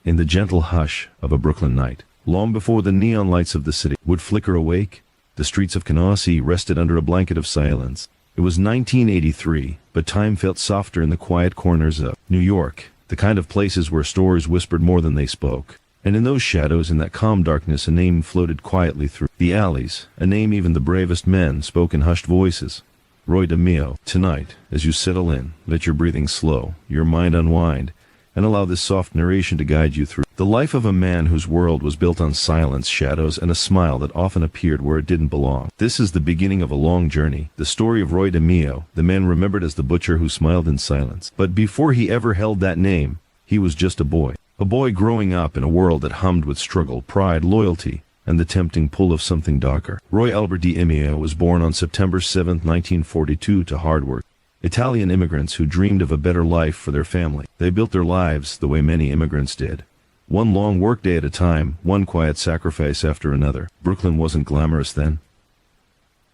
In the gentle hush of a Brooklyn night, long before the neon lights of the city would flicker awake, the streets of Canarsie rested under a blanket of silence. It was 1983, but time felt softer in the quiet corners of New York, the kind of places where stories whispered more than they spoke. And in those shadows, in that calm darkness, a name floated quietly through the alleys, a name even the bravest men spoke in hushed voices. Roy DeMeo. Tonight, as you settle in, let your breathing slow, your mind unwind, and allow this soft narration to guide you through the life of a man whose world was built on silence, shadows, and a smile that often appeared where it didn't belong. This is the beginning of a long journey, the story of Roy DeMeo, the man remembered as the butcher who smiled in silence. But before he ever held that name, he was just a boy growing up in a world that hummed with struggle, pride, loyalty, and the tempting pull of something darker. Roy Albert DeMeo was born on September 7, 1942, to hard work Italian immigrants who dreamed of a better life for their family. They built their lives the way many immigrants did. One long workday at a time, one quiet sacrifice after another. Brooklyn wasn't glamorous then.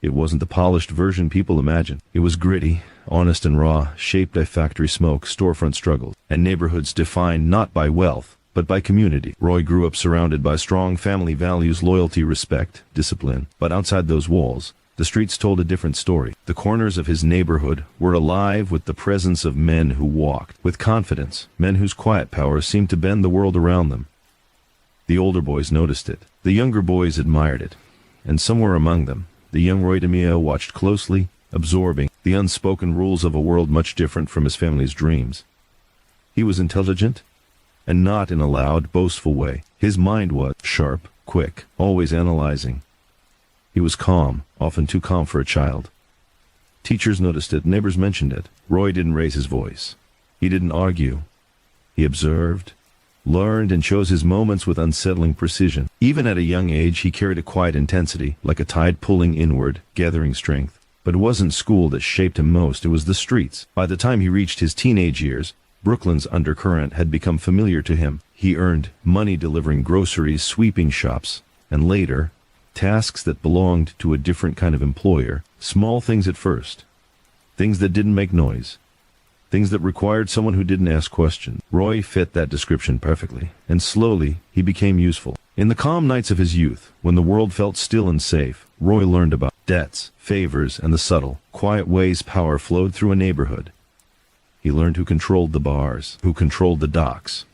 It wasn't the polished version people imagined. It was gritty, honest and raw, shaped by factory smoke, storefront struggles, and neighborhoods defined not by wealth, but by community. Roy grew up surrounded by strong family values, loyalty, respect, discipline. But outside those walls, the streets told a different story. The corners of his neighborhood were alive with the presence of men who walked with confidence, men whose quiet power seemed to bend the world around them. The older boys noticed it. The younger boys admired it. And somewhere among them, the young Roy DeMeo watched closely, absorbing the unspoken rules of a world much different from his family's dreams. He was intelligent, and not in a loud, boastful way. His mind was sharp, quick, always analyzing. He was calm, often too calm for a child. Teachers noticed it, neighbors mentioned it. Roy didn't raise his voice. He didn't argue. He observed, learned, and chose his moments with unsettling precision. Even at a young age, he carried a quiet intensity, like a tide pulling inward, gathering strength. But it wasn't school that shaped him most, it was the streets. By the time he reached his teenage years, Brooklyn's undercurrent had become familiar to him. He earned money delivering groceries, sweeping shops, and later, tasks that belonged to a different kind of employer. Small things at first. Things that didn't make noise. Things that required someone who didn't ask questions. Roy fit that description perfectly, and slowly he became useful. In the calm nights of his youth, when the world felt still and safe, Roy learned about debts, favors, and the subtle, quiet ways power flowed through a neighborhood. He learned who controlled the bars, who controlled the docks,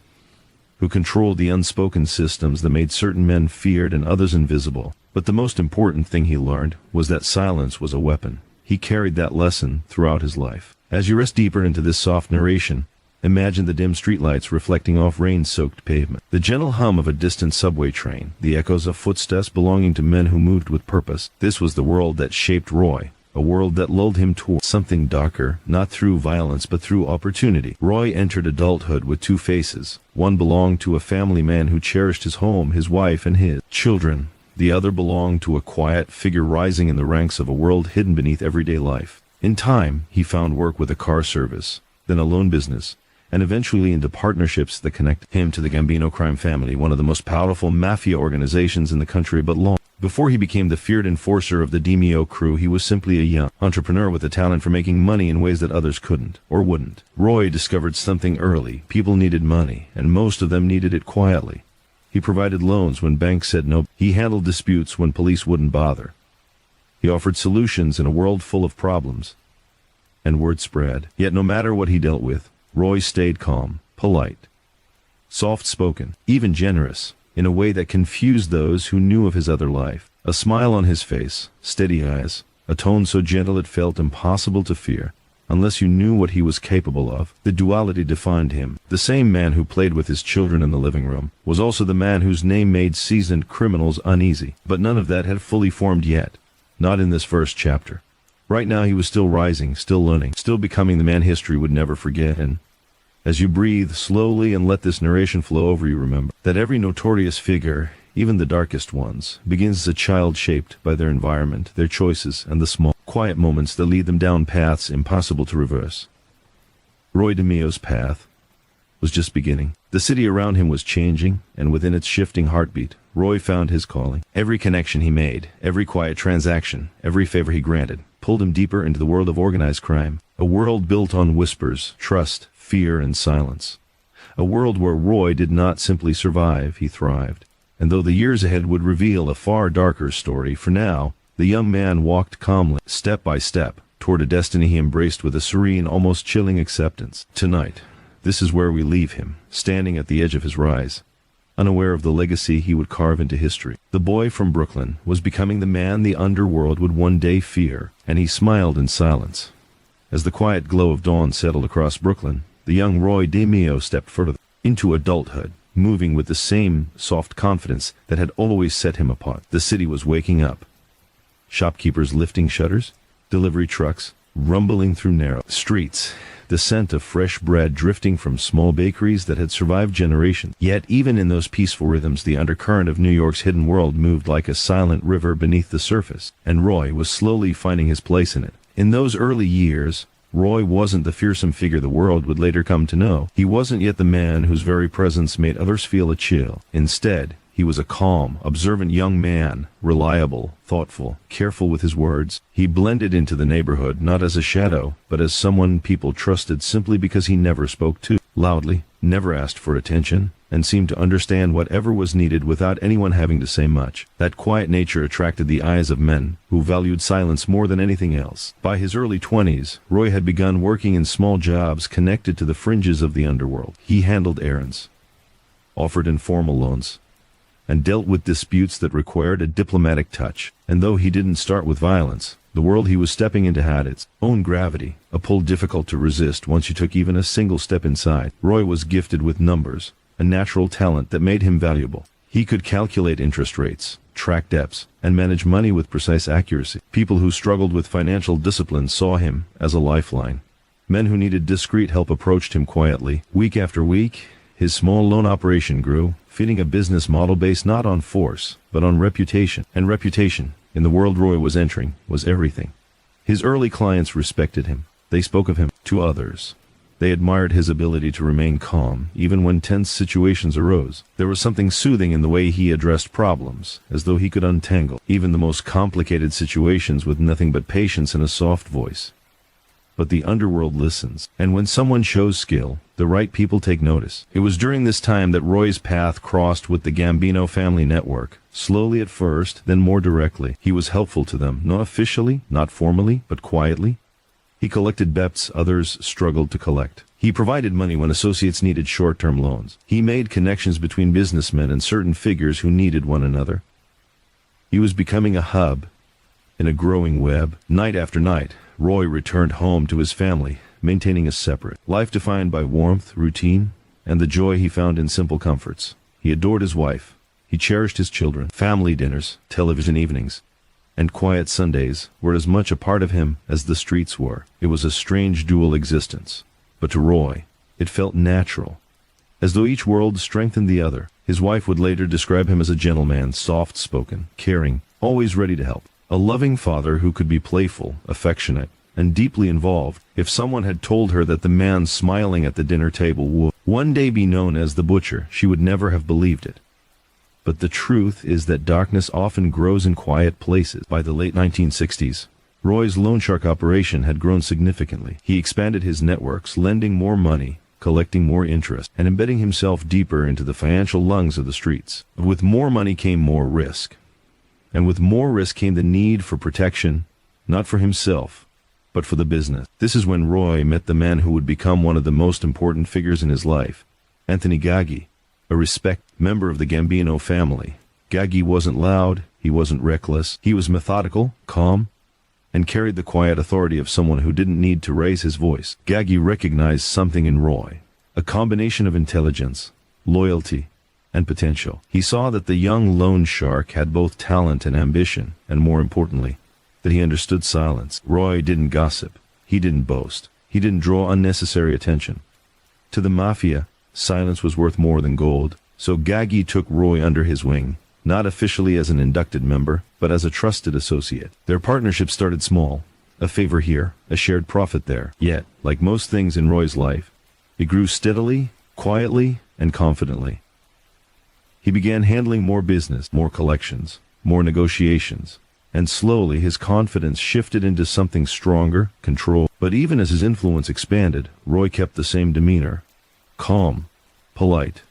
who controlled the unspoken systems that made certain men feared and others invisible. But the most important thing he learned was that silence was a weapon. He carried that lesson throughout his life. As you rest deeper into this soft narration, imagine the dim streetlights reflecting off rain-soaked pavement, the gentle hum of a distant subway train, the echoes of footsteps belonging to men who moved with purpose. This was the world that shaped Roy, a world that lulled him toward something darker, not through violence but through opportunity. Roy entered adulthood with two faces. One belonged to a family man who cherished his home, his wife, and his children. The other belonged to a quiet figure rising in the ranks of a world hidden beneath everyday life. In time, he found work with a car service, then a loan business, and eventually into partnerships that connected him to the Gambino crime family, one of the most powerful mafia organizations in the country. But long before he became the feared enforcer of the DeMeo crew, he was simply a young entrepreneur with a talent for making money in ways that others couldn't or wouldn't. Roy discovered something early. People needed money, and most of them needed it quietly. He provided loans when banks said no. He handled disputes when police wouldn't bother. He offered solutions in a world full of problems. And word spread. Yet no matter what he dealt with, Roy stayed calm, polite, soft-spoken, even generous, in a way that confused those who knew of his other life. A smile on his face, steady eyes, a tone so gentle it felt impossible to fear, unless you knew what he was capable of. The duality defined him. The same man who played with his children in the living room was also the man whose name made seasoned criminals uneasy. But none of that had fully formed yet. Not in this first chapter. Right now he was still rising, still learning, still becoming the man history would never forget. And as you breathe slowly and let this narration flow over you, remember that every notorious figure, even the darkest ones, begins as a child shaped by their environment, their choices, and the small, quiet moments that lead them down paths impossible to reverse. Roy DeMeo's path was just beginning. The city around him was changing, and within its shifting heartbeat, Roy found his calling. Every connection he made, every quiet transaction, every favor he granted, pulled him deeper into the world of organized crime, a world built on whispers, trust, fear, and silence. A world where Roy did not simply survive, he thrived. And though the years ahead would reveal a far darker story, for now, the young man walked calmly, step by step, toward a destiny he embraced with a serene, almost chilling acceptance. Tonight, this is where we leave him, standing at the edge of his rise, unaware of the legacy he would carve into history. The boy from Brooklyn was becoming the man the underworld would one day fear, and he smiled in silence. As the quiet glow of dawn settled across Brooklyn, the young Roy DeMeo stepped further into adulthood, moving with the same soft confidence that had always set him apart. The city was waking up. Shopkeepers lifting shutters, delivery trucks rumbling through narrow streets, the scent of fresh bread drifting from small bakeries that had survived generations. Yet even in those peaceful rhythms, the undercurrent of New York's hidden world moved like a silent river beneath the surface, and Roy was slowly finding his place in it. In those early years, Roy wasn't the fearsome figure the world would later come to know. He wasn't yet the man whose very presence made others feel a chill. Instead, he was a calm, observant young man, reliable, thoughtful, careful with his words. He blended into the neighborhood not as a shadow, but as someone people trusted simply because he never spoke too loudly, never asked for attention, and seemed to understand whatever was needed without anyone having to say much. That quiet nature attracted the eyes of men who valued silence more than anything else. By his early 20s, Roy had begun working in small jobs connected to the fringes of the underworld. He handled errands, offered informal loans, and dealt with disputes that required a diplomatic touch. And though he didn't start with violence, the world he was stepping into had its own gravity, a pull difficult to resist once you took even a single step inside. Roy was gifted with numbers, a natural talent that made him valuable. He could calculate interest rates, track debts, and manage money with precise accuracy. People who struggled with financial discipline saw him as a lifeline. Men who needed discreet help approached him quietly. Week after week, his small loan operation grew, fitting a business model based not on force, but on reputation. And reputation, in the world Roy was entering, was everything. His early clients respected him. They spoke of him to others. They admired his ability to remain calm, even when tense situations arose. There was something soothing in the way he addressed problems, as though he could untangle even the most complicated situations with nothing but patience and a soft voice. But the underworld listens, and when someone shows skill, the right people take notice. It was during this time that Roy's path crossed with the Gambino family network. Slowly at first, then more directly. He was helpful to them, not officially, not formally, but quietly. He collected debts others struggled to collect. He provided money when associates needed short-term loans. He made connections between businessmen and certain figures who needed one another. He was becoming a hub in a growing web. Night after night, Roy returned home to his family, maintaining a separate life defined by warmth, routine, and the joy he found in simple comforts. He adored his wife. He cherished his children. Family dinners, television evenings, and quiet Sundays were as much a part of him as the streets were. It was a strange dual existence. But to Roy, it felt natural, as though each world strengthened the other. His wife would later describe him as a gentleman, soft-spoken, caring, always ready to help. A loving father who could be playful, affectionate, and deeply involved. If someone had told her that the man smiling at the dinner table would one day be known as the butcher, she would never have believed it. But the truth is that darkness often grows in quiet places. By the late 1960s, Roy's loan shark operation had grown significantly. He expanded his networks, lending more money, collecting more interest, and embedding himself deeper into the financial lungs of the streets. With more money came more risk. And with more risk came the need for protection, not for himself, but for the business. This is when Roy met the man who would become one of the most important figures in his life, Anthony Gaggi, a respected member of the Gambino family. Gaggi wasn't loud, he wasn't reckless, he was methodical, calm, and carried the quiet authority of someone who didn't need to raise his voice. Gaggi recognized something in Roy, a combination of intelligence, loyalty, and potential. He saw that the young loan shark had both talent and ambition, and more importantly, that he understood silence. Roy didn't gossip, he didn't boast, he didn't draw unnecessary attention. To the Mafia, silence was worth more than gold, so Gaggi took Roy under his wing, not officially as an inducted member, but as a trusted associate. Their partnership started small, a favor here, a shared profit there. Yet, like most things in Roy's life, it grew steadily, quietly, and confidently. He began handling more business, more collections, more negotiations, and slowly his confidence shifted into something stronger, control. But even as his influence expanded, Roy kept the same demeanor, calm, polite,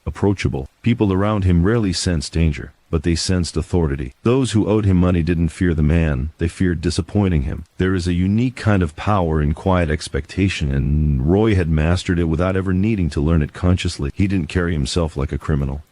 approachable. People around him rarely sensed danger, but they sensed authority. Those who owed him money didn't fear the man, they feared disappointing him. There is a unique kind of power in quiet expectation, and Roy had mastered it without ever needing to learn it consciously. He didn't carry himself like a criminal.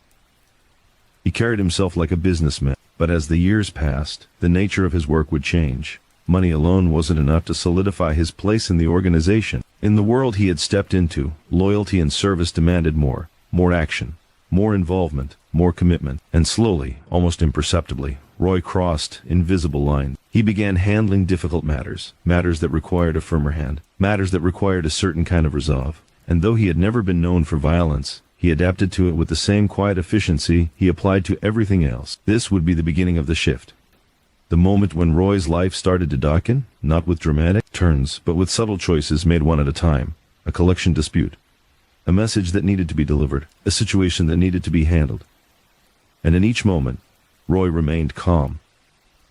He carried himself like a businessman. But as the years passed, the nature of his work would change. Money alone wasn't enough to solidify his place in the organization. In the world he had stepped into, loyalty and service demanded more action, more involvement, more commitment. And slowly, almost imperceptibly, Roy crossed invisible lines. He began handling difficult matters that required a firmer hand, matters that required a certain kind of resolve. And though he had never been known for violence, he adapted to it with the same quiet efficiency he applied to everything else. This would be the beginning of the shift. The moment when Roy's life started to darken, not with dramatic turns, but with subtle choices made one at a time. A collection dispute. A message that needed to be delivered. A situation that needed to be handled. And in each moment, Roy remained calm,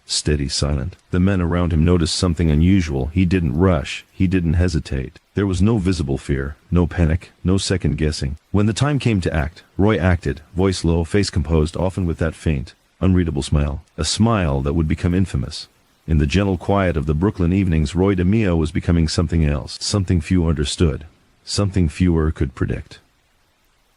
steady, silent. The men around him noticed something unusual. He didn't rush. He didn't hesitate. There was no visible fear, no panic, no second guessing. When the time came to act, Roy acted, voice low, face composed, often with that faint, unreadable smile. A smile that would become infamous. In the gentle quiet of the Brooklyn evenings, Roy DeMeo was becoming something else, something few understood, something fewer could predict.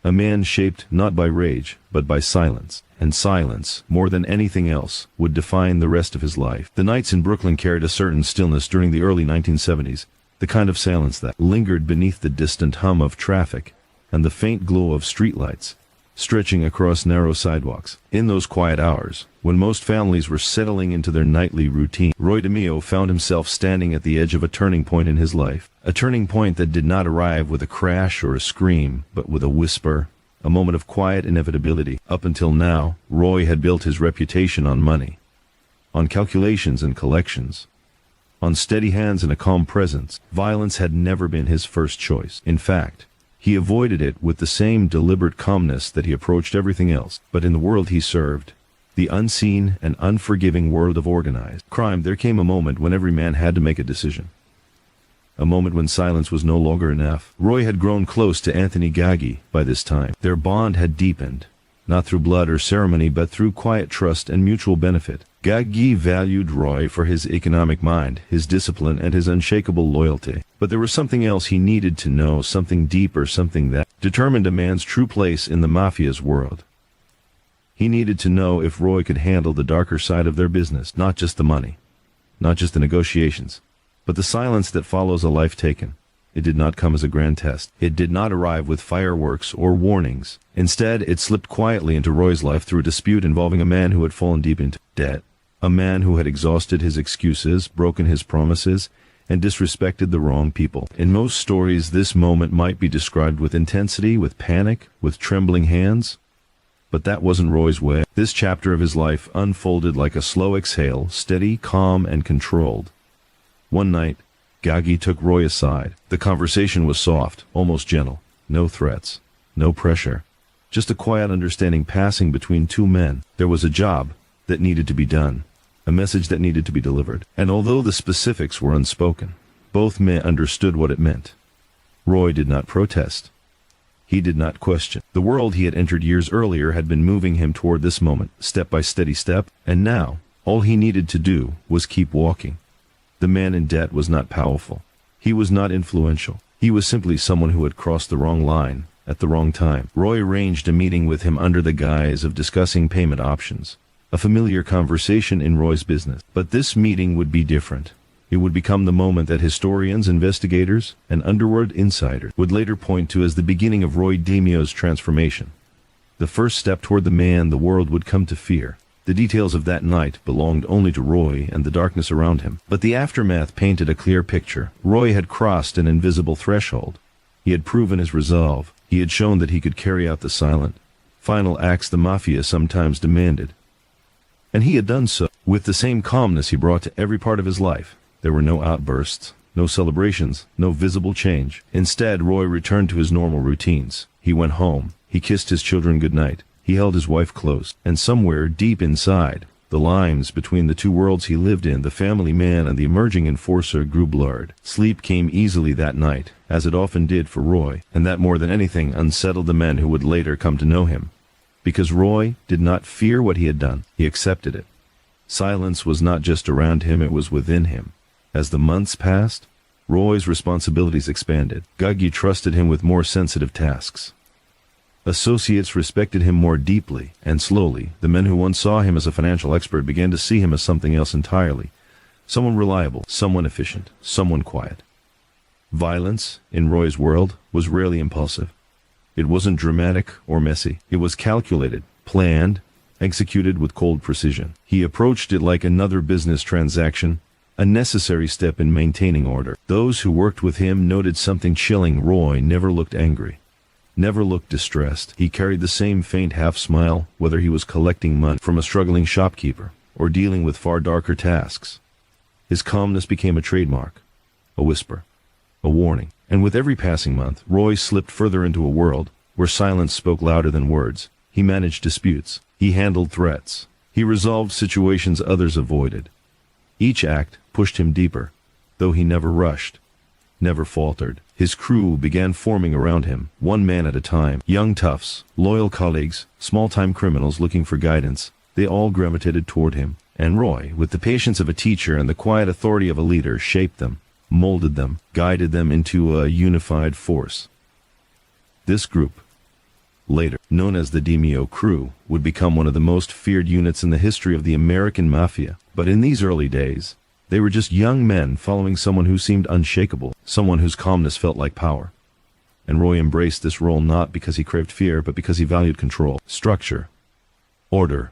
A man shaped not by rage, but by silence. And silence, more than anything else, would define the rest of his life. The nights in Brooklyn carried a certain stillness during the early 1970s, the kind of silence that lingered beneath the distant hum of traffic and the faint glow of streetlights, stretching across narrow sidewalks. In those quiet hours, when most families were settling into their nightly routine, Roy DeMeo found himself standing at the edge of a turning point in his life. A turning point that did not arrive with a crash or a scream, but with a whisper, a moment of quiet inevitability. Up until now, Roy had built his reputation on money, on calculations and collections, on steady hands and a calm presence. Violence had never been his first choice. In fact, he avoided it with the same deliberate calmness that he approached everything else. But in the world he served, the unseen and unforgiving world of organized crime, there came a moment when every man had to make a decision. A moment when silence was no longer enough. Roy had grown close to Anthony Gaggi by this time. Their bond had deepened, not through blood or ceremony, but through quiet trust and mutual benefit. Gaggi valued Roy for his economic mind, his discipline, and his unshakable loyalty. But there was something else he needed to know, something deeper, something that determined a man's true place in the Mafia's world. He needed to know if Roy could handle the darker side of their business, not just the money, not just the negotiations, but the silence that follows a life taken. It did not come as a grand test. It did not arrive with fireworks or warnings. Instead, it slipped quietly into Roy's life through a dispute involving a man who had fallen deep into debt, a man who had exhausted his excuses, broken his promises, and disrespected the wrong people. In most stories, this moment might be described with intensity, with panic, with trembling hands. But that wasn't Roy's way. This chapter of his life unfolded like a slow exhale, steady, calm, and controlled. One night, Gaggi took Roy aside. The conversation was soft, almost gentle. No threats, no pressure. Just a quiet understanding passing between two men. There was a job that needed to be done, a message that needed to be delivered. And although the specifics were unspoken, both men understood what it meant. Roy did not protest. He did not question. The world he had entered years earlier had been moving him toward this moment, step by steady step, and now, all he needed to do was keep walking. The man in debt was not powerful. He was not influential. He was simply someone who had crossed the wrong line at the wrong time. Roy arranged a meeting with him under the guise of discussing payment options, a familiar conversation in Roy's business. But this meeting would be different. It would become the moment that historians, investigators, and underworld insiders would later point to as the beginning of Roy DeMeo's transformation. The first step toward the man the world would come to fear. The details of that night belonged only to Roy and the darkness around him. But the aftermath painted a clear picture. Roy had crossed an invisible threshold. He had proven his resolve. He had shown that he could carry out the silent, final acts the Mafia sometimes demanded. And he had done so with the same calmness he brought to every part of his life. There were no outbursts, no celebrations, no visible change. Instead, Roy returned to his normal routines. He went home. He kissed his children goodnight. He held his wife close, and somewhere deep inside, The lines between the two worlds he lived in, the family man and the emerging enforcer, grew blurred. Sleep came easily that night, as it often did for Roy, and that more than anything unsettled the men who would later come to know him. Because Roy did not fear what he had done, he accepted it. Silence was not just around him, it was within him. As the months passed, Roy's responsibilities expanded. Gaggy trusted him with more sensitive tasks. Associates respected him more deeply, and slowly, the men who once saw him as a financial expert began to see him as something else entirely. Someone reliable, someone efficient, someone quiet. Violence, in Roy's world, was rarely impulsive. It wasn't dramatic or messy. It was calculated, planned, executed with cold precision. He approached it like another business transaction, a necessary step in maintaining order. Those who worked with him noted something chilling. Roy never looked angry, never looked distressed. He carried the same faint half-smile, whether he was collecting money from a struggling shopkeeper or dealing with far darker tasks. His calmness became a trademark, a whisper, a warning. And with every passing month, Roy slipped further into a world where silence spoke louder than words. He managed disputes. He handled threats. He resolved situations others avoided. Each act pushed him deeper, though he never rushed, never faltered. His crew began forming around him, one man at a time. Young toughs, loyal colleagues, small-time criminals looking for guidance. They all gravitated toward him. And Roy, with the patience of a teacher and the quiet authority of a leader, shaped them, molded them, guided them into a unified force. This group, later known as the DeMeo crew, would become one of the most feared units in the history of the American Mafia. But in these early days, they were just young men following someone who seemed unshakable, someone whose calmness felt like power. And Roy embraced this role not because he craved fear, but because he valued control, structure, order,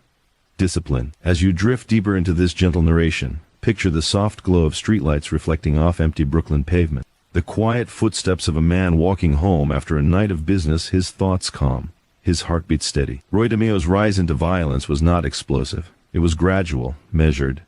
discipline. As you drift deeper into this gentle narration, picture the soft glow of streetlights reflecting off empty Brooklyn pavement, the quiet footsteps of a man walking home after a night of business, his thoughts calm, his heartbeat steady. Roy DeMeo's rise into violence was not explosive. It was gradual, measured,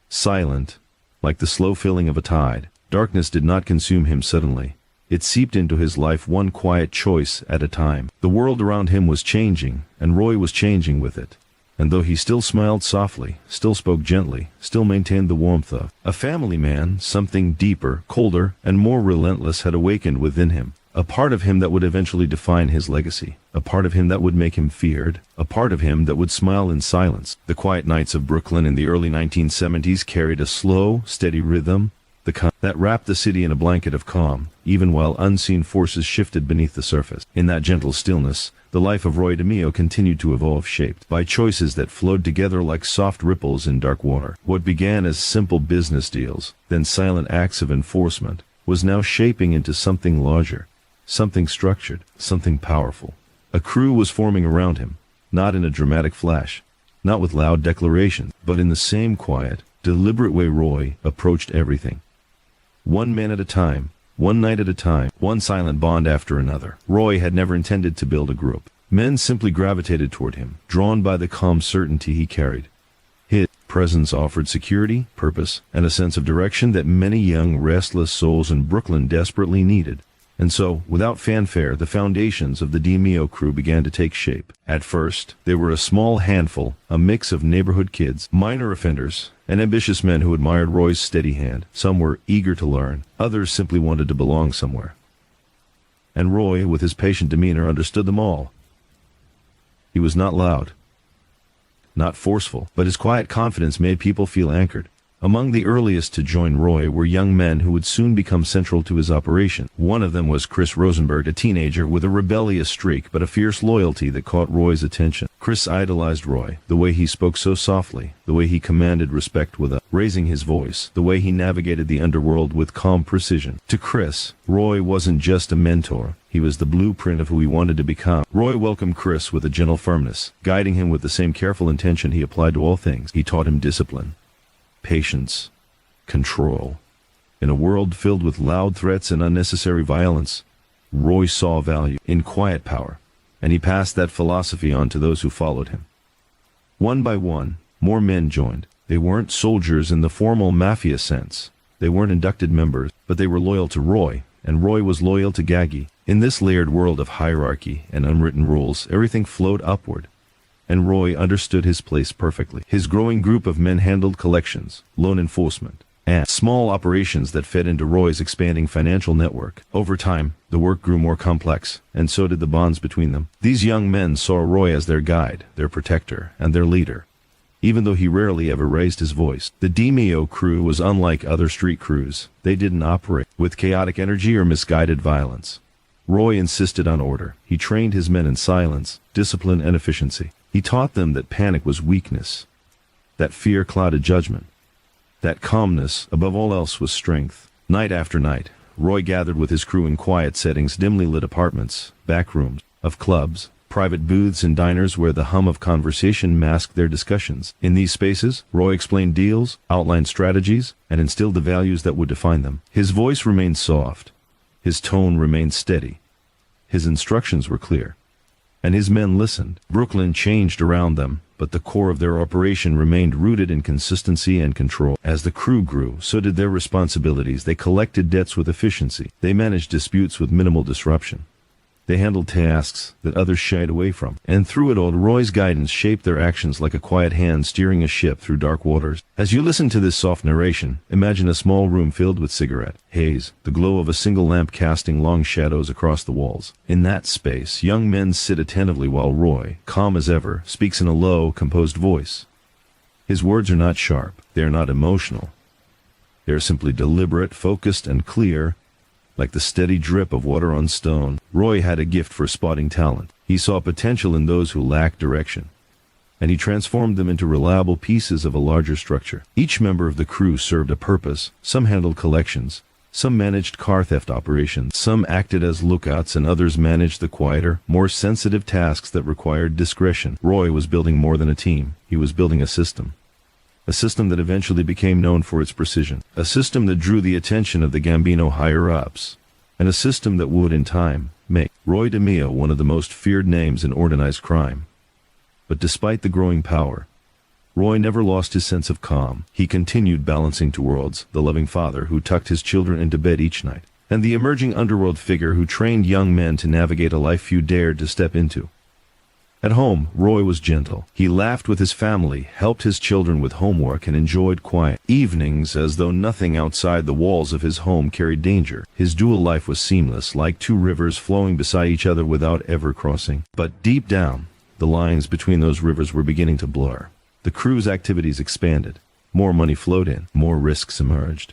silent, like the slow filling of a tide. Darkness did not consume him suddenly. It seeped into his life one quiet choice at a time. The world around him was changing, and Roy was changing with it. And though he still smiled softly, still spoke gently, still maintained the warmth of a family man, something deeper, colder, and more relentless had awakened within him. A part of him that would eventually define his legacy. A part of him that would make him feared. A part of him that would smile in silence. The quiet nights of Brooklyn in the early 1970s carried a slow, steady rhythm, that wrapped the city in a blanket of calm, even while unseen forces shifted beneath the surface. In that gentle stillness, the life of Roy DeMeo continued to evolve, shaped by choices that flowed together like soft ripples in dark water. What began as simple business deals, then silent acts of enforcement, was now shaping into something larger, something structured, something powerful. A crew was forming around him, not in a dramatic flash, not with loud declarations, but in the same quiet, deliberate way Roy approached everything. One man at a time, one night at a time, one silent bond after another. Roy had never intended to build a group. Men simply gravitated toward him, drawn by the calm certainty he carried. His presence offered security, purpose, and a sense of direction that many young, restless souls in Brooklyn desperately needed. And so, without fanfare, the foundations of the DeMeo crew began to take shape. At first, they were a small handful, a mix of neighborhood kids, minor offenders, and ambitious men who admired Roy's steady hand. Some were eager to learn, others simply wanted to belong somewhere. And Roy, with his patient demeanor, understood them all. He was not loud, not forceful, but his quiet confidence made people feel anchored. Among the earliest to join Roy were young men who would soon become central to his operation. One of them was Chris Rosenberg, a teenager with a rebellious streak but a fierce loyalty that caught Roy's attention. Chris idolized Roy, the way he spoke so softly, the way he commanded respect without raising his voice, the way he navigated the underworld with calm precision. To Chris, Roy wasn't just a mentor. He was the blueprint of who he wanted to become. Roy welcomed Chris with a gentle firmness, guiding him with the same careful intention he applied to all things. He taught him discipline, patience, control. In a world filled with loud threats and unnecessary violence, Roy saw value in quiet power, and he passed that philosophy on to those who followed him. One by one, more men joined. They weren't soldiers in the formal mafia sense. They weren't inducted members, but they were loyal to Roy, and Roy was loyal to Gaggy. In this layered world of hierarchy and unwritten rules, everything flowed upward. and Roy understood his place perfectly. His growing group of men handled collections, loan enforcement, and small operations that fed into Roy's expanding financial network. Over time, the work grew more complex, and so did the bonds between them. These young men saw Roy as their guide, their protector, and their leader. Even though he rarely ever raised his voice, the DeMeo crew was unlike other street crews. They didn't operate with chaotic energy or misguided violence. Roy insisted on order. He trained his men in silence, discipline, and efficiency. He taught them that panic was weakness, that fear clouded judgment, that calmness, above all else, was strength. Night after night, Roy gathered with his crew in quiet settings, dimly lit apartments, back rooms of clubs, private booths and diners where the hum of conversation masked their discussions. In these spaces, Roy explained deals, outlined strategies, and instilled the values that would define them. His voice remained soft. His tone remained steady. His instructions were clear. And his men listened. Brooklyn changed around them, but the core of their operation remained rooted in consistency and control. As the crew grew, so did their responsibilities. They collected debts with efficiency. They managed disputes with minimal disruption. They handled tasks that others shied away from. And through it all, Roy's guidance shaped their actions like a quiet hand steering a ship through dark waters. As you listen to this soft narration, imagine a small room filled with cigarette haze, the glow of a single lamp casting long shadows across the walls. In that space, young men sit attentively while Roy, calm as ever, speaks in a low, composed voice. His words are not sharp. They are not emotional. They are simply deliberate, focused, and clear, like the steady drip of water on stone. Roy had a gift for spotting talent. He saw potential in those who lacked direction, and he transformed them into reliable pieces of a larger structure. Each member of the crew served a purpose. Some handled collections, some managed car theft operations, some acted as lookouts, and others managed the quieter, more sensitive tasks that required discretion. Roy was building more than a team. He was building a system. A system that eventually became known for its precision. A system that drew the attention of the Gambino higher-ups. And a system that would, in time, make Roy DeMeo one of the most feared names in organized crime. But despite the growing power, Roy never lost his sense of calm. He continued balancing two worlds: the loving father who tucked his children into bed each night, and the emerging underworld figure who trained young men to navigate a life few dared to step into. At home, Roy was gentle. He laughed with his family, helped his children with homework, and enjoyed quiet evenings as though nothing outside the walls of his home carried danger. His dual life was seamless, like two rivers flowing beside each other without ever crossing. But deep down, the lines between those rivers were beginning to blur. The crew's activities expanded. More money flowed in. More risks emerged.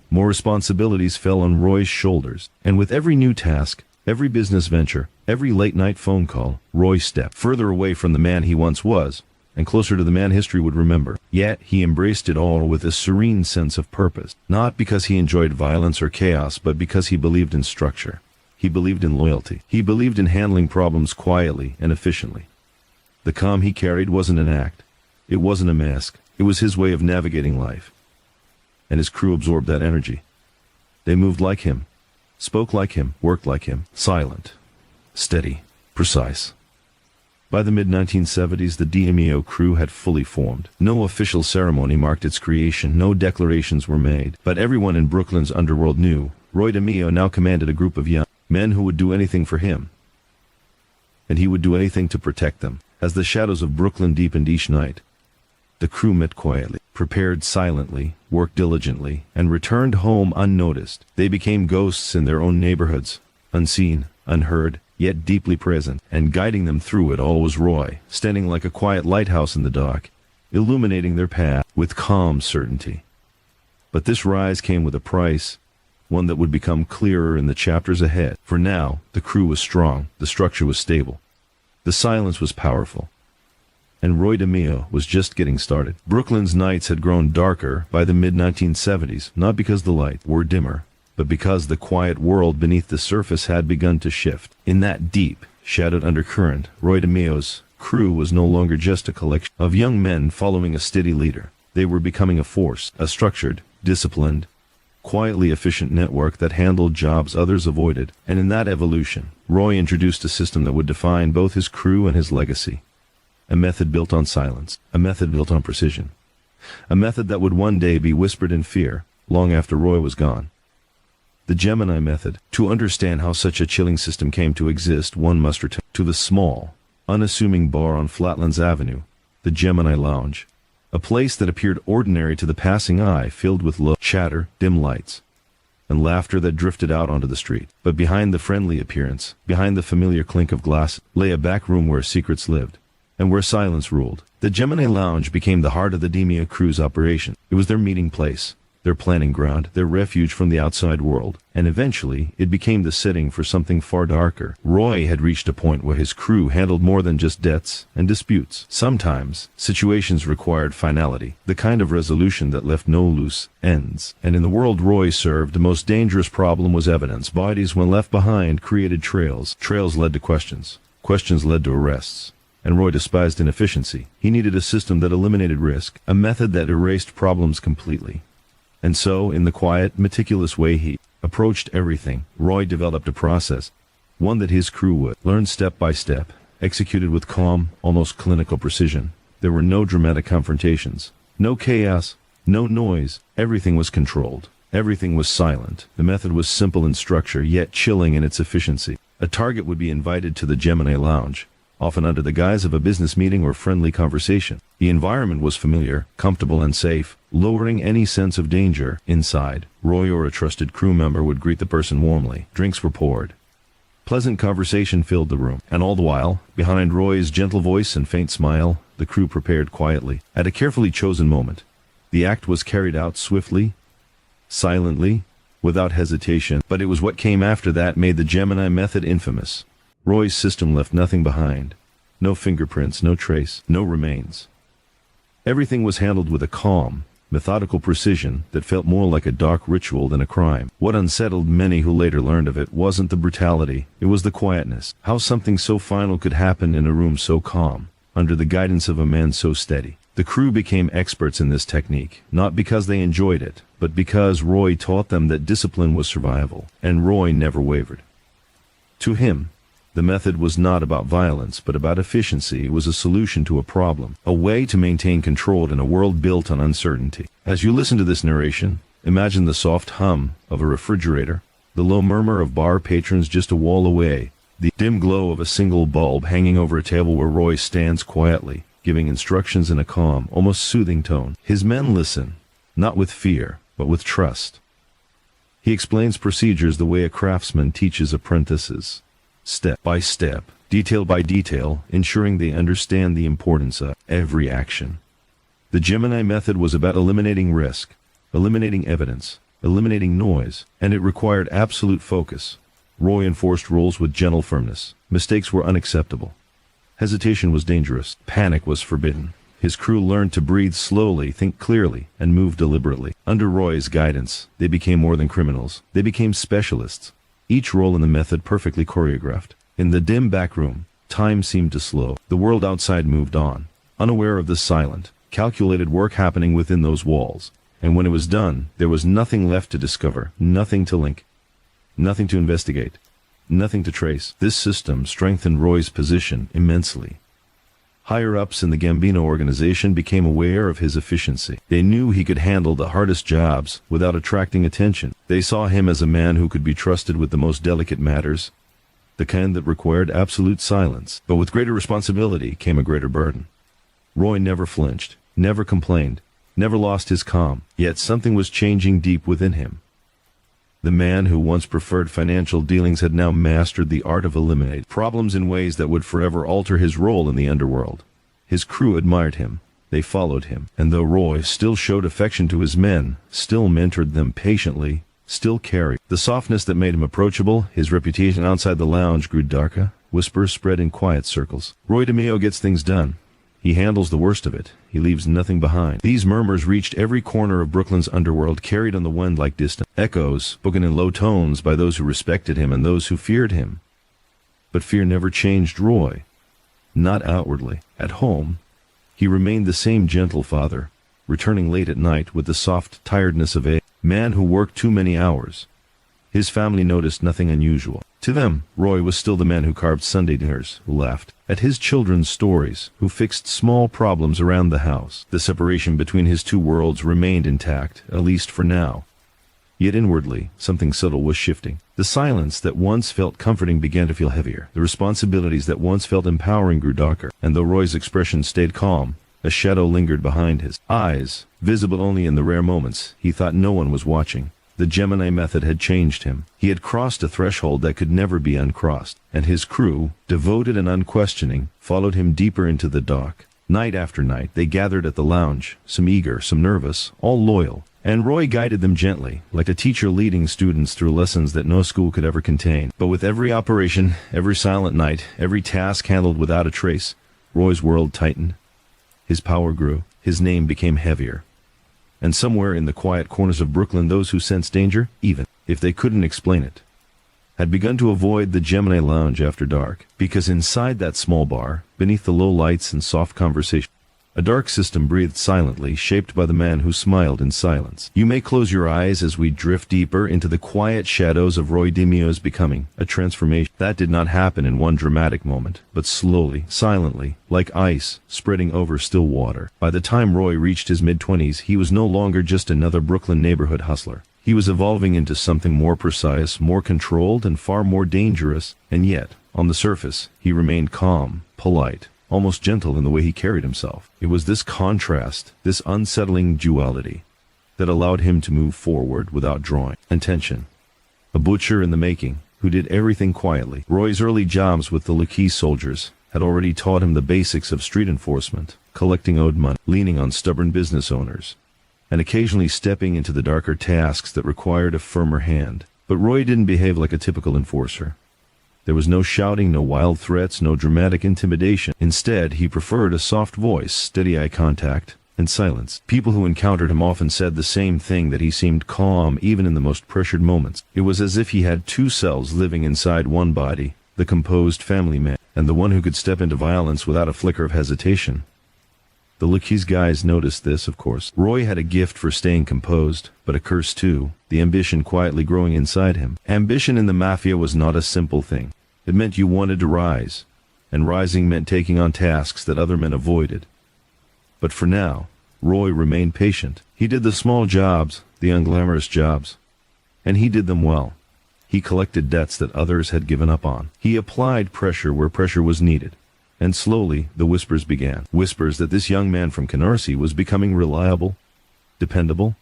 More responsibilities fell on Roy's shoulders. And with every new task, every business venture, every late-night phone call, Roy stepped further away from the man he once was, and closer to the man history would remember. Yet he embraced it all with a serene sense of purpose, not because he enjoyed violence or chaos, but because he believed in structure. He believed in loyalty. He believed in handling problems quietly and efficiently. The calm he carried wasn't an act. It wasn't a mask. It was his way of navigating life. And his crew absorbed that energy. They moved like him, spoke like him, worked like him, silent, steady, precise. By the mid-1970s, the DeMeo crew had fully formed. No official ceremony marked its creation, no declarations were made, but everyone in Brooklyn's underworld knew Roy DeMeo now commanded a group of young men who would do anything for him, and he would do anything to protect them. As the shadows of Brooklyn deepened each night, the crew met quietly, prepared silently, worked diligently, and returned home unnoticed. They became ghosts in their own neighborhoods, unseen, unheard, yet deeply present, and guiding them through it all was Roy, standing like a quiet lighthouse in the dark, illuminating their path with calm certainty. But this rise came with a price, one that would become clearer in the chapters ahead. For now, the crew was strong, the structure was stable, the silence was powerful, and Roy DeMeo was just getting started. Brooklyn's nights had grown darker by the mid-1970s, not because the lights were dimmer, but because the quiet world beneath the surface had begun to shift. In that deep, shadowed undercurrent, Roy DeMeo's crew was no longer just a collection of young men following a steady leader. They were becoming a force, a structured, disciplined, quietly efficient network that handled jobs others avoided. And in that evolution, Roy introduced a system that would define both his crew and his legacy. A method built on silence, a method built on precision, a method that would one day be whispered in fear, long after Roy was gone. The Gemini method. To understand how such a chilling system came to exist, one must return to the small, unassuming bar on Flatlands Avenue, the Gemini Lounge. A place that appeared ordinary to the passing eye, filled with low chatter, dim lights, and laughter that drifted out onto the street. But behind the friendly appearance, behind the familiar clink of glass, lay a back room where secrets lived, and where silence ruled. The Gemini Lounge became the heart of the DeMeo crew's operation. It was their meeting place, their planning ground, their refuge from the outside world, and eventually it became the setting for something far darker. Roy had reached a point where his crew handled more than just debts and disputes. Sometimes, situations required finality, the kind of resolution that left no loose ends. And in the world Roy served, the most dangerous problem was evidence. Bodies, when left behind, created trails. Trails led to questions. Questions led to arrests. And Roy despised inefficiency. He needed a system that eliminated risk, a method that erased problems completely. And so, in the quiet, meticulous way he approached everything, Roy developed a process, one that his crew would learn step by step, executed with calm, almost clinical precision. There were no dramatic confrontations, no chaos, no noise. Everything was controlled. Everything was silent. The method was simple in structure, yet chilling in its efficiency. A target would be invited to the Gemini Lounge, often under the guise of a business meeting or friendly conversation. The environment was familiar, comfortable, and safe, lowering any sense of danger. Inside, Roy or a trusted crew member would greet the person warmly. Drinks were poured. Pleasant conversation filled the room, and all the while, behind Roy's gentle voice and faint smile, the crew prepared quietly. At a carefully chosen moment, the act was carried out swiftly, silently, without hesitation. But it was what came after that made the Gemini method infamous. Roy's system left nothing behind. No fingerprints, no trace, no remains. Everything was handled with a calm, methodical precision that felt more like a dark ritual than a crime. What unsettled many who later learned of it wasn't the brutality, it was the quietness. How something so final could happen in a room so calm, under the guidance of a man so steady. The crew became experts in this technique, not because they enjoyed it, but because Roy taught them that discipline was survival, and Roy never wavered. To him, the method was not about violence, but about efficiency. It was a solution to a problem, a way to maintain control in a world built on uncertainty. As you listen to this narration, imagine the soft hum of a refrigerator, the low murmur of bar patrons just a wall away, the dim glow of a single bulb hanging over a table where Roy stands quietly, giving instructions in a calm, almost soothing tone. His men listen, not with fear, but with trust. He explains procedures the way a craftsman teaches apprentices, step by step, detail by detail, ensuring they understand the importance of every action. The Gemini method was about eliminating risk, eliminating evidence, eliminating noise, and it required absolute focus. Roy enforced rules with gentle firmness. Mistakes were unacceptable. Hesitation was dangerous. Panic was forbidden. His crew learned to breathe slowly, think clearly, and move deliberately. Under Roy's guidance, they became more than criminals. They became specialists. Each role in the method perfectly choreographed. In the dim back room, time seemed to slow. The world outside moved on, unaware of the silent, calculated work happening within those walls. And when it was done, there was nothing left to discover, nothing to link, nothing to investigate, nothing to trace. This system strengthened Roy's position immensely. Higher-ups in the Gambino organization became aware of his efficiency. They knew he could handle the hardest jobs without attracting attention. They saw him as a man who could be trusted with the most delicate matters, the kind that required absolute silence. But with greater responsibility came a greater burden. Roy never flinched, never complained, never lost his calm. Yet something was changing deep within him. The man who once preferred financial dealings had now mastered the art of eliminating problems in ways that would forever alter his role in the underworld. His crew admired him. They followed him. And though Roy still showed affection to his men, still mentored them patiently, still carried the softness that made him approachable, his reputation outside the lounge grew darker. Whispers spread in quiet circles. Roy DeMeo gets things done. He handles the worst of it. He leaves nothing behind. These murmurs reached every corner of Brooklyn's underworld, carried on the wind like distant echoes, spoken in low tones by those who respected him and those who feared him. But fear never changed Roy. Not outwardly. At home, he remained the same gentle father, returning late at night with the soft tiredness of a man who worked too many hours. His family noticed nothing unusual. To them, Roy was still the man who carved Sunday dinners, who laughed at his children's stories, who fixed small problems around the house. The separation between his two worlds remained intact, at least for now. Yet inwardly, something subtle was shifting. The silence that once felt comforting began to feel heavier. The responsibilities that once felt empowering grew darker. And though Roy's expression stayed calm, a shadow lingered behind his eyes, visible only in the rare moments he thought no one was watching. The Gemini method had changed him. He had crossed a threshold that could never be uncrossed, and his crew, devoted and unquestioning, followed him deeper into the dock. Night after night, they gathered at the lounge, some eager, some nervous, all loyal, and Roy guided them gently, like a teacher leading students through lessons that no school could ever contain. But with every operation, every silent night, every task handled without a trace, Roy's world tightened. His power grew, his name became heavier. And somewhere in the quiet corners of Brooklyn, those who sensed danger, even if they couldn't explain it, had begun to avoid the Gemini lounge after dark, because inside that small bar, beneath the low lights and soft conversation, a dark system breathed silently, shaped by the man who smiled in silence. You may close your eyes as we drift deeper into the quiet shadows of Roy DeMeo's becoming, a transformation that did not happen in one dramatic moment, but slowly, silently, like ice spreading over still water. By the time Roy reached his mid-20s, he was no longer just another Brooklyn neighborhood hustler. He was evolving into something more precise, more controlled, and far more dangerous, and yet, on the surface, he remained calm, polite, almost gentle in the way he carried himself. It was this contrast, this unsettling duality, that allowed him to move forward without drawing attention. A butcher in the making, who did everything quietly. Roy's early jobs with the Laquis soldiers had already taught him the basics of street enforcement, collecting owed money, leaning on stubborn business owners, and occasionally stepping into the darker tasks that required a firmer hand. But Roy didn't behave like a typical enforcer. There was no shouting, no wild threats, no dramatic intimidation. Instead, he preferred a soft voice, steady eye contact, and silence. People who encountered him often said the same thing, that he seemed calm even in the most pressured moments. It was as if he had two selves living inside one body, the composed family man, and the one who could step into violence without a flicker of hesitation. The Laquis guys noticed this, of course. Roy had a gift for staying composed, but a curse too, the ambition quietly growing inside him. Ambition in the Mafia was not a simple thing. It meant you wanted to rise, and rising meant taking on tasks that other men avoided. But for now, Roy remained patient. He did the small jobs, the unglamorous jobs, and he did them well. He collected debts that others had given up on. He applied pressure where pressure was needed. And slowly, the whispers began. Whispers that this young man from Canarsie was becoming reliable, dependable,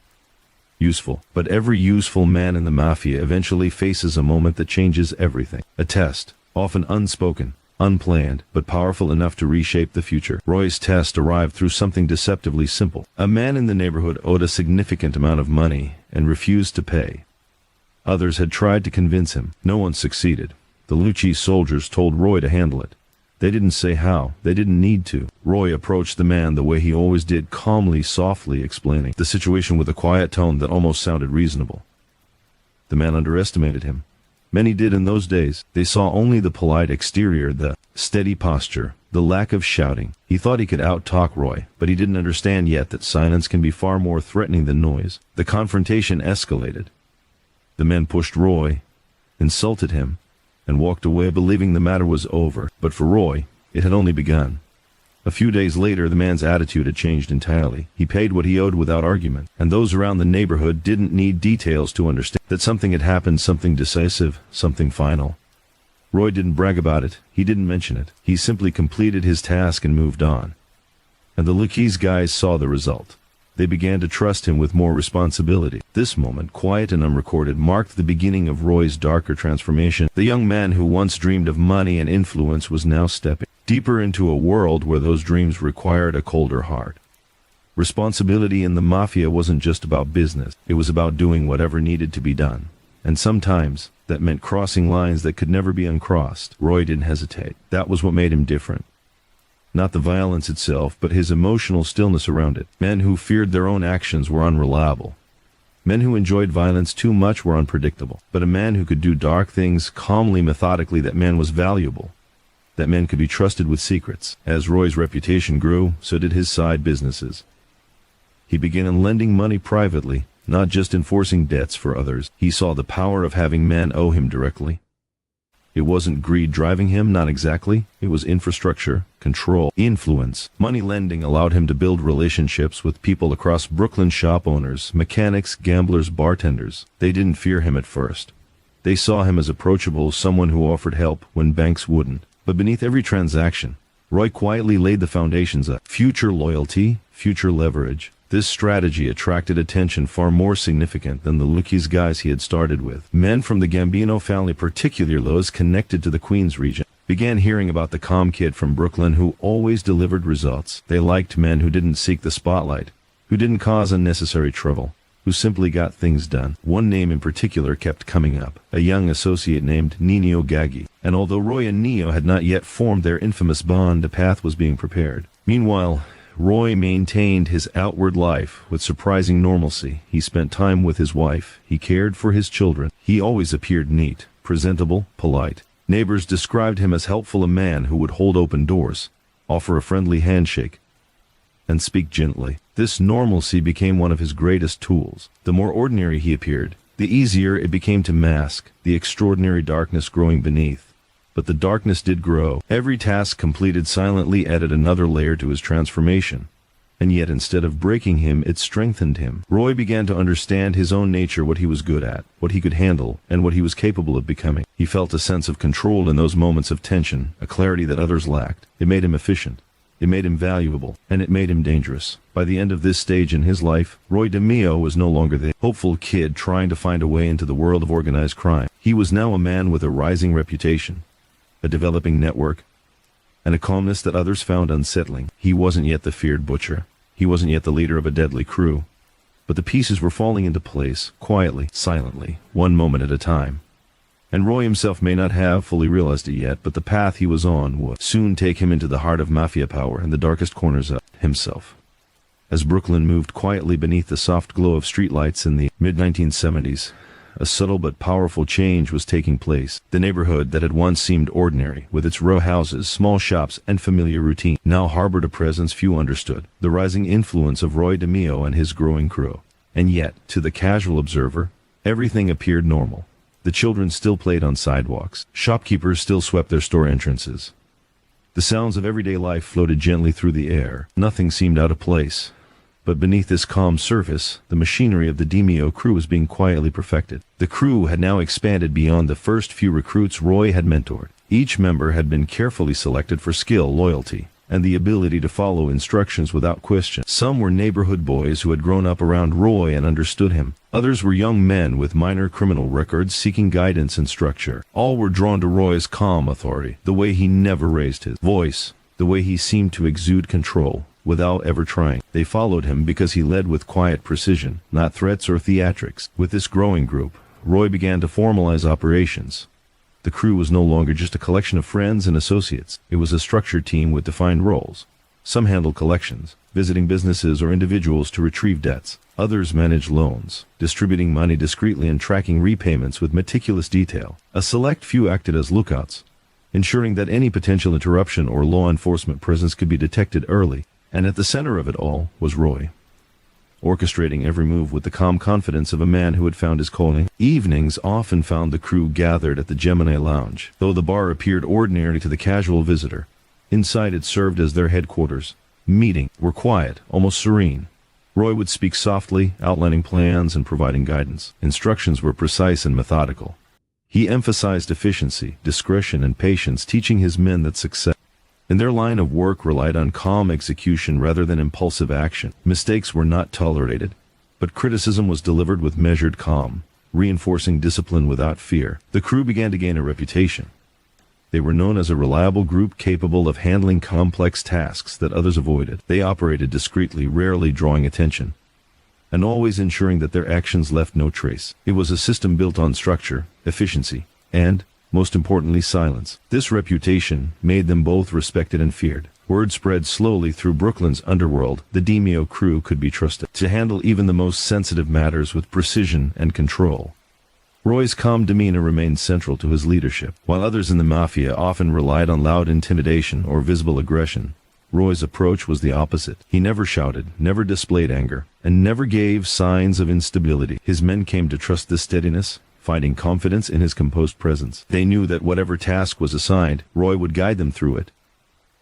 useful. But every useful man in the Mafia eventually faces a moment that changes everything. A test, often unspoken, unplanned, but powerful enough to reshape the future. Roy's test arrived through something deceptively simple. A man in the neighborhood owed a significant amount of money and refused to pay. Others had tried to convince him. No one succeeded. The Laquis soldiers told Roy to handle it. They didn't say how. They didn't need to. Roy approached the man the way he always did, calmly, softly, explaining the situation with a quiet tone that almost sounded reasonable. The man underestimated him. Many did in those days. They saw only the polite exterior, the steady posture, the lack of shouting. He thought he could out-talk Roy, but he didn't understand yet that silence can be far more threatening than noise. The confrontation escalated. The men pushed Roy, insulted him, and walked away believing the matter was over. But for Roy, it had only begun. A few days later, the man's attitude had changed entirely. He paid what he owed without argument, and those around the neighborhood didn't need details to understand that something had happened, something decisive, something final. Roy didn't brag about it. He didn't mention it. He simply completed his task and moved on. And the Laquis guys saw the result. They began to trust him with more responsibility. This moment, quiet and unrecorded, marked the beginning of Roy's darker transformation. The young man who once dreamed of money and influence was now stepping deeper into a world where those dreams required a colder heart. Responsibility in the Mafia wasn't just about business. It was about doing whatever needed to be done. And sometimes, that meant crossing lines that could never be uncrossed. Roy didn't hesitate. That was what made him different. Not the violence itself, but his emotional stillness around it. Men who feared their own actions were unreliable. Men who enjoyed violence too much were unpredictable. But a man who could do dark things calmly, methodically, that man was valuable. That man could be trusted with secrets. As Roy's reputation grew, so did his side businesses. He began lending money privately, not just enforcing debts for others. He saw the power of having men owe him directly. It wasn't greed driving him, not exactly. It was infrastructure, control, influence. Money lending allowed him to build relationships with people across Brooklyn: shop owners, mechanics, gamblers, bartenders. They didn't fear him at first. They saw him as approachable, someone who offered help when banks wouldn't. But beneath every transaction, Roy quietly laid the foundations of future loyalty, future leverage. This strategy attracted attention far more significant than the luckiest guys he had started with. Men from the Gambino family, particularly those connected to the Queens region, began hearing about the calm kid from Brooklyn who always delivered results. They liked men who didn't seek the spotlight, who didn't cause unnecessary trouble, who simply got things done. One name in particular kept coming up, a young associate named Nino Gaggi. And although Roy and Neo had not yet formed their infamous bond, a path was being prepared. Meanwhile, Roy maintained his outward life with surprising normalcy. He spent time with his wife. He cared for his children. He always appeared neat, presentable, polite. Neighbors described him as helpful, a man who would hold open doors, offer a friendly handshake, and speak gently. This normalcy became one of his greatest tools. The more ordinary he appeared, the easier it became to mask the extraordinary darkness growing beneath. But the darkness did grow. Every task completed silently added another layer to his transformation. And yet, instead of breaking him, it strengthened him. Roy began to understand his own nature, what he was good at, what he could handle, and what he was capable of becoming. He felt a sense of control in those moments of tension, a clarity that others lacked. It made him efficient. It made him valuable, and it made him dangerous. By the end of this stage in his life, Roy DeMeo was no longer the hopeful kid trying to find a way into the world of organized crime. He was now a man with a rising reputation, a developing network, and a calmness that others found unsettling. He wasn't yet the feared butcher. He wasn't yet the leader of a deadly crew. But the pieces were falling into place, quietly, silently, one moment at a time. And Roy himself may not have fully realized it yet, but the path he was on would soon take him into the heart of mafia power and the darkest corners of himself. As Brooklyn moved quietly beneath the soft glow of streetlights in the mid-1970s, a subtle but powerful change was taking place. The neighborhood that had once seemed ordinary, with its row houses, small shops, and familiar routine, now harbored a presence few understood, the rising influence of Roy DeMeo and his growing crew. And yet, to the casual observer, everything appeared normal. The children still played on sidewalks. Shopkeepers still swept their store entrances. The sounds of everyday life floated gently through the air. Nothing seemed out of place. But beneath this calm surface, the machinery of the DeMeo crew was being quietly perfected. The crew had now expanded beyond the first few recruits Roy had mentored. Each member had been carefully selected for skill, loyalty, and the ability to follow instructions without question. Some were neighborhood boys who had grown up around Roy and understood him. Others were young men with minor criminal records seeking guidance and structure. All were drawn to Roy's calm authority, the way he never raised his voice, the way he seemed to exude control without ever trying. They followed him because he led with quiet precision, not threats or theatrics. With this growing group, Roy began to formalize operations. The crew was no longer just a collection of friends and associates. It was a structured team with defined roles. Some handled collections, visiting businesses or individuals to retrieve debts. Others managed loans, distributing money discreetly and tracking repayments with meticulous detail. A select few acted as lookouts, ensuring that any potential interruption or law enforcement presence could be detected early. And at the center of it all was Roy, orchestrating every move with the calm confidence of a man who had found his calling. Evenings often found the crew gathered at the Gemini Lounge. Though the bar appeared ordinary to the casual visitor, inside it served as their headquarters. Meetings were quiet, almost serene. Roy would speak softly, outlining plans and providing guidance. Instructions were precise and methodical. He emphasized efficiency, discretion, and patience, teaching his men that success in their line of work relied on calm execution rather than impulsive action. Mistakes were not tolerated, but criticism was delivered with measured calm, reinforcing discipline without fear. The crew began to gain a reputation. They were known as a reliable group capable of handling complex tasks that others avoided. They operated discreetly, rarely drawing attention, and always ensuring that their actions left no trace. It was a system built on structure, efficiency, and, most importantly, silence. This reputation made them both respected and feared. Word spread slowly through Brooklyn's underworld. The DeMeo crew could be trusted to handle even the most sensitive matters with precision and control. Roy's calm demeanor remained central to his leadership. While others in the mafia often relied on loud intimidation or visible aggression, Roy's approach was the opposite. He never shouted, never displayed anger, and never gave signs of instability. His men came to trust this steadiness finding confidence in his composed presence. They knew that whatever task was assigned, Roy would guide them through it,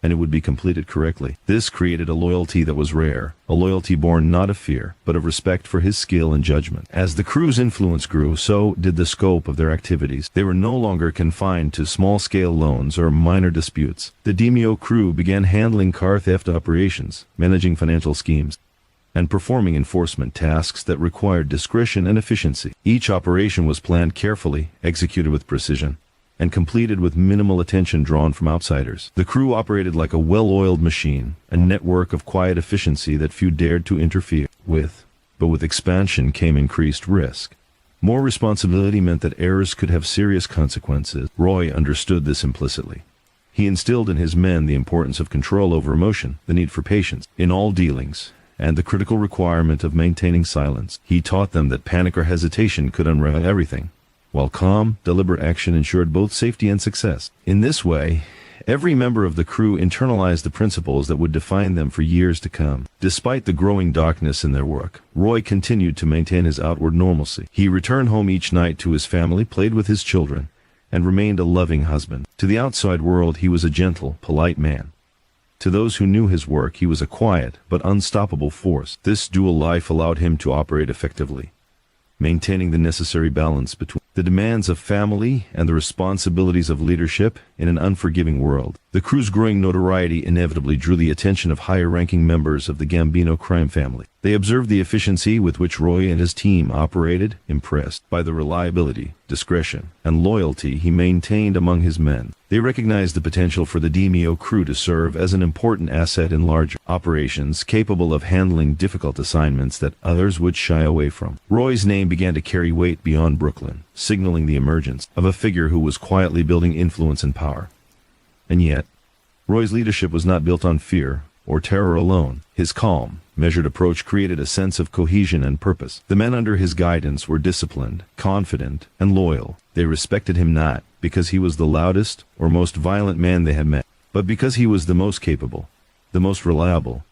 and it would be completed correctly. This created a loyalty that was rare, a loyalty born not of fear, but of respect for his skill and judgment. As the crew's influence grew, so did the scope of their activities. They were no longer confined to small-scale loans or minor disputes. The DeMeo crew began handling car theft operations, managing financial schemes, and performing enforcement tasks that required discretion and efficiency. Each operation was planned carefully, executed with precision, and completed with minimal attention drawn from outsiders. The crew operated like a well-oiled machine, a network of quiet efficiency that few dared to interfere with. But with expansion came increased risk. More responsibility meant that errors could have serious consequences. Roy understood this implicitly. He instilled in his men the importance of control over emotion, the need for patience in all dealings, and the critical requirement of maintaining silence. He taught them that panic or hesitation could unravel everything, while calm, deliberate action ensured both safety and success. In this way, every member of the crew internalized the principles that would define them for years to come. Despite the growing darkness in their work, Roy continued to maintain his outward normalcy. He returned home each night to his family, played with his children, and remained a loving husband. To the outside world, he was a gentle, polite man. To those who knew his work, he was a quiet but unstoppable force. This dual life allowed him to operate effectively, maintaining the necessary balance between the demands of family and the responsibilities of leadership in an unforgiving world. The crew's growing notoriety inevitably drew the attention of higher-ranking members of the Gambino crime family. They observed the efficiency with which Roy and his team operated, impressed by the reliability, discretion, and loyalty he maintained among his men. They recognized the potential for the DeMeo crew to serve as an important asset in larger operations, capable of handling difficult assignments that others would shy away from. Roy's name began to carry weight beyond Brooklyn, signaling the emergence of a figure who was quietly building influence and power. And yet, Roy's leadership was not built on fear or terror alone. His calm, measured approach created a sense of cohesion and purpose. The men under his guidance were disciplined, confident, and loyal. They respected him not because he was the loudest or most violent man they had met, but because he was the most capable, the most reliable,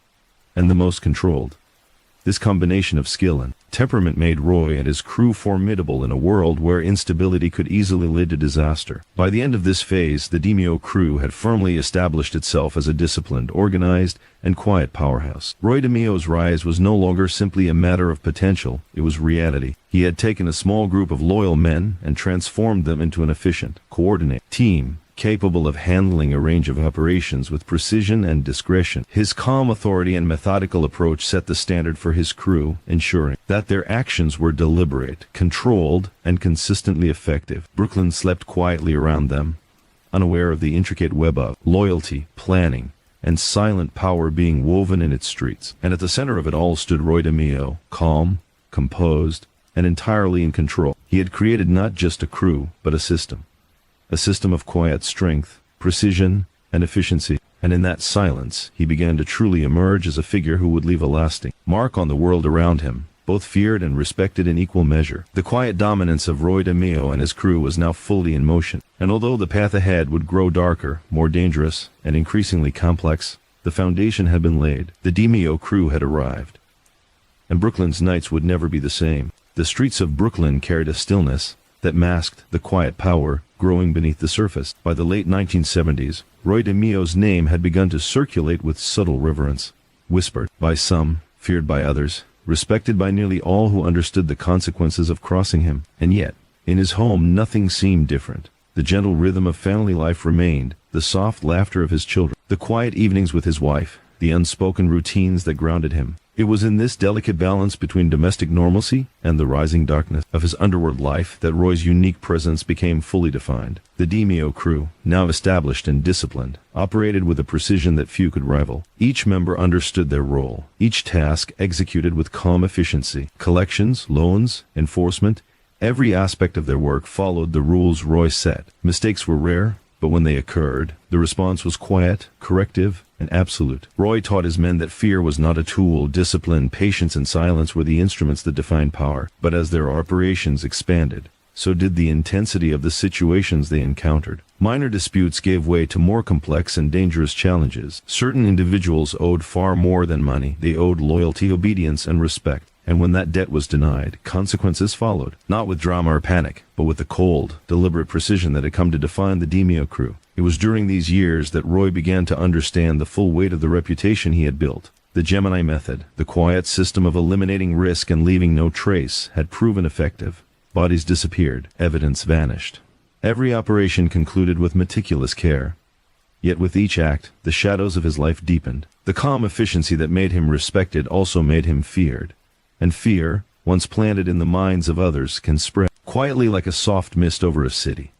and the most controlled. This combination of skill and temperament made Roy and his crew formidable in a world where instability could easily lead to disaster. By the end of this phase, the DeMeo crew had firmly established itself as a disciplined, organized, and quiet powerhouse. Roy DeMeo's rise was no longer simply a matter of potential, it was reality. He had taken a small group of loyal men and transformed them into an efficient, coordinated team, capable of handling a range of operations with precision and discretion. His calm authority and methodical approach set the standard for his crew, ensuring that their actions were deliberate, controlled, and consistently effective. Brooklyn slept quietly around them, unaware of the intricate web of loyalty, planning, and silent power being woven in its streets. And at the center of it all stood Roy DeMeo, calm, composed, and entirely in control. He had created not just a crew, but a system of quiet strength, precision, and efficiency. And in that silence, he began to truly emerge as a figure who would leave a lasting mark on the world around him, both feared and respected in equal measure. The quiet dominance of Roy DeMeo and his crew was now fully in motion, and although the path ahead would grow darker, more dangerous, and increasingly complex, the foundation had been laid. The DeMeo crew had arrived, and Brooklyn's nights would never be the same. The streets of Brooklyn carried a stillness that masked the quiet power growing beneath the surface. By the late 1970s, Roy DeMeo's name had begun to circulate with subtle reverence, whispered by some, feared by others, respected by nearly all who understood the consequences of crossing him. And yet, in his home nothing seemed different. The gentle rhythm of family life remained, the soft laughter of his children, the quiet evenings with his wife, the unspoken routines that grounded him. It was in this delicate balance between domestic normalcy and the rising darkness of his underworld life that Roy's unique presence became fully defined. The DeMeo crew, now established and disciplined, operated with a precision that few could rival. Each member understood their role, each task executed with calm efficiency. Collections, loans, enforcement, every aspect of their work followed the rules Roy set. Mistakes were rare, but when they occurred, the response was quiet, corrective, and absolute. Roy taught his men that fear was not a tool. Discipline, patience, and silence were the instruments that defined power. But as their operations expanded, so did the intensity of the situations they encountered. Minor disputes gave way to more complex and dangerous challenges. Certain individuals owed far more than money. They owed loyalty, obedience, and respect. And when that debt was denied, consequences followed, not with drama or panic, but with the cold, deliberate precision that had come to define the DeMeo crew. It was during these years that Roy began to understand the full weight of the reputation he had built. The Gemini method, the quiet system of eliminating risk and leaving no trace, had proven effective. Bodies disappeared, evidence vanished. Every operation concluded with meticulous care. Yet with each act, the shadows of his life deepened. The calm efficiency that made him respected also made him feared. And fear, once planted in the minds of others, can spread quietly like a soft mist over a city.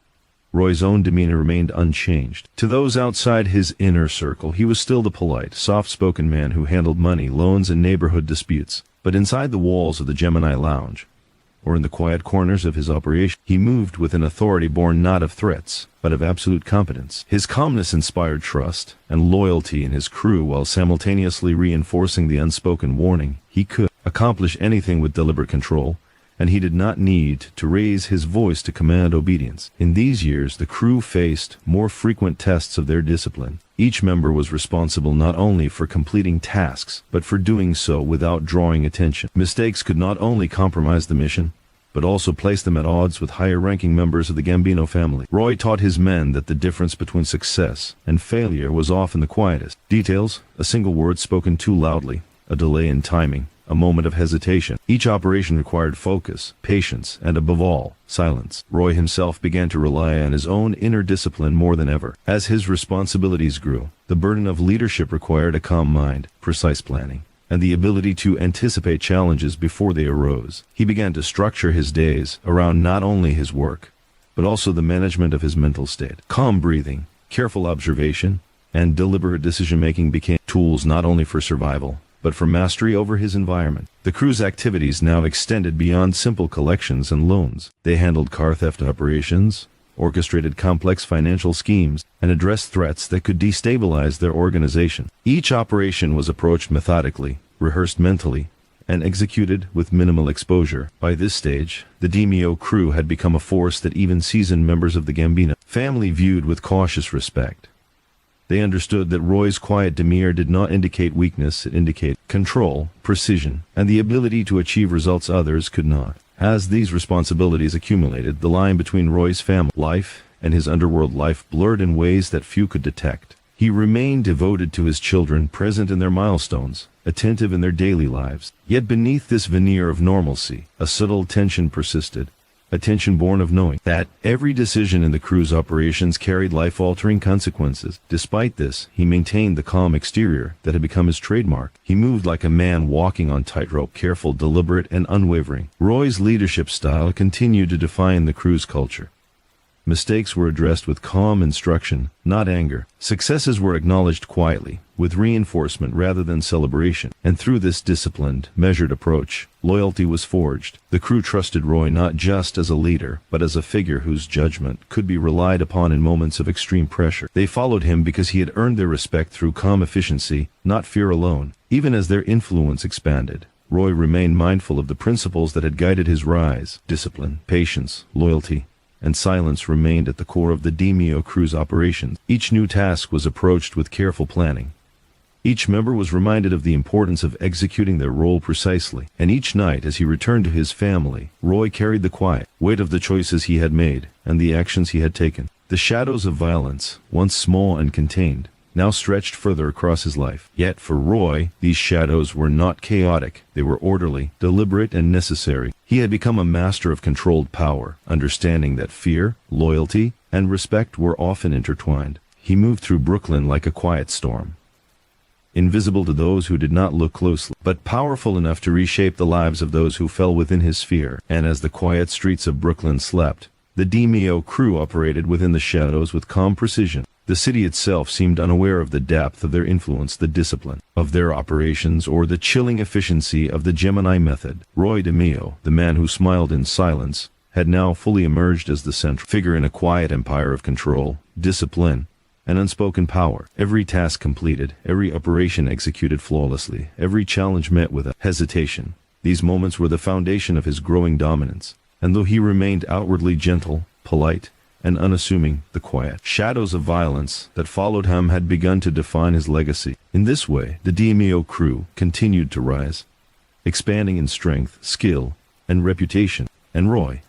Roy's own demeanor remained unchanged. To those outside his inner circle, he was still the polite, soft-spoken man who handled money, loans, and neighborhood disputes. But inside the walls of the Gemini Lounge, or in the quiet corners of his operation, he moved with an authority born not of threats, but of absolute competence. His calmness inspired trust and loyalty in his crew while simultaneously reinforcing the unspoken warning he could accomplish anything with deliberate control, and he did not need to raise his voice to command obedience. In these years, the crew faced more frequent tests of their discipline. Each member was responsible not only for completing tasks, but for doing so without drawing attention. Mistakes could not only compromise the mission, but also place them at odds with higher-ranking members of the Gambino family. Roy taught his men that the difference between success and failure was often the quietest. Details, a single word spoken too loudly, a delay in timing, a moment of hesitation. Each operation required focus, patience, and above all, silence. Roy himself began to rely on his own inner discipline more than ever. As his responsibilities grew, the burden of leadership required a calm mind, precise planning, and the ability to anticipate challenges before they arose. He began to structure his days around not only his work, but also the management of his mental state. Calm breathing, careful observation, and deliberate decision-making became tools not only for survival, but for mastery over his environment. The crew's activities now extended beyond simple collections and loans. They handled car theft operations, orchestrated complex financial schemes, and addressed threats that could destabilize their organization. Each operation was approached methodically, rehearsed mentally, and executed with minimal exposure. By this stage, the DeMeo crew had become a force that even seasoned members of the Gambino family viewed with cautious respect. They understood that Roy's quiet demeanor did not indicate weakness, it indicated control, precision, and the ability to achieve results others could not. As these responsibilities accumulated, the line between Roy's family life and his underworld life blurred in ways that few could detect. He remained devoted to his children, present in their milestones, attentive in their daily lives. Yet beneath this veneer of normalcy, a subtle tension persisted. A tension born of knowing that every decision in the crew's operations carried life-altering consequences. Despite this, he maintained the calm exterior that had become his trademark. He moved like a man walking on tightrope, careful, deliberate, and unwavering. Roy's leadership style continued to define the crew's culture. Mistakes were addressed with calm instruction, not anger. Successes were acknowledged quietly, with reinforcement rather than celebration. And through this disciplined, measured approach, loyalty was forged. The crew trusted Roy not just as a leader, but as a figure whose judgment could be relied upon in moments of extreme pressure. They followed him because he had earned their respect through calm efficiency, not fear alone. Even as their influence expanded, Roy remained mindful of the principles that had guided his rise. Discipline, patience, loyalty, and silence remained at the core of the DeMeo crew's operations. Each new task was approached with careful planning. Each member was reminded of the importance of executing their role precisely, and each night as he returned to his family, Roy carried the quiet weight of the choices he had made and the actions he had taken. The shadows of violence, once small and contained, now stretched further across his life. Yet for Roy, these shadows were not chaotic. They were orderly, deliberate, and necessary. He had become a master of controlled power, understanding that fear, loyalty, and respect were often intertwined. He moved through Brooklyn like a quiet storm, invisible to those who did not look closely, but powerful enough to reshape the lives of those who fell within his sphere. And as the quiet streets of Brooklyn slept, the DeMeo crew operated within the shadows with calm precision. The city itself seemed unaware of the depth of their influence, the discipline of their operations, or the chilling efficiency of the Gemini method. Roy DeMeo, the man who smiled in silence, had now fully emerged as the central figure in a quiet empire of control, discipline, and unspoken power. Every task completed, every operation executed flawlessly, every challenge met with a hesitation. These moments were the foundation of his growing dominance, and though he remained outwardly gentle, polite, and unassuming, the quiet shadows of violence that followed him had begun to define his legacy. In this way, the DeMeo crew continued to rise, expanding in strength, skill, and reputation. And Roy,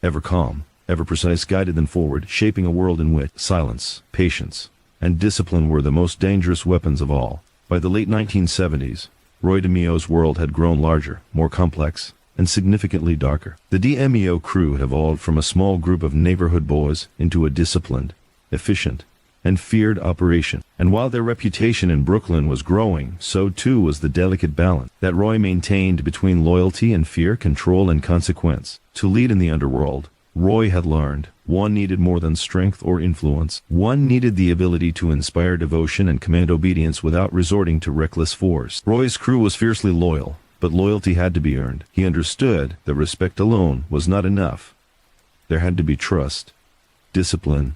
ever calm, ever precise, guided them forward, shaping a world in which silence, patience, and discipline were the most dangerous weapons of all. By the late 1970s, Roy DeMeo's world had grown larger, more complex, and significantly darker. The DeMeo crew had evolved from a small group of neighborhood boys into a disciplined, efficient, and feared operation. And while their reputation in Brooklyn was growing, so too was the delicate balance that Roy maintained between loyalty and fear, control and consequence. To lead in the underworld, Roy had learned, one needed more than strength or influence. One needed the ability to inspire devotion and command obedience without resorting to reckless force. Roy's crew was fiercely loyal, but loyalty had to be earned. He understood that respect alone was not enough. There had to be trust, discipline,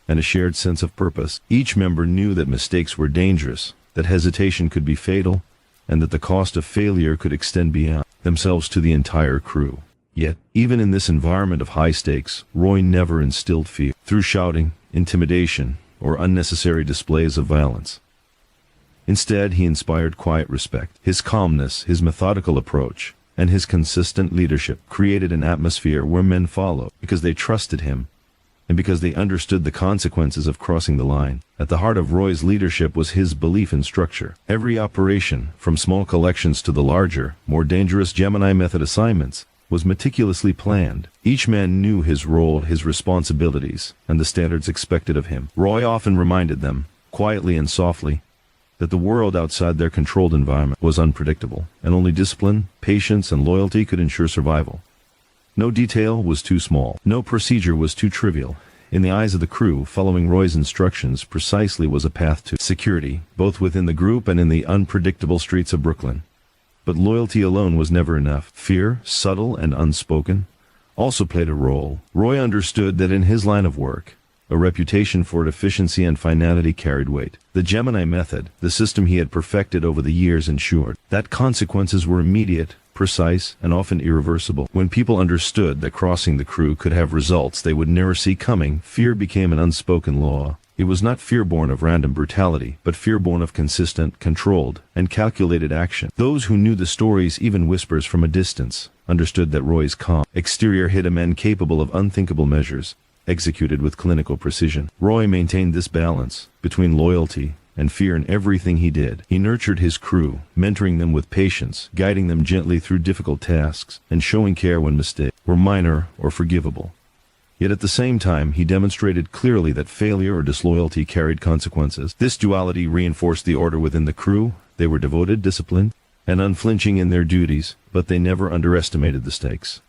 and a shared sense of purpose. Each member knew that mistakes were dangerous, that hesitation could be fatal, and that the cost of failure could extend beyond themselves to the entire crew. Yet, even in this environment of high stakes, Roy never instilled fear through shouting, intimidation, or unnecessary displays of violence. Instead, he inspired quiet respect. His calmness, his methodical approach, and his consistent leadership created an atmosphere where men followed because they trusted him and because they understood the consequences of crossing the line. At the heart of Roy's leadership was his belief in structure. Every operation, from small collections to the larger, more dangerous Gemini method assignments, was meticulously planned. Each man knew his role, his responsibilities, and the standards expected of him. Roy often reminded them, quietly and softly, that the world outside their controlled environment was unpredictable, and only discipline, patience, and loyalty could ensure survival. No detail was too small. No procedure was too trivial. In the eyes of the crew, following Roy's instructions precisely was a path to security, both within the group and in the unpredictable streets of Brooklyn. But loyalty alone was never enough. Fear, subtle and unspoken, also played a role. Roy understood that in his line of work, a reputation for efficiency and finality carried weight. The Gemini method, the system he had perfected over the years, ensured that consequences were immediate, precise, and often irreversible. When people understood that crossing the crew could have results they would never see coming, fear became an unspoken law. It was not fear born of random brutality, but fear born of consistent, controlled, and calculated action. Those who knew the stories, even whispers from a distance, understood that Roy's calm exterior hid a man capable of unthinkable measures, executed with clinical precision. Roy maintained this balance between loyalty and fear in everything he did. He nurtured his crew, mentoring them with patience, guiding them gently through difficult tasks, and showing care when mistakes were minor or forgivable. Yet at the same time, he demonstrated clearly that failure or disloyalty carried consequences. This duality reinforced the order within the crew. They were devoted, disciplined, and unflinching in their duties, but they never underestimated the stakes.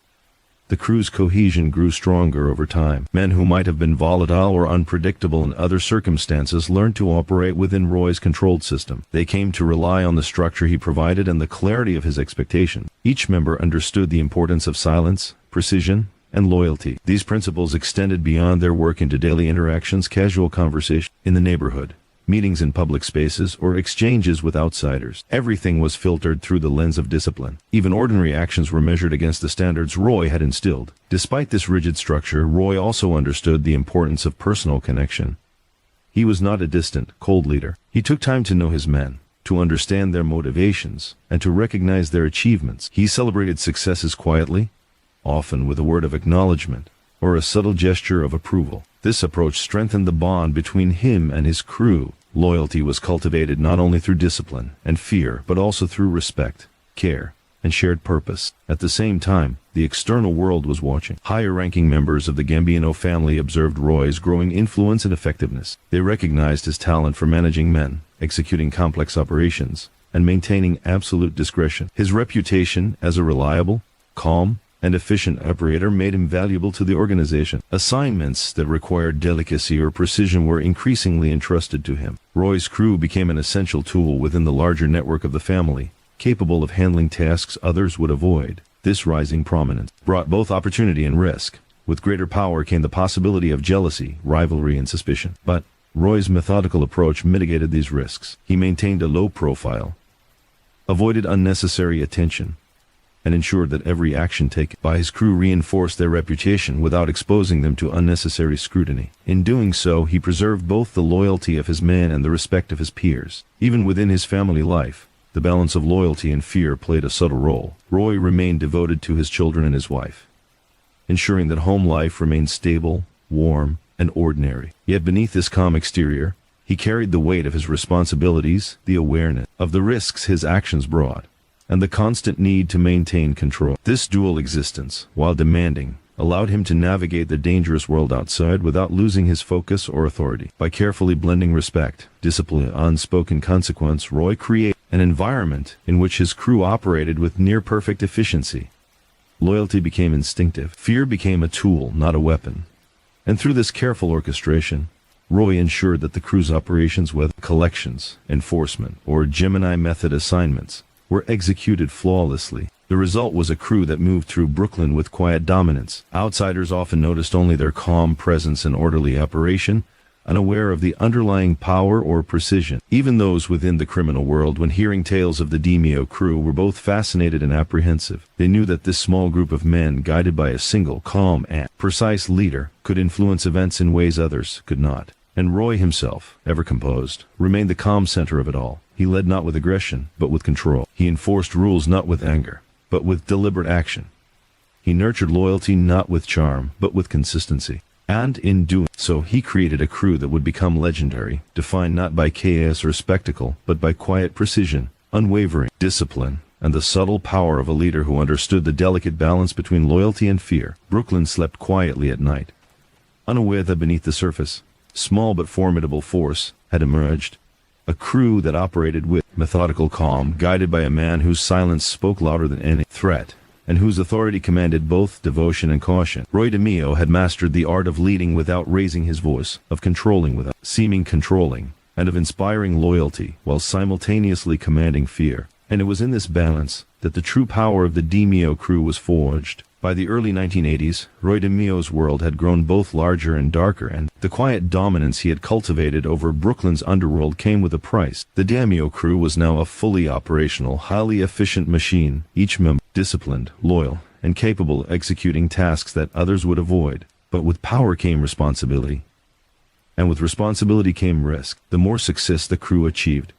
The crew's cohesion grew stronger over time. Men who might have been volatile or unpredictable in other circumstances learned to operate within Roy's controlled system. They came to rely on the structure he provided and the clarity of his expectation. Each member understood the importance of silence, precision, and loyalty. These principles extended beyond their work into daily interactions, casual conversation in the neighborhood, meetings in public spaces, or exchanges with outsiders. Everything was filtered through the lens of discipline. Even ordinary actions were measured against the standards Roy had instilled. Despite this rigid structure, Roy also understood the importance of personal connection. He was not a distant, cold leader. He took time to know his men, to understand their motivations, and to recognize their achievements. He celebrated successes quietly, often with a word of acknowledgement or a subtle gesture of approval. This approach strengthened the bond between him and his crew. Loyalty was cultivated not only through discipline and fear, but also through respect, care, and shared purpose. At the same time, the external world was watching. Higher-ranking members of the Gambino family observed Roy's growing influence and effectiveness. They recognized his talent for managing men, executing complex operations, and maintaining absolute discretion. His reputation as a reliable, calm, and efficient operator made him valuable to the organization. Assignments that required delicacy or precision were increasingly entrusted to him. Roy's crew became an essential tool within the larger network of the family, capable of handling tasks others would avoid. This rising prominence brought both opportunity and risk. With greater power came the possibility of jealousy, rivalry, and suspicion. But Roy's methodical approach mitigated these risks. He maintained a low profile, avoided unnecessary attention, and ensured that every action taken by his crew reinforced their reputation without exposing them to unnecessary scrutiny. In doing so, he preserved both the loyalty of his men and the respect of his peers. Even within his family life, the balance of loyalty and fear played a subtle role. Roy remained devoted to his children and his wife, ensuring that home life remained stable, warm, and ordinary. Yet beneath this calm exterior, he carried the weight of his responsibilities, the awareness of the risks his actions brought, and the constant need to maintain control. This dual existence, while demanding, allowed him to navigate the dangerous world outside without losing his focus or authority. By carefully blending respect, discipline, and unspoken consequence, Roy created an environment in which his crew operated with near-perfect efficiency. Loyalty became instinctive. Fear became a tool, not a weapon. And through this careful orchestration, Roy ensured that the crew's operations, whether collections, enforcement, or Gemini method assignments, were executed flawlessly. The result was a crew that moved through Brooklyn with quiet dominance. Outsiders often noticed only their calm presence and orderly operation, unaware of the underlying power or precision. Even those within the criminal world, when hearing tales of the DeMeo crew, were both fascinated and apprehensive. They knew that this small group of men, guided by a single, calm and precise leader, could influence events in ways others could not. And Roy himself, ever composed, remained the calm center of it all. He led not with aggression, but with control. He enforced rules not with anger, but with deliberate action. He nurtured loyalty not with charm, but with consistency. And in doing so, he created a crew that would become legendary, defined not by chaos or spectacle, but by quiet precision, unwavering discipline, and the subtle power of a leader who understood the delicate balance between loyalty and fear. Brooklyn slept quietly at night, unaware that beneath the surface, small but formidable force had emerged. A crew that operated with methodical calm, guided by a man whose silence spoke louder than any threat, and whose authority commanded both devotion and caution. Roy DeMeo had mastered the art of leading without raising his voice, of controlling without seeming controlling, and of inspiring loyalty while simultaneously commanding fear. And it was in this balance that the true power of the DeMeo crew was forged. By the early 1980s, Roy DeMeo's world had grown both larger and darker, and the quiet dominance he had cultivated over Brooklyn's underworld came with a price. The DeMeo crew was now a fully operational, highly efficient machine, each member disciplined, loyal, and capable of executing tasks that others would avoid. But with power came responsibility, and with responsibility came risk. The more success the crew achieved,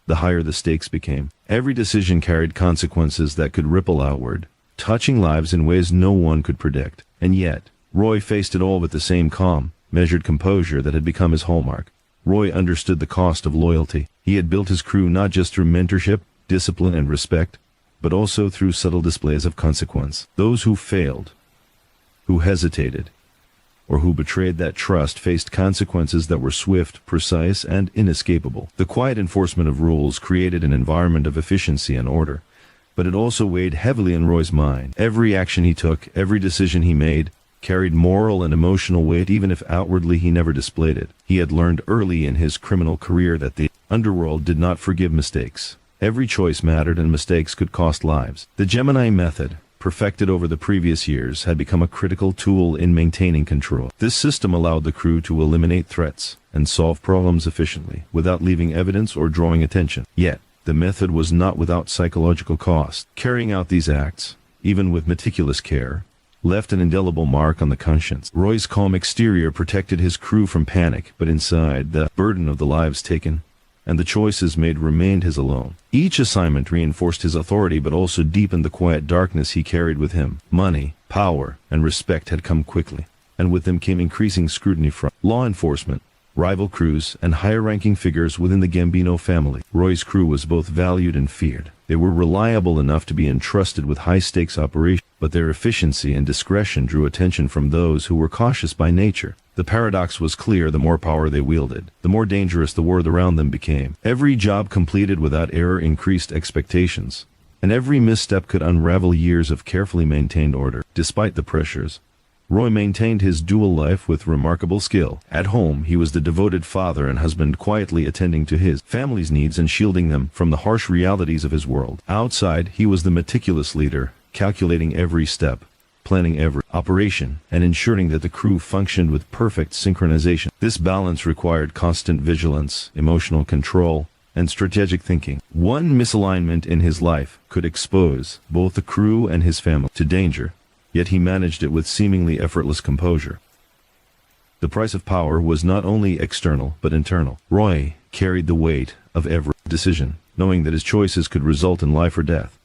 the higher the stakes became. Every decision carried consequences that could ripple outward, touching lives in ways no one could predict. And yet, Roy faced it all with the same calm, measured composure that had become his hallmark. Roy understood the cost of loyalty. He had built his crew not just through mentorship, discipline, and respect, but also through subtle displays of consequence. Those who failed, who hesitated, or who betrayed that trust faced consequences that were swift, precise, and inescapable. The quiet enforcement of rules created an environment of efficiency and order, but it also weighed heavily in Roy's mind. Every action he took, every decision he made, carried moral and emotional weight, even if outwardly he never displayed it. He had learned early in his criminal career that the underworld did not forgive mistakes. Every choice mattered, and mistakes could cost lives. The Gemini method, perfected over the previous years, had become a critical tool in maintaining control. This system allowed the crew to eliminate threats and solve problems efficiently, without leaving evidence or drawing attention. Yet, the method was not without psychological cost. Carrying out these acts, even with meticulous care, left an indelible mark on the conscience. Roy's calm exterior protected his crew from panic, but inside, the burden of the lives taken and the choices made remained his alone. Each assignment reinforced his authority, but also deepened the quiet darkness he carried with him. Money, power, and respect had come quickly, and with them came increasing scrutiny from law enforcement, rival crews, and higher-ranking figures within the Gambino family. Roy's crew was both valued and feared. They were reliable enough to be entrusted with high-stakes operations, but their efficiency and discretion drew attention from those who were cautious by nature. The paradox was clear: the more power they wielded, the more dangerous the world around them became. Every job completed without error increased expectations, and every misstep could unravel years of carefully maintained order. Despite the pressures, Roy maintained his dual life with remarkable skill. At home, he was the devoted father and husband, quietly attending to his family's needs and shielding them from the harsh realities of his world. Outside, he was the meticulous leader, calculating every step, planning every operation, and ensuring that the crew functioned with perfect synchronization. This balance required constant vigilance, emotional control, and strategic thinking. One misalignment in his life could expose both the crew and his family to danger, yet he managed it with seemingly effortless composure. The price of power was not only external but internal. Roy carried the weight of every decision, knowing that his choices could result in life or death.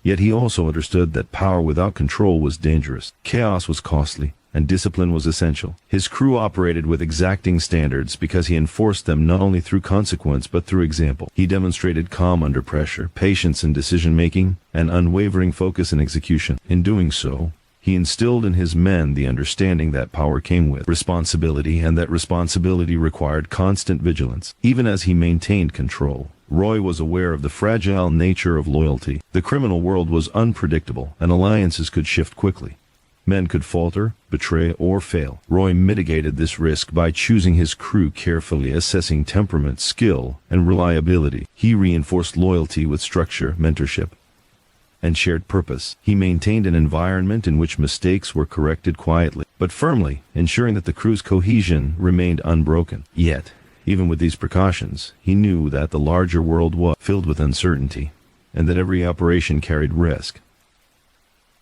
Yet he also understood that power without control was dangerous. Chaos was costly, and discipline was essential. His crew operated with exacting standards because he enforced them not only through consequence but through example. He demonstrated calm under pressure, patience in decision-making, and unwavering focus in execution. In doing so, he instilled in his men the understanding that power came with responsibility and that responsibility required constant vigilance. Even as he maintained control, Roy was aware of the fragile nature of loyalty. The criminal world was unpredictable, and alliances could shift quickly. Men could falter, betray, or fail. Roy mitigated this risk by choosing his crew carefully, assessing temperament, skill, and reliability. He reinforced loyalty with structure, mentorship, and shared purpose. He maintained an environment in which mistakes were corrected quietly, but firmly, ensuring that the crew's cohesion remained unbroken. Yet, even with these precautions, he knew that the larger world was filled with uncertainty, and that every operation carried risk.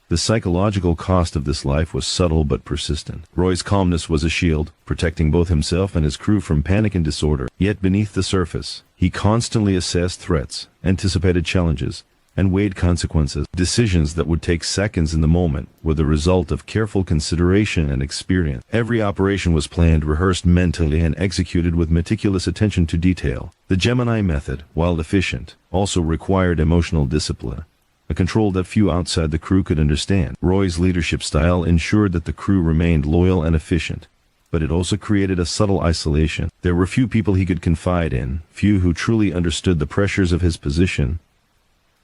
The psychological cost of this life was subtle but persistent. Roy's calmness was a shield, protecting both himself and his crew from panic and disorder. Yet beneath the surface, he constantly assessed threats, anticipated challenges, and weighed consequences. Decisions that would take seconds in the moment were the result of careful consideration and experience. Every operation was planned, rehearsed mentally, and executed with meticulous attention to detail. The Gemini method, while efficient, also required emotional discipline, a control that few outside the crew could understand. Roy's leadership style ensured that the crew remained loyal and efficient, but it also created a subtle isolation. There were few people he could confide in, few who truly understood the pressures of his position.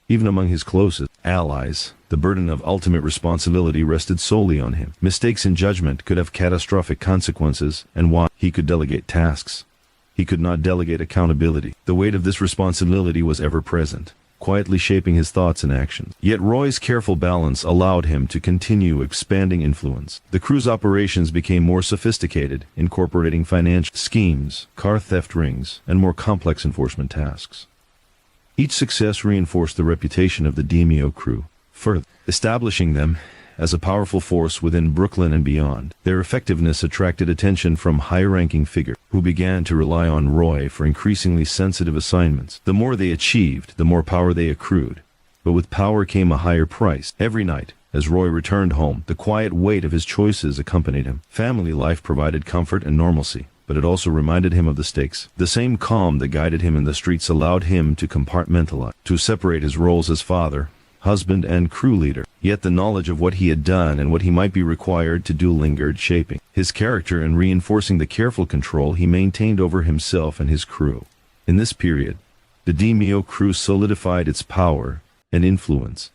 Even among his closest allies, the burden of ultimate responsibility rested solely on him. Mistakes in judgment could have catastrophic consequences, and while he could delegate tasks, he could not delegate accountability. The weight of this responsibility was ever present, quietly shaping his thoughts and actions. Yet Roy's careful balance allowed him to continue expanding influence. The crew's operations became more sophisticated, incorporating financial schemes, car theft rings, and more complex enforcement tasks. Each success reinforced the reputation of the DeMeo crew, further establishing them as a powerful force within Brooklyn and beyond. Their effectiveness attracted attention from high-ranking figures who began to rely on Roy for increasingly sensitive assignments. The more they achieved, the more power they accrued. But with power came a higher price. Every night, as Roy returned home, the quiet weight of his choices accompanied him. Family life provided comfort and normalcy, but it also reminded him of the stakes. The same calm that guided him in the streets allowed him to compartmentalize, to separate his roles as father, husband, and crew leader. Yet the knowledge of what he had done and what he might be required to do lingered, shaping his character and reinforcing the careful control he maintained over himself and his crew. In this period, the DeMeo crew solidified its power and influence,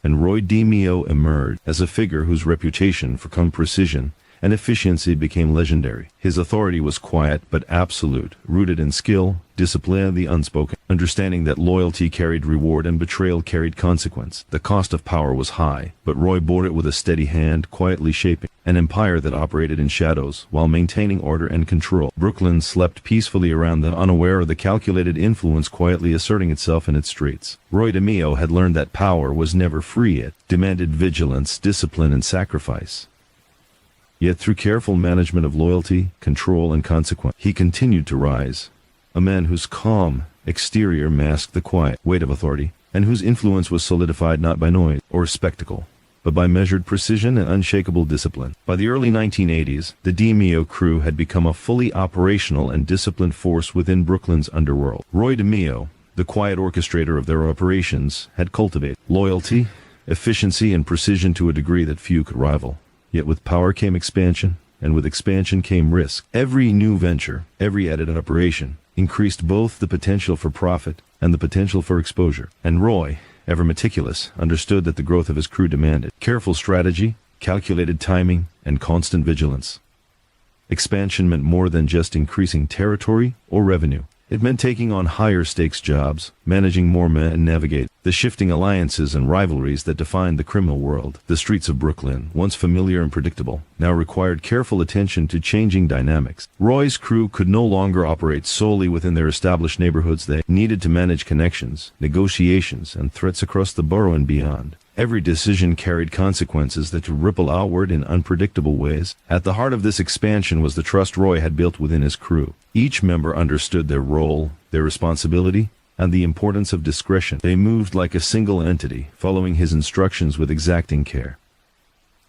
and Roy DeMeo emerged as a figure whose reputation for precision and efficiency became legendary. His authority was quiet but absolute, rooted in skill, discipline, and the unspoken, understanding that loyalty carried reward and betrayal carried consequence. The cost of power was high, but Roy bore it with a steady hand, quietly shaping an empire that operated in shadows while maintaining order and control. Brooklyn slept peacefully around them, unaware of the calculated influence quietly asserting itself in its streets. Roy DeMeo had learned that power was never free. It demanded vigilance, discipline, and sacrifice. Yet through careful management of loyalty, control, and consequence, he continued to rise, a man whose calm exterior masked the quiet weight of authority, and whose influence was solidified not by noise or spectacle, but by measured precision and unshakable discipline. By the early 1980s, the DeMeo crew had become a fully operational and disciplined force within Brooklyn's underworld. Roy DeMeo, the quiet orchestrator of their operations, had cultivated loyalty, efficiency, and precision to a degree that few could rival. Yet with power came expansion, and with expansion came risk. Every new venture, every added operation, increased both the potential for profit and the potential for exposure. And Roy, ever meticulous, understood that the growth of his crew demanded careful strategy, calculated timing, and constant vigilance. Expansion meant more than just increasing territory or revenue. It meant taking on higher stakes jobs, managing more men, and navigating the shifting alliances and rivalries that defined the criminal world. The streets of Brooklyn, once familiar and predictable, now required careful attention to changing dynamics. Roy's crew could no longer operate solely within their established neighborhoods. They needed to manage connections, negotiations, and threats across the borough and beyond. Every decision carried consequences that could ripple outward in unpredictable ways. At the heart of this expansion was the trust Roy had built within his crew. Each member understood their role, their responsibility, and the importance of discretion. They moved like a single entity, following his instructions with exacting care.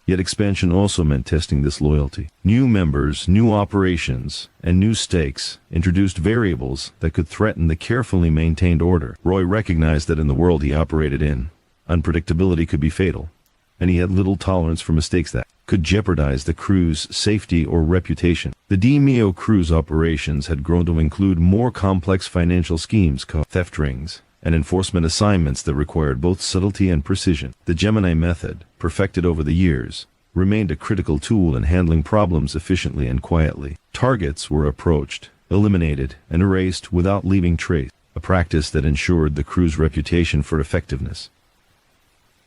Yet expansion also meant testing this loyalty. New members, new operations, and new stakes introduced variables that could threaten the carefully maintained order. Roy recognized that in the world he operated in, unpredictability could be fatal, and he had little tolerance for mistakes that could jeopardize the crew's safety or reputation. The DeMeo crew's operations had grown to include more complex financial schemes called theft rings and enforcement assignments that required both subtlety and precision. The Gemini method, perfected over the years, remained a critical tool in handling problems efficiently and quietly. Targets were approached, eliminated, and erased without leaving trace, a practice that ensured the crew's reputation for effectiveness.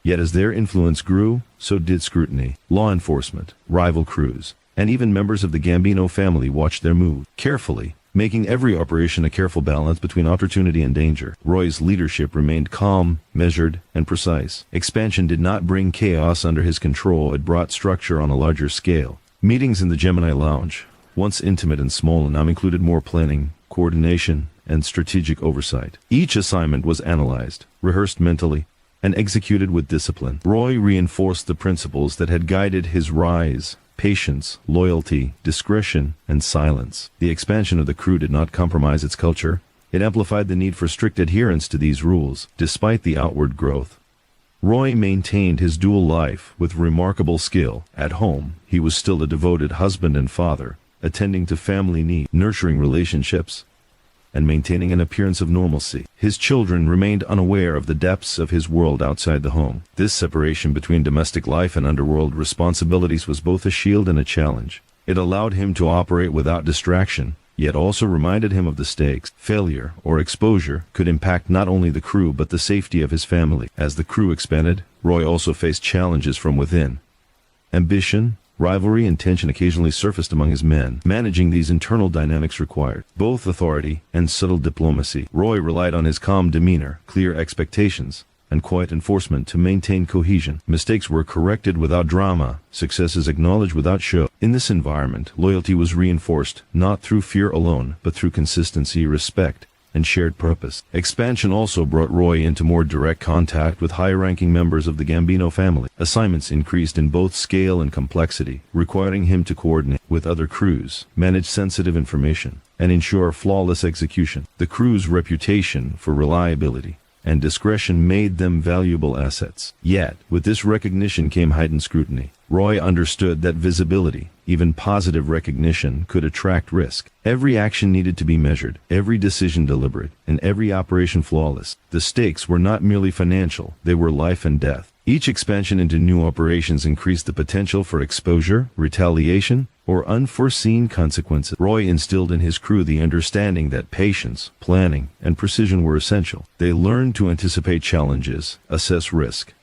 Yet as their influence grew, so did scrutiny. Law enforcement, rival crews, and even members of the Gambino family watched their moves carefully, making every operation a careful balance between opportunity and danger. Roy's leadership remained calm, measured, and precise. Expansion did not bring chaos under his control, it brought structure on a larger scale. Meetings in the Gemini Lounge, once intimate and small, now included more planning, coordination, and strategic oversight. Each assignment was analyzed, rehearsed mentally, and executed with discipline. Roy reinforced the principles that had guided his rise: patience, loyalty, discretion, and silence. The expansion of the crew did not compromise its culture. It amplified the need for strict adherence to these rules. Despite the outward growth, Roy maintained his dual life with remarkable skill. At home, he was still a devoted husband and father, attending to family needs, nurturing relationships, and maintaining an appearance of normalcy. His children remained unaware of the depths of his world outside the home. This separation between domestic life and underworld responsibilities was both a shield and a challenge. It allowed him to operate without distraction, yet also reminded him of the stakes. Failure or exposure could impact not only the crew but the safety of his family. As the crew expanded, Roy also faced challenges from within. Ambition, rivalry, and tension occasionally surfaced among his men. Managing these internal dynamics required both authority and subtle diplomacy. Roy relied on his calm demeanor, clear expectations, and quiet enforcement to maintain cohesion. Mistakes were corrected without drama, successes acknowledged without show. In this environment, loyalty was reinforced, not through fear alone, but through consistency, respect, and shared purpose. Expansion also brought Roy into more direct contact with high-ranking members of the Gambino family. Assignments increased in both scale and complexity, requiring him to coordinate with other crews, manage sensitive information, and ensure flawless execution. The crew's reputation for reliability and discretion made them valuable assets. Yet, with this recognition came heightened scrutiny. Roy understood that visibility, even positive recognition, could attract risk. Every action needed to be measured, every decision deliberate, and every operation flawless. The stakes were not merely financial, they were life and death. Each expansion into new operations increased the potential for exposure, retaliation, or unforeseen consequences. Roy instilled in his crew the understanding that patience, planning, and precision were essential. They learned to anticipate challenges, assess risk,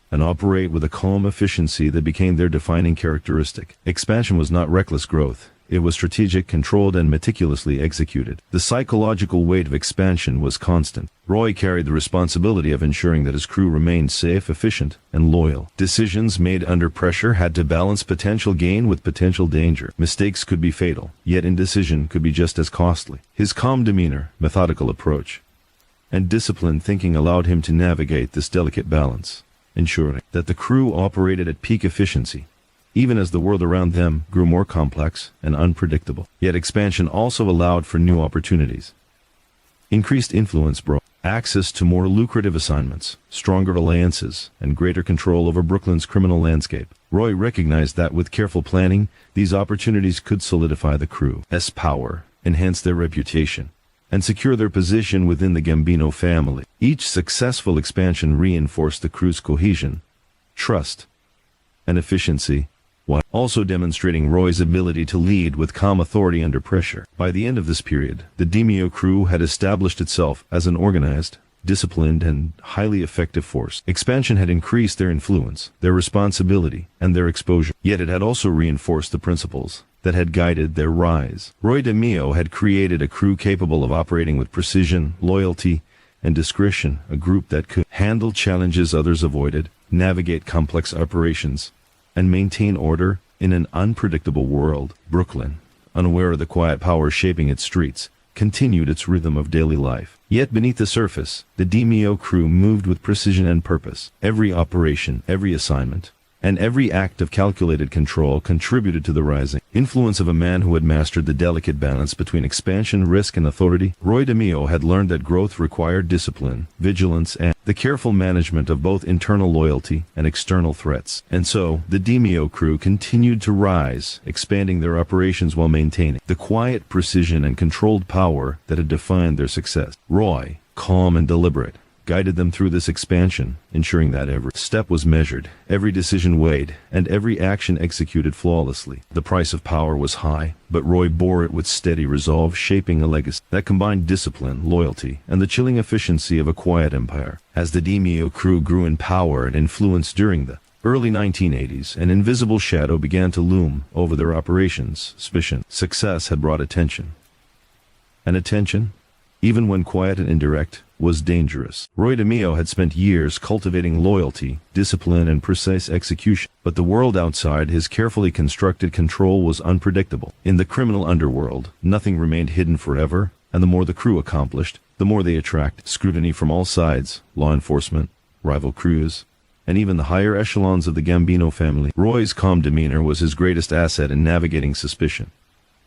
and operate with a calm efficiency that became their defining characteristic. Expansion was not reckless growth. It was strategic, controlled, and meticulously executed. The psychological weight of expansion was constant. Roy carried the responsibility of ensuring that his crew remained safe, efficient, and loyal. Decisions made under pressure had to balance potential gain with potential danger. Mistakes could be fatal, yet indecision could be just as costly. His calm demeanor, methodical approach, and disciplined thinking allowed him to navigate this delicate balance, ensuring that the crew operated at peak efficiency, even as the world around them grew more complex and unpredictable. Yet expansion also allowed for new opportunities. Increased influence brought access to more lucrative assignments, stronger alliances, and greater control over Brooklyn's criminal landscape. Roy recognized that with careful planning, these opportunities could solidify the crew's power, enhance their reputation, and secure their position within the Gambino family. Each successful expansion reinforced the crew's cohesion, trust, and efficiency, while also demonstrating Roy's ability to lead with calm authority under pressure. By the end of this period, the DeMeo crew had established itself as an organized, disciplined, and highly effective force. Expansion had increased their influence, their responsibility, and their exposure. Yet it had also reinforced the principles that had guided their rise. Roy DeMeo had created a crew capable of operating with precision, loyalty, and discretion, a group that could handle challenges others avoided, navigate complex operations, and maintain order in an unpredictable world. Brooklyn, unaware of the quiet power shaping its streets, continued its rhythm of daily life. Yet beneath the surface, the DeMeo crew moved with precision and purpose. Every operation, every assignment, and every act of calculated control contributed to the rising influence of a man who had mastered the delicate balance between expansion, risk, and authority. Roy DeMeo had learned that growth required discipline, vigilance, and the careful management of both internal loyalty and external threats. And so, the DeMeo crew continued to rise, expanding their operations while maintaining the quiet precision and controlled power that had defined their success. Roy, calm and deliberate, guided them through this expansion, ensuring that every step was measured, every decision weighed, and every action executed flawlessly. The price of power was high, but Roy bore it with steady resolve, shaping a legacy that combined discipline, loyalty, and the chilling efficiency of a quiet empire. As the DeMeo crew grew in power and influence during the early 1980s, an invisible shadow began to loom over their operations. Success had brought attention. And attention, even when quiet and indirect, was dangerous. Roy DeMeo had spent years cultivating loyalty, discipline, and precise execution, but the world outside his carefully constructed control was unpredictable. In the criminal underworld, nothing remained hidden forever, and the more the crew accomplished, the more they attracted scrutiny from all sides: law enforcement, rival crews, and even the higher echelons of the Gambino family. Roy's calm demeanor was his greatest asset in navigating suspicion.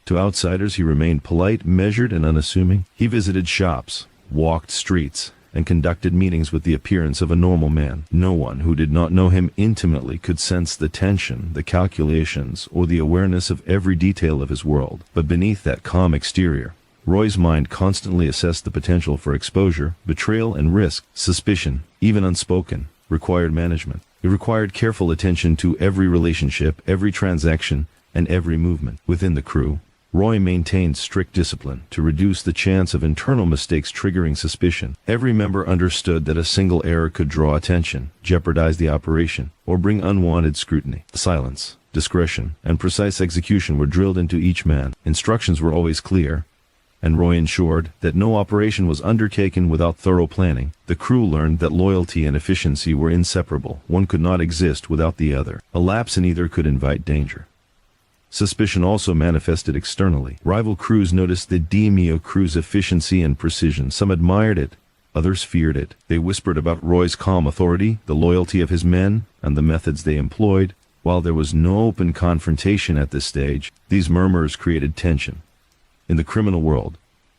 To outsiders, he remained polite, measured, and unassuming. He visited shops, walked streets, and conducted meetings with the appearance of a normal man. No one who did not know him intimately could sense the tension, the calculations, or the awareness of every detail of his world. But beneath that calm exterior, Roy's mind constantly assessed the potential for exposure, betrayal, and risk. Suspicion, even unspoken, required management. It required careful attention to every relationship, every transaction, and every movement. Within the crew, Roy maintained strict discipline to reduce the chance of internal mistakes triggering suspicion. Every member understood that a single error could draw attention, jeopardize the operation, or bring unwanted scrutiny. Silence, discretion, and precise execution were drilled into each man. Instructions were always clear, and Roy ensured that no operation was undertaken without thorough planning. The crew learned that loyalty and efficiency were inseparable. One could not exist without the other. A lapse in either could invite danger. Suspicion also manifested externally. Rival crews noticed the DeMeo crew's efficiency and precision. Some admired it, others feared it. They whispered about Roy's calm authority, the loyalty of his men, and the methods they employed. While there was no open confrontation at this stage, these murmurs created tension. In the criminal world,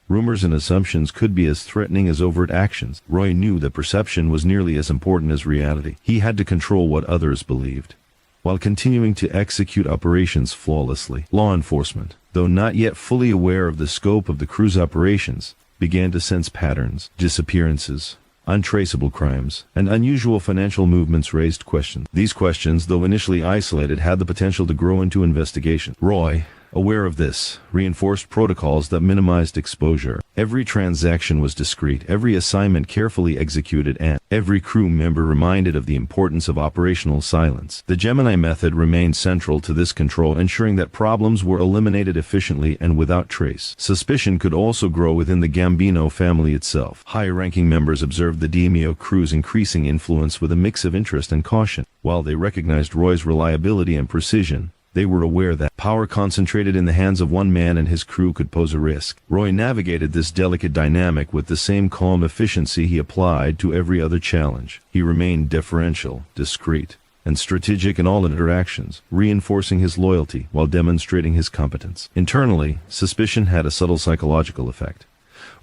rumors and assumptions could be as threatening as overt actions. Roy knew that perception was nearly as important as reality. He had to control what others believed, while continuing to execute operations flawlessly. Law enforcement, though not yet fully aware of the scope of the crew's operations, began to sense patterns. Disappearances, untraceable crimes, and unusual financial movements raised questions. These questions, though initially isolated, had the potential to grow into investigation. Roy, aware of this, reinforced protocols that minimized exposure. Every transaction was discreet, every assignment carefully executed, and every crew member reminded of the importance of operational silence. The Gemini method remained central to this control, ensuring that problems were eliminated efficiently and without trace. Suspicion could also grow within the Gambino family itself. High-ranking members observed the DeMeo crew's increasing influence with a mix of interest and caution. While they recognized Roy's reliability and precision, they were aware that power concentrated in the hands of one man and his crew could pose a risk. Roy navigated this delicate dynamic with the same calm efficiency he applied to every other challenge. He remained deferential, discreet, and strategic in all interactions, reinforcing his loyalty while demonstrating his competence. Internally, suspicion had a subtle psychological effect.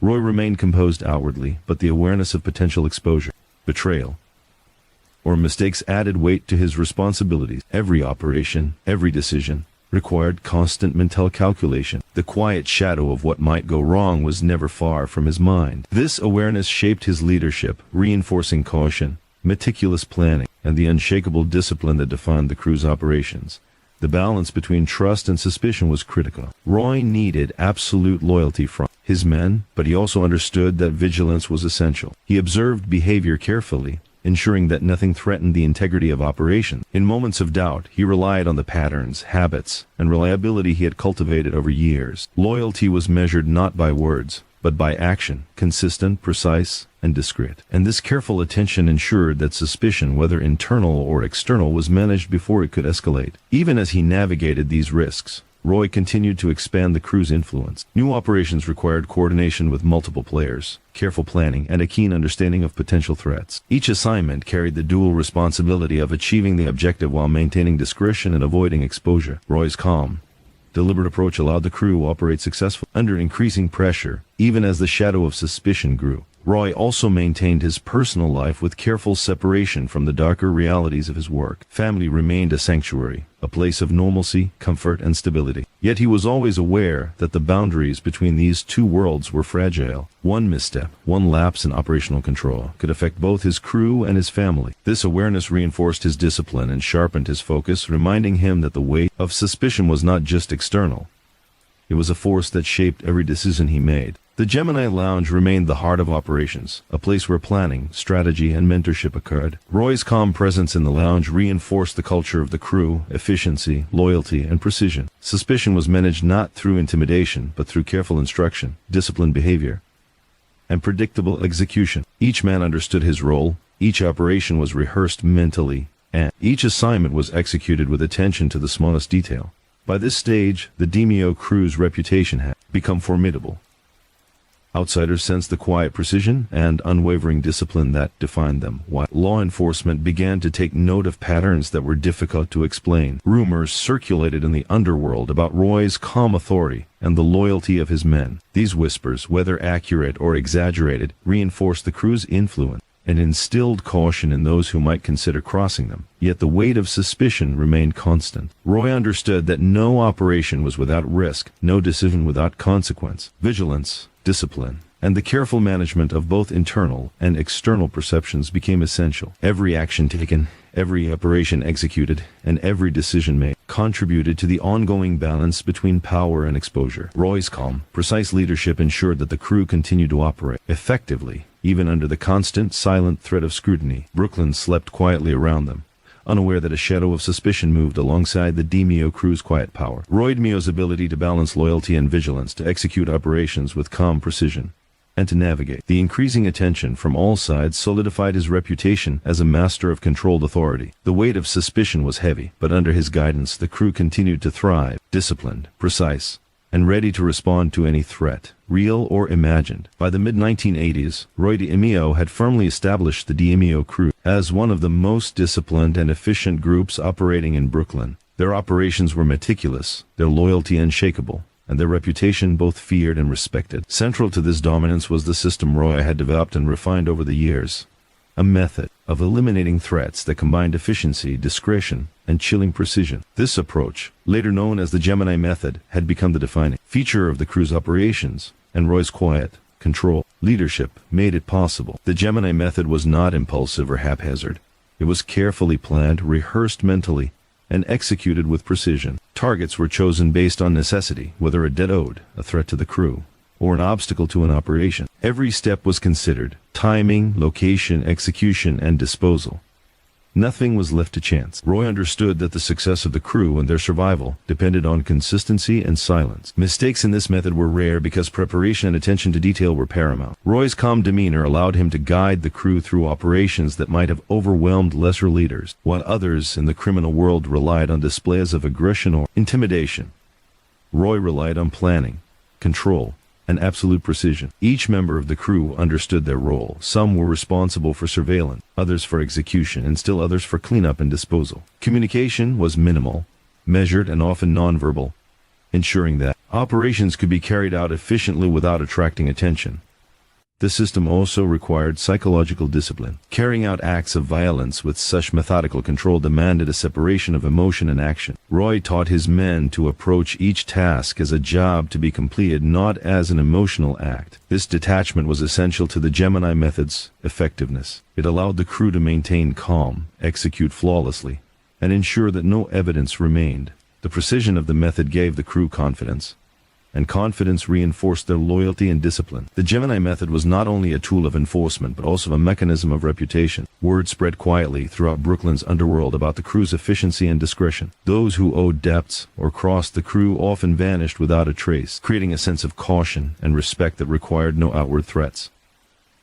Roy remained composed outwardly, but the awareness of potential exposure, betrayal, or mistakes added weight to his responsibilities. Every operation, every decision, required constant mental calculation. The quiet shadow of what might go wrong was never far from his mind. This awareness shaped his leadership, reinforcing caution, meticulous planning, and the unshakable discipline that defined the crew's operations. The balance between trust and suspicion was critical. Roy needed absolute loyalty from his men, but he also understood that vigilance was essential. He observed behavior carefully, ensuring that nothing threatened the integrity of operations. In moments of doubt, he relied on the patterns, habits, and reliability he had cultivated over years. Loyalty was measured not by words, but by action, consistent, precise, and discreet. And this careful attention ensured that suspicion, whether internal or external, was managed before it could escalate. Even as he navigated these risks, Roy continued to expand the crew's influence. New operations required coordination with multiple players, careful planning, and a keen understanding of potential threats. Each assignment carried the dual responsibility of achieving the objective while maintaining discretion and avoiding exposure. Roy's calm, deliberate approach allowed the crew to operate successfully under increasing pressure, even as the shadow of suspicion grew. Roy also maintained his personal life with careful separation from the darker realities of his work. Family remained a sanctuary, a place of normalcy, comfort, and stability. Yet he was always aware that the boundaries between these two worlds were fragile. One misstep, one lapse in operational control, could affect both his crew and his family. This awareness reinforced his discipline and sharpened his focus, reminding him that the weight of suspicion was not just external. It was a force that shaped every decision he made. The Gemini Lounge remained the heart of operations, a place where planning, strategy, and mentorship occurred. Roy's calm presence in the lounge reinforced the culture of the crew: efficiency, loyalty, and precision. Suspicion was managed not through intimidation, but through careful instruction, disciplined behavior, and predictable execution. Each man understood his role, each operation was rehearsed mentally, and each assignment was executed with attention to the smallest detail. By this stage, the DeMeo crew's reputation had become formidable. Outsiders sensed the quiet precision and unwavering discipline that defined them, while law enforcement began to take note of patterns that were difficult to explain. Rumors circulated in the underworld about Roy's calm authority and the loyalty of his men. These whispers, whether accurate or exaggerated, reinforced the crew's influence and instilled caution in those who might consider crossing them. Yet the weight of suspicion remained constant. Roy understood that no operation was without risk, no decision without consequence. Vigilance, discipline, and the careful management of both internal and external perceptions became essential. Every action taken, every operation executed, and every decision made contributed to the ongoing balance between power and exposure. Roy's calm, precise leadership ensured that the crew continued to operate effectively, even under the constant, silent threat of scrutiny. Brooklyn slept quietly around them, unaware that a shadow of suspicion moved alongside the DeMeo crew's quiet power. Roy DeMeo's ability to balance loyalty and vigilance, to execute operations with calm precision, and to navigate the increasing attention from all sides solidified his reputation as a master of controlled authority. The weight of suspicion was heavy, but under his guidance the crew continued to thrive, disciplined, precise, and ready to respond to any threat, real or imagined. By the mid-1980s, Roy DeMeo had firmly established the DeMeo crew as one of the most disciplined and efficient groups operating in Brooklyn. Their operations were meticulous, their loyalty unshakable, and their reputation both feared and respected. Central to this dominance was the system Roy had developed and refined over the years, a method of eliminating threats that combined efficiency, discretion, and chilling precision. This approach, later known as the Gemini method, had become the defining feature of the crew's operations, and Roy's quiet, control, leadership made it possible. The Gemini method was not impulsive or haphazard. It was carefully planned, rehearsed mentally, and executed with precision. Targets were chosen based on necessity, whether a debt owed, a threat to the crew, or an obstacle to an operation. Every step was considered: timing, location, execution, and disposal. Nothing was left to chance. Roy understood that the success of the crew and their survival depended on consistency and silence. Mistakes in this method were rare because preparation and attention to detail were paramount. Roy's calm demeanor allowed him to guide the crew through operations that might have overwhelmed lesser leaders, while others in the criminal world relied on displays of aggression or intimidation. Roy relied on planning, control, and absolute precision. Each member of the crew understood their role. Some were responsible for surveillance, others for execution, and still others for cleanup and disposal. Communication was minimal, measured, and often nonverbal, ensuring that operations could be carried out efficiently without attracting attention. The system also required psychological discipline. Carrying out acts of violence with such methodical control demanded a separation of emotion and action. Roy taught his men to approach each task as a job to be completed, not as an emotional act. This detachment was essential to the Gemini method's effectiveness. It allowed the crew to maintain calm, execute flawlessly, and ensure that no evidence remained. The precision of the method gave the crew confidence, and confidence reinforced their loyalty and discipline. The Gemini method was not only a tool of enforcement but also a mechanism of reputation. Word spread quietly throughout Brooklyn's underworld about the crew's efficiency and discretion. Those who owed debts or crossed the crew often vanished without a trace, creating a sense of caution and respect that required no outward threats.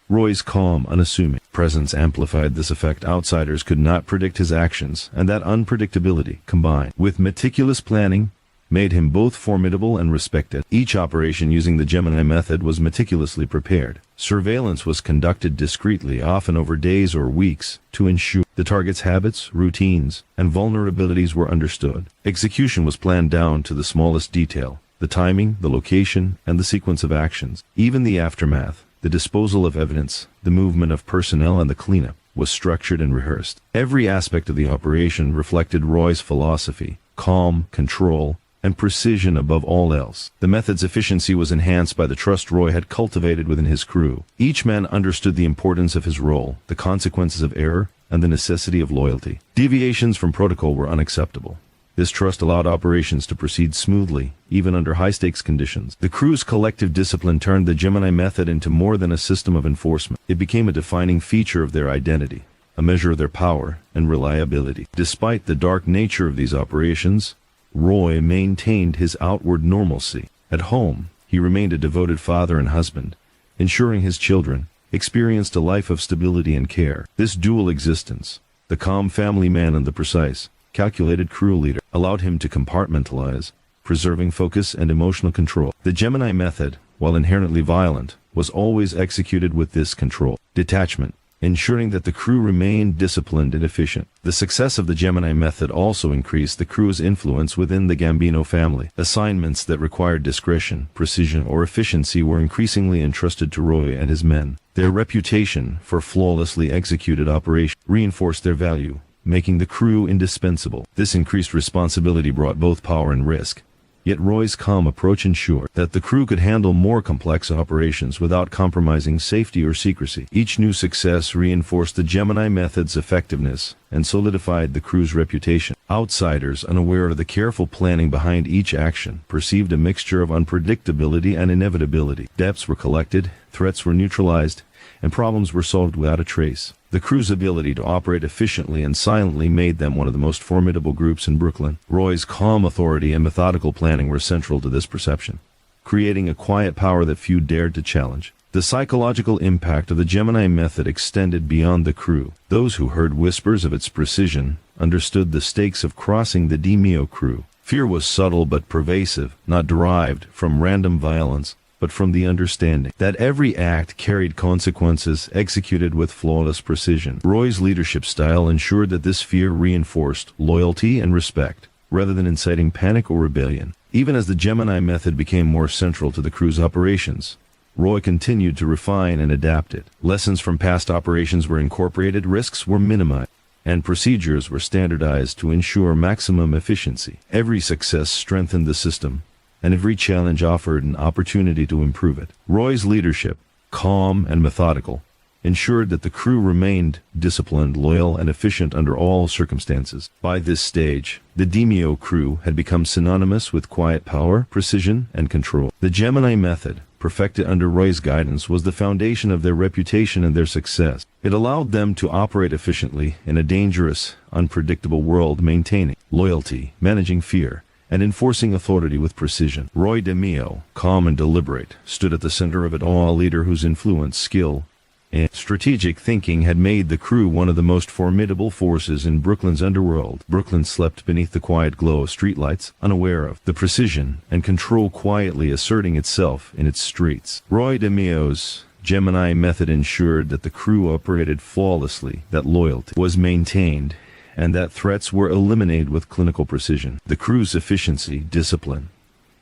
Roy's calm, unassuming presence amplified this effect. Outsiders could not predict his actions, and that unpredictability, combined with meticulous planning, made him both formidable and respected. Each operation using the Gemini method was meticulously prepared. Surveillance was conducted discreetly, often over days or weeks, to ensure the target's habits, routines, and vulnerabilities were understood. Execution was planned down to the smallest detail: the timing, the location, and the sequence of actions. Even the aftermath, the disposal of evidence, the movement of personnel, and the cleanup was structured and rehearsed. Every aspect of the operation reflected Roy's philosophy: calm, control, and precision above all else. The method's efficiency was enhanced by the trust Roy had cultivated within his crew. Each man understood the importance of his role, the consequences of error, and the necessity of loyalty. Deviations from protocol were unacceptable. This trust allowed operations to proceed smoothly, even under high-stakes conditions. The crew's collective discipline turned the Gemini method into more than a system of enforcement. It became a defining feature of their identity, a measure of their power and reliability. Despite the dark nature of these operations, Roy maintained his outward normalcy. At home, he remained a devoted father and husband, ensuring his children experienced a life of stability and care. This dual existence, the calm family man and the precise, calculated crew leader, allowed him to compartmentalize, preserving focus and emotional control. The Gemini method, while inherently violent, was always executed with this control, detachment, ensuring that the crew remained disciplined and efficient. The success of the Gemini method also increased the crew's influence within the Gambino family. Assignments that required discretion, precision, or efficiency were increasingly entrusted to Roy and his men. Their reputation for flawlessly executed operations reinforced their value, making the crew indispensable. This increased responsibility brought both power and risk. Yet Roy's calm approach ensured that the crew could handle more complex operations without compromising safety or secrecy. Each new success reinforced the Gemini method's effectiveness and solidified the crew's reputation. Outsiders, unaware of the careful planning behind each action, perceived a mixture of unpredictability and inevitability. Debts were collected, threats were neutralized, and problems were solved without a trace. The crew's ability to operate efficiently and silently made them one of the most formidable groups in Brooklyn. Roy's calm authority and methodical planning were central to this perception, creating a quiet power that few dared to challenge. The psychological impact of the Gemini method extended beyond the crew. Those who heard whispers of its precision understood the stakes of crossing the DeMeo crew. Fear was subtle but pervasive, not derived from random violence, but from the understanding that every act carried consequences executed with flawless precision. Roy's leadership style ensured that this fear reinforced loyalty and respect, rather than inciting panic or rebellion. Even as the Gemini method became more central to the crew's operations, Roy continued to refine and adapt it. Lessons from past operations were incorporated, risks were minimized, and procedures were standardized to ensure maximum efficiency. Every success strengthened the system, and every challenge offered an opportunity to improve it. Roy's leadership, calm and methodical, ensured that the crew remained disciplined, loyal, and efficient under all circumstances. By this stage, the DeMeo crew had become synonymous with quiet power, precision, and control. The Gemini method, perfected under Roy's guidance, was the foundation of their reputation and their success. It allowed them to operate efficiently in a dangerous, unpredictable world, maintaining loyalty, managing fear, and enforcing authority with precision. Roy DeMeo, calm and deliberate, stood at the center of it all, a leader whose influence, skill, and strategic thinking had made the crew one of the most formidable forces in Brooklyn's underworld. Brooklyn slept beneath the quiet glow of streetlights, unaware of the precision and control quietly asserting itself in its streets. Roy DeMeo's Gemini method ensured that the crew operated flawlessly, that loyalty was maintained, and that threats were eliminated with clinical precision. The crew's efficiency, discipline,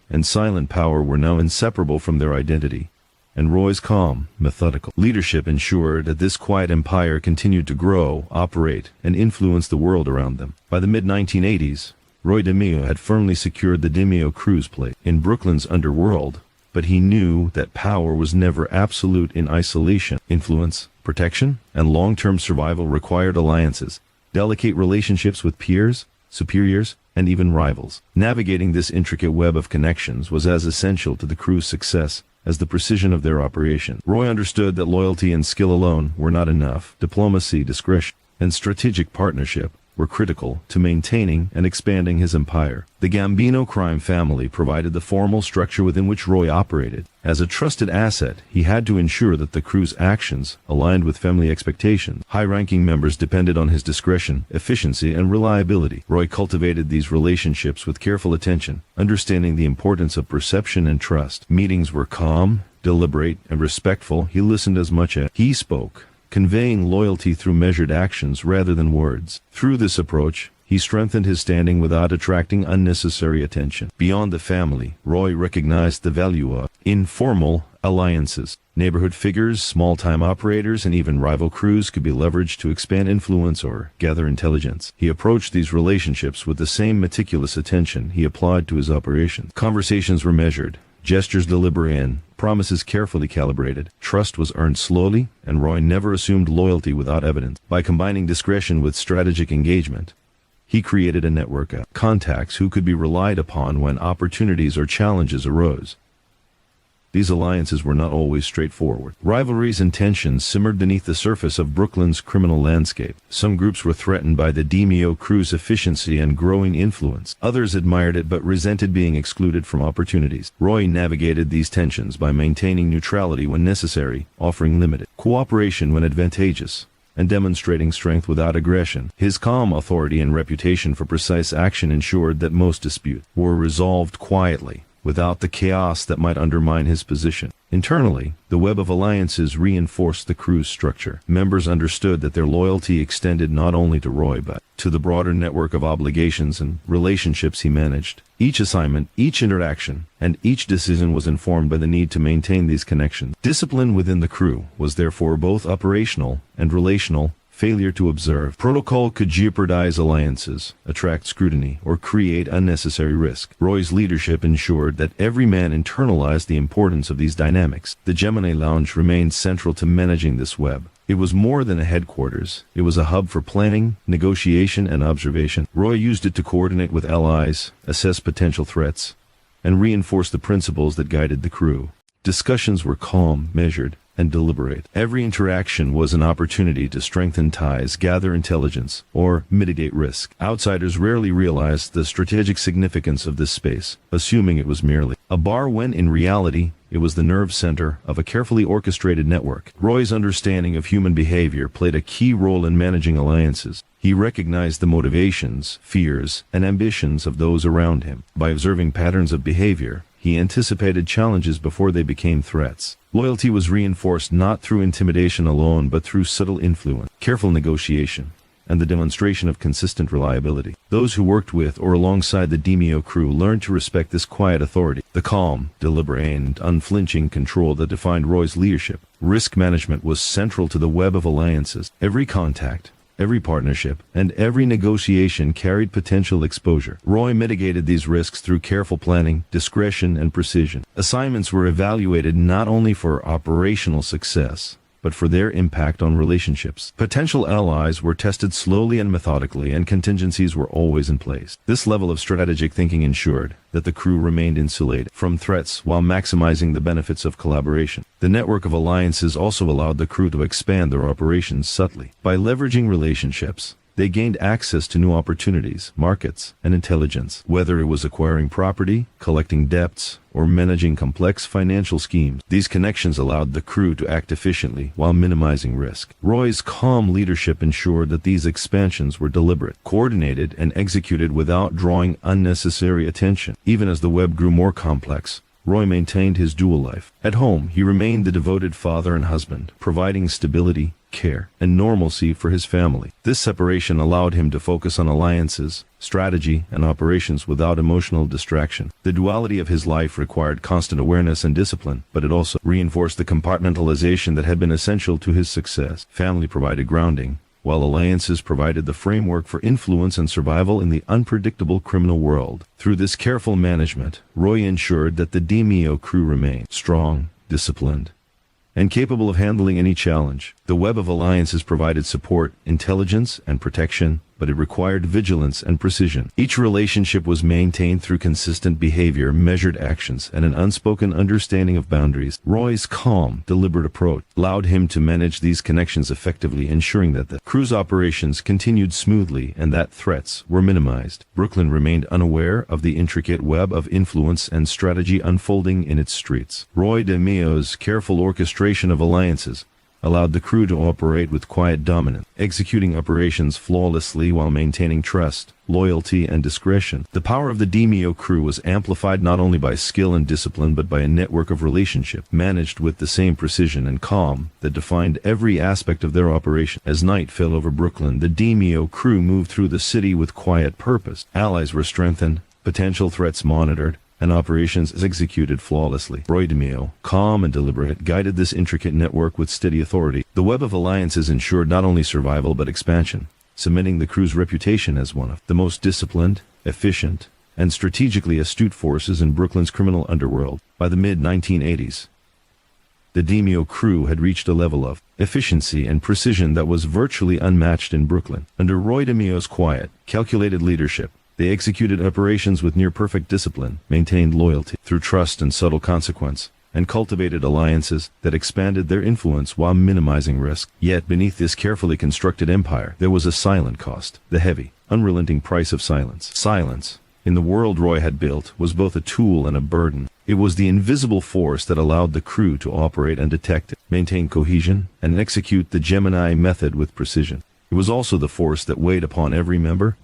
and silent power were now inseparable from their identity, and Roy's calm, methodical leadership ensured that this quiet empire continued to grow, operate, and influence the world around them. By the mid-1980s, Roy DeMeo had firmly secured the DeMeo crew's place in Brooklyn's underworld, but he knew that power was never absolute in isolation. Influence, protection, and long-term survival required alliances, delicate relationships with peers, superiors, and even rivals. Navigating this intricate web of connections was as essential to the crew's success as the precision of their operation. Roy understood that loyalty and skill alone were not enough. Diplomacy, discretion, and strategic partnership were critical to maintaining and expanding his empire. The Gambino crime family provided the formal structure within which Roy operated. As a trusted asset, he had to ensure that the crew's actions aligned with family expectations. High-ranking members depended on his discretion, efficiency, and reliability. Roy cultivated these relationships with careful attention, understanding the importance of perception and trust. Meetings were calm, deliberate, and respectful. He listened as much as he spoke, conveying loyalty through measured actions rather than words. Through this approach, he strengthened his standing without attracting unnecessary attention. Beyond the family, Roy recognized the value of informal alliances. Neighborhood figures, small-time operators, and even rival crews could be leveraged to expand influence or gather intelligence. He approached these relationships with the same meticulous attention he applied to his operations. Conversations were measured, gestures deliberate, and promises carefully calibrated. Trust was earned slowly, and Roy never assumed loyalty without evidence. By combining discretion with strategic engagement, he created a network of contacts who could be relied upon when opportunities or challenges arose. These alliances were not always straightforward. Rivalries and tensions simmered beneath the surface of Brooklyn's criminal landscape. Some groups were threatened by the DeMeo crew's efficiency and growing influence. Others admired it but resented being excluded from opportunities. Roy navigated these tensions by maintaining neutrality when necessary, offering limited cooperation when advantageous, and demonstrating strength without aggression. His calm authority and reputation for precise action ensured that most disputes were resolved quietly, without the chaos that might undermine his position. Internally, the web of alliances reinforced the crew's structure. Members understood that their loyalty extended not only to Roy but to the broader network of obligations and relationships he managed. Each assignment, each interaction, and each decision was informed by the need to maintain these connections. Discipline within the crew was therefore both operational and relational. Failure to observe protocol could jeopardize alliances, attract scrutiny, or create unnecessary risk. Roy's leadership ensured that every man internalized the importance of these dynamics. The Gemini Lounge remained central to managing this web. It was more than a headquarters. It was a hub for planning, negotiation, and observation. Roy used it to coordinate with allies, assess potential threats, and reinforce the principles that guided the crew. Discussions were calm, measured, and deliberate. Every interaction was an opportunity to strengthen ties, gather intelligence, or mitigate risk. Outsiders rarely realized the strategic significance of this space, assuming it was merely a bar when in reality, it was the nerve center of a carefully orchestrated network. Roy's understanding of human behavior played a key role in managing alliances. He recognized the motivations, fears, and ambitions of those around him. By observing patterns of behavior, he anticipated challenges before they became threats. Loyalty was reinforced not through intimidation alone, but through subtle influence, careful negotiation, and the demonstration of consistent reliability. Those who worked with or alongside the DeMeo crew learned to respect this quiet authority, the calm, deliberate, and unflinching control that defined Roy's leadership. Risk management was central to the web of alliances. Every contact, every partnership, and every negotiation carried potential exposure. Roy mitigated these risks through careful planning, discretion, and precision. Assignments were evaluated not only for operational success, but for their impact on relationships. Potential allies were tested slowly and methodically, and contingencies were always in place. This level of strategic thinking ensured that the crew remained insulated from threats while maximizing the benefits of collaboration. The network of alliances also allowed the crew to expand their operations subtly. By leveraging relationships, they gained access to new opportunities, markets, and intelligence. Whether it was acquiring property, collecting debts, or managing complex financial schemes, these connections allowed the crew to act efficiently while minimizing risk. Roy's calm leadership ensured that these expansions were deliberate, coordinated, and executed without drawing unnecessary attention. Even as the web grew more complex, Roy maintained his dual life. At home, he remained the devoted father and husband, providing stability, care, and normalcy for his family. This separation allowed him to focus on alliances, strategy, and operations without emotional distraction. The duality of his life required constant awareness and discipline, but it also reinforced the compartmentalization that had been essential to his success. Family provided grounding, while alliances provided the framework for influence and survival in the unpredictable criminal world. Through this careful management, Roy ensured that the DeMeo crew remained strong, disciplined, and capable of handling any challenge. The web of alliances provided support, intelligence, and protection, but it required vigilance and precision. Each relationship was maintained through consistent behavior, measured actions, and an unspoken understanding of boundaries. Roy's calm, deliberate approach allowed him to manage these connections effectively, ensuring that the crew's operations continued smoothly and that threats were minimized. Brooklyn remained unaware of the intricate web of influence and strategy unfolding in its streets. Roy DeMeo's careful orchestration of alliances allowed the crew to operate with quiet dominance, executing operations flawlessly while maintaining trust, loyalty, and discretion. The power of the DeMeo crew was amplified not only by skill and discipline but by a network of relationships managed with the same precision and calm that defined every aspect of their operation. As night fell over Brooklyn, the DeMeo crew moved through the city with quiet purpose. Allies were strengthened, potential threats monitored, and operations executed flawlessly. Roy DeMeo, calm and deliberate, guided this intricate network with steady authority. The web of alliances ensured not only survival but expansion, cementing the crew's reputation as one of the most disciplined, efficient, and strategically astute forces in Brooklyn's criminal underworld. By the mid-1980s, the DeMeo crew had reached a level of efficiency and precision that was virtually unmatched in Brooklyn. Under Roy DeMeo's quiet, calculated leadership, they executed operations with near-perfect discipline, maintained loyalty through trust and subtle consequence, and cultivated alliances that expanded their influence while minimizing risk. Yet beneath this carefully constructed empire, there was a silent cost, the heavy, unrelenting price of silence. Silence, in the world Roy had built, was both a tool and a burden. It was the invisible force that allowed the crew to operate undetected, maintain cohesion, and execute the Gemini method with precision. It was also the force that weighed upon every member,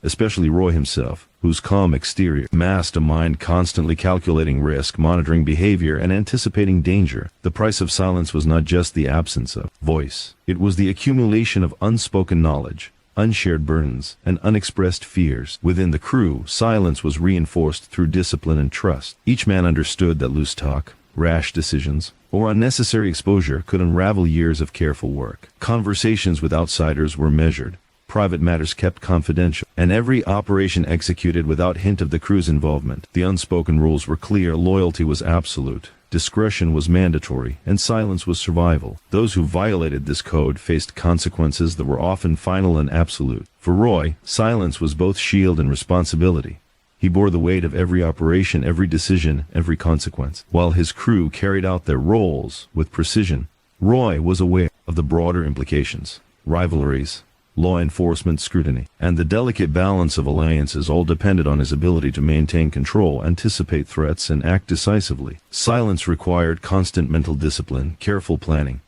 especially Roy himself, whose calm exterior masked a mind constantly calculating risk, monitoring behavior, and anticipating danger. The price of silence was not just the absence of voice. It was the accumulation of unspoken knowledge, unshared burdens, and unexpressed fears. Within the crew, silence was reinforced through discipline and trust. Each man understood that loose talk, rash decisions, or unnecessary exposure could unravel years of careful work. Conversations with outsiders were measured, private matters kept confidential, and every operation executed without hint of the crew's involvement. The unspoken rules were clear, loyalty was absolute, discretion was mandatory, and silence was survival. Those who violated this code faced consequences that were often final and absolute. For Roy, silence was both shield and responsibility. He bore the weight of every operation, every decision, every consequence. While his crew carried out their roles with precision, Roy was aware of the broader implications, rivalries, law enforcement scrutiny, and the delicate balance of alliances all depended on his ability to maintain control, anticipate threats, and act decisively. Silence required constant mental discipline, careful planning,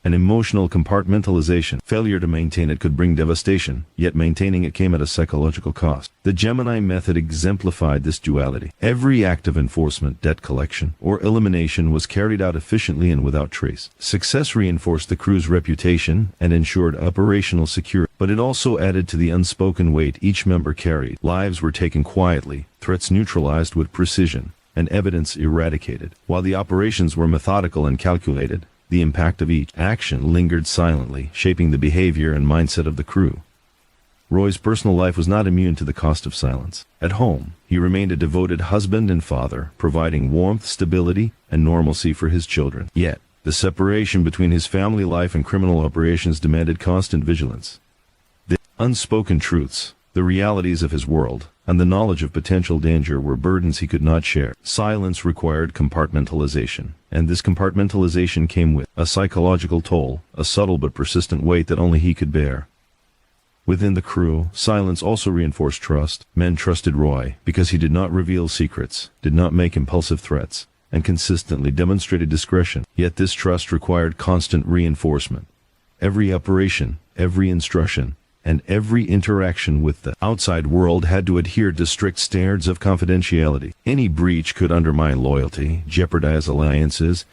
and emotional compartmentalization. Failure to maintain it could bring devastation, yet maintaining it came at a psychological cost. The Gemini method exemplified this duality. Every act of enforcement, debt collection, or elimination was carried out efficiently and without trace. Success reinforced the crew's reputation and ensured operational security, but it also added to the unspoken weight each member carried. Lives were taken quietly, threats neutralized with precision, and evidence eradicated. While the operations were methodical and calculated, the impact of each action lingered silently, shaping the behavior and mindset of the crew. Roy's personal life was not immune to the cost of silence. At home, he remained a devoted husband and father, providing warmth, stability, and normalcy for his children. Yet, the separation between his family life and criminal operations demanded constant vigilance. The unspoken truths, the realities of his world, and the knowledge of potential danger were burdens he could not share. Silence required compartmentalization, and this compartmentalization came with a psychological toll, a subtle but persistent weight that only he could bear. Within the crew, silence also reinforced trust. Men trusted Roy because he did not reveal secrets, did not make impulsive threats, and consistently demonstrated discretion. Yet this trust required constant reinforcement. Every operation, every instruction, and every interaction with the outside world had to adhere to strict standards of confidentiality. Any breach could undermine loyalty, jeopardize alliances,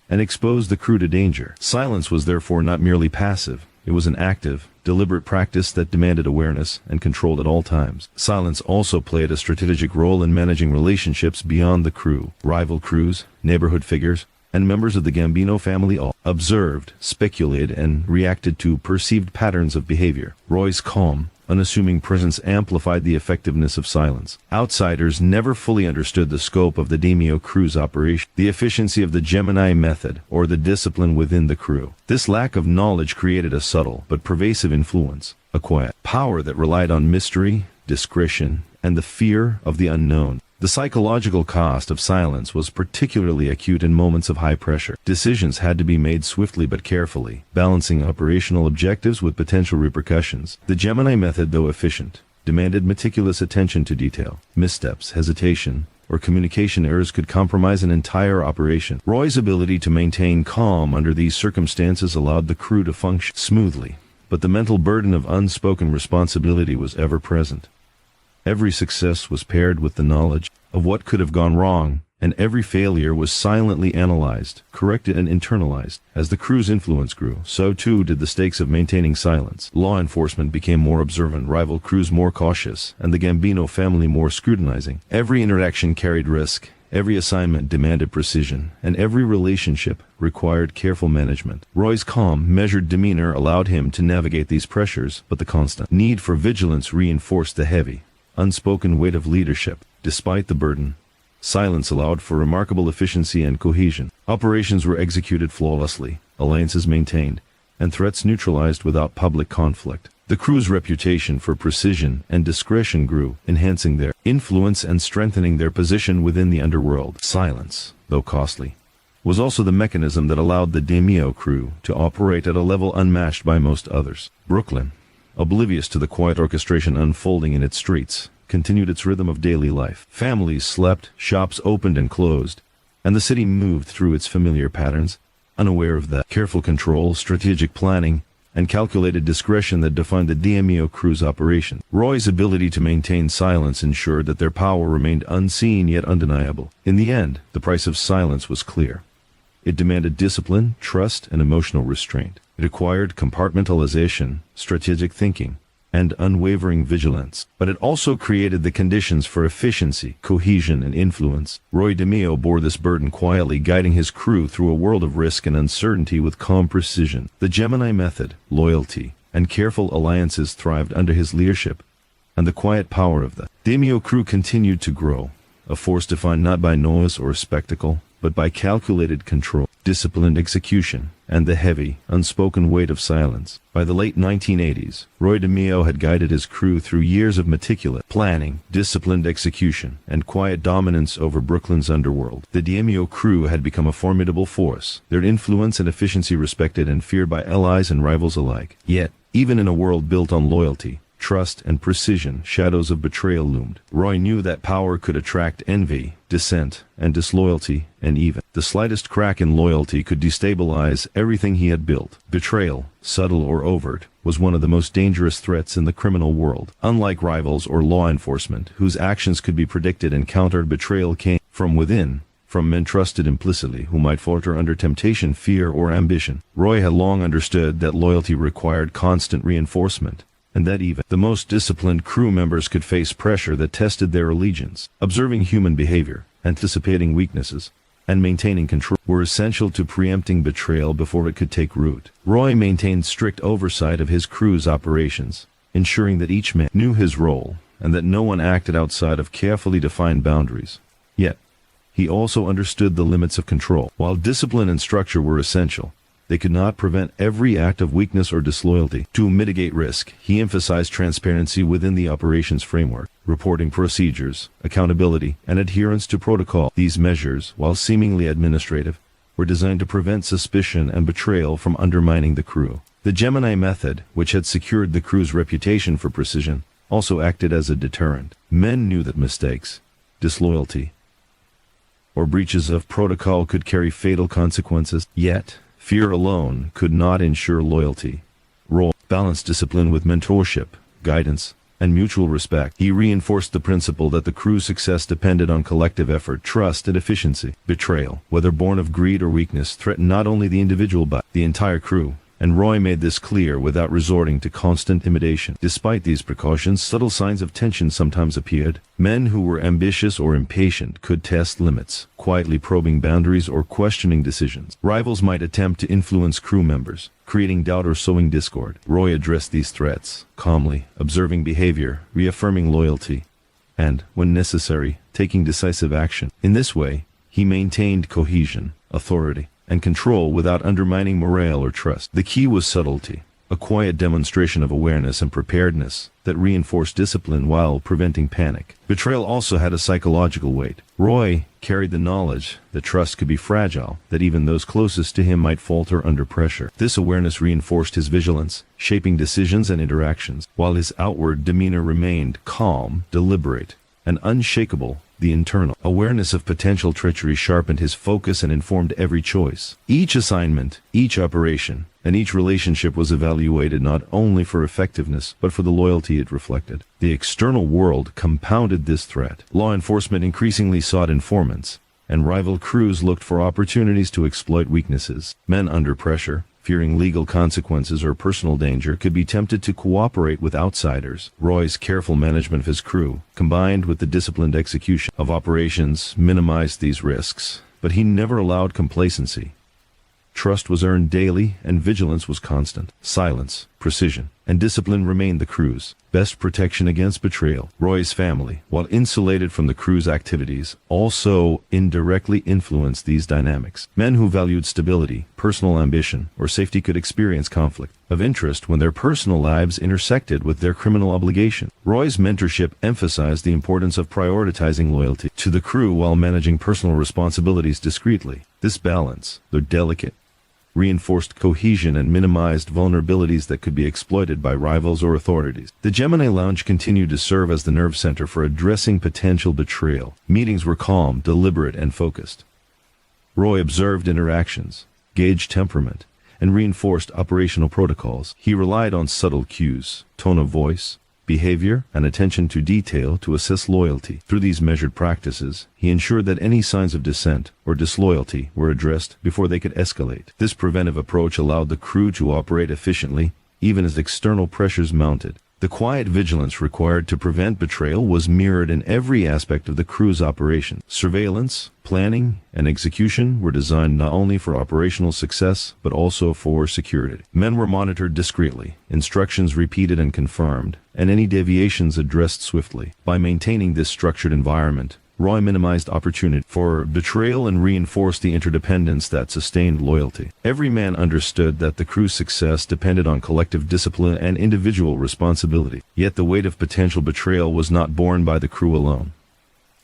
and expose the crew to danger. Silence was therefore not merely passive. It was an active, deliberate practice that demanded awareness and control at all times. Silence also played a strategic role in managing relationships beyond the crew. Rival crews, neighborhood figures, and members of the Gambino family all observed, speculated, and reacted to perceived patterns of behavior. Roy's calm, unassuming presence amplified the effectiveness of silence. Outsiders never fully understood the scope of the DeMeo crew's operation, the efficiency of the Gemini method, or the discipline within the crew. This lack of knowledge created a subtle but pervasive influence, a quiet power that relied on mystery, discretion, and the fear of the unknown. The psychological cost of silence was particularly acute in moments of high pressure. Decisions had to be made swiftly but carefully, balancing operational objectives with potential repercussions. The Gemini method, though efficient, demanded meticulous attention to detail. Missteps, hesitation, or communication errors could compromise an entire operation. Roy's ability to maintain calm under these circumstances allowed the crew to function smoothly, but the mental burden of unspoken responsibility was ever present. Every success was paired with the knowledge of what could have gone wrong, and every failure was silently analyzed, corrected, and internalized. As the crew's influence grew, so too did the stakes of maintaining silence. Law enforcement became more observant, rival crews more cautious, and the Gambino family more scrutinizing. Every interaction carried risk, every assignment demanded precision, and every relationship required careful management. Roy's calm, measured demeanor allowed him to navigate these pressures, but the constant need for vigilance reinforced the heavy, unspoken weight of leadership. Despite the burden, silence allowed for remarkable efficiency and cohesion. Operations were executed flawlessly, alliances maintained, and threats neutralized without public conflict. The crew's reputation for precision and discretion grew, enhancing their influence and strengthening their position within the underworld. Silence, though costly, was also the mechanism that allowed the DeMeo crew to operate at a level unmatched by most others. Brooklyn, oblivious to the quiet orchestration unfolding in its streets, continued its rhythm of daily life. Families slept, shops opened and closed, and the city moved through its familiar patterns, unaware of the careful control, strategic planning, and calculated discretion that defined the DeMeo crew's operation. Roy's ability to maintain silence ensured that their power remained unseen yet undeniable. In the end, the price of silence was clear. It demanded discipline, trust, and emotional restraint. It required compartmentalization, strategic thinking, and unwavering vigilance. But it also created the conditions for efficiency, cohesion, and influence. Roy DeMeo bore this burden quietly, guiding his crew through a world of risk and uncertainty with calm precision. The Gemini method, loyalty, and careful alliances thrived under his leadership, and the quiet power of the DeMeo crew continued to grow, a force defined not by noise or spectacle, but by calculated control, disciplined execution, and the heavy, unspoken weight of silence. By the late 1980s, Roy DeMeo had guided his crew through years of meticulous planning, disciplined execution, and quiet dominance over Brooklyn's underworld. The DeMeo crew had become a formidable force, their influence and efficiency respected and feared by allies and rivals alike. Yet, even in a world built on loyalty, trust, and precision, shadows of betrayal loomed. Roy knew that power could attract envy, dissent, and disloyalty, and even the slightest crack in loyalty could destabilize everything he had built. Betrayal, subtle or overt, was one of the most dangerous threats in the criminal world. Unlike rivals or law enforcement, whose actions could be predicted and countered, betrayal came from within, from men trusted implicitly who might falter under temptation, fear, or ambition. Roy had long understood that loyalty required constant reinforcement, and that even the most disciplined crew members could face pressure that tested their allegiance. Observing human behavior, anticipating weaknesses, and maintaining control were essential to preempting betrayal before it could take root. Roy maintained strict oversight of his crew's operations, ensuring that each man knew his role and that no one acted outside of carefully defined boundaries. Yet, he also understood the limits of control. While discipline and structure were essential, they could not prevent every act of weakness or disloyalty. To mitigate risk, he emphasized transparency within the operations framework, reporting procedures, accountability, and adherence to protocol. These measures, while seemingly administrative, were designed to prevent suspicion and betrayal from undermining the crew. The Gemini method, which had secured the crew's reputation for precision, also acted as a deterrent. Men knew that mistakes, disloyalty, or breaches of protocol could carry fatal consequences. Yet, fear alone could not ensure loyalty. Roy balanced discipline with mentorship, guidance, and mutual respect. He reinforced the principle that the crew's success depended on collective effort, trust, and efficiency. Betrayal, whether born of greed or weakness, threatened not only the individual but the entire crew. and Roy made this clear without resorting to constant intimidation. Despite these precautions, subtle signs of tension sometimes appeared. Men who were ambitious or impatient could test limits, quietly probing boundaries or questioning decisions. Rivals might attempt to influence crew members, creating doubt or sowing discord. Roy addressed these threats calmly, observing behavior, reaffirming loyalty, and, when necessary, taking decisive action. In this way, he maintained cohesion, authority, and control without undermining morale or trust. The key was subtlety, a quiet demonstration of awareness and preparedness that reinforced discipline while preventing panic. Betrayal also had a psychological weight. Roy carried the knowledge that trust could be fragile, that even those closest to him might falter under pressure. This awareness reinforced his vigilance, shaping decisions and interactions. While his outward demeanor remained calm, deliberate, and unshakable, the internal awareness of potential treachery sharpened his focus and informed every choice. Each assignment, each operation, and each relationship was evaluated not only for effectiveness, but for the loyalty it reflected. The external world compounded this threat. Law enforcement increasingly sought informants, and rival crews looked for opportunities to exploit weaknesses. Men under pressure, fearing legal consequences or personal danger, could be tempted to cooperate with outsiders. Roy's careful management of his crew, combined with the disciplined execution of operations, minimized these risks, but he never allowed complacency. Trust was earned daily, and vigilance was constant. Silence, precision, and discipline remained the crew's best protection against betrayal. Roy's family, while insulated from the crew's activities, also indirectly influenced these dynamics. Men who valued stability, personal ambition, or safety could experience conflict of interest when their personal lives intersected with their criminal obligation. Roy's mentorship emphasized the importance of prioritizing loyalty to the crew while managing personal responsibilities discreetly. This balance, though delicate, reinforced cohesion and minimized vulnerabilities that could be exploited by rivals or authorities. The Gemini Lounge continued to serve as the nerve center for addressing potential betrayal. Meetings were calm, deliberate, and focused. Roy observed interactions, gauged temperament, and reinforced operational protocols. He relied on subtle cues, tone of voice, behavior, and attention to detail to assess loyalty. Through these measured practices, he ensured that any signs of dissent or disloyalty were addressed before they could escalate. This preventive approach allowed the crew to operate efficiently, even as external pressures mounted. The quiet vigilance required to prevent betrayal was mirrored in every aspect of the crew's operation. Surveillance, planning, and execution were designed not only for operational success, but also for security. Men were monitored discreetly, instructions repeated and confirmed, and any deviations addressed swiftly. By maintaining this structured environment, Roy minimized opportunity for betrayal and reinforced the interdependence that sustained loyalty. Every man understood that the crew's success depended on collective discipline and individual responsibility. Yet the weight of potential betrayal was not borne by the crew alone.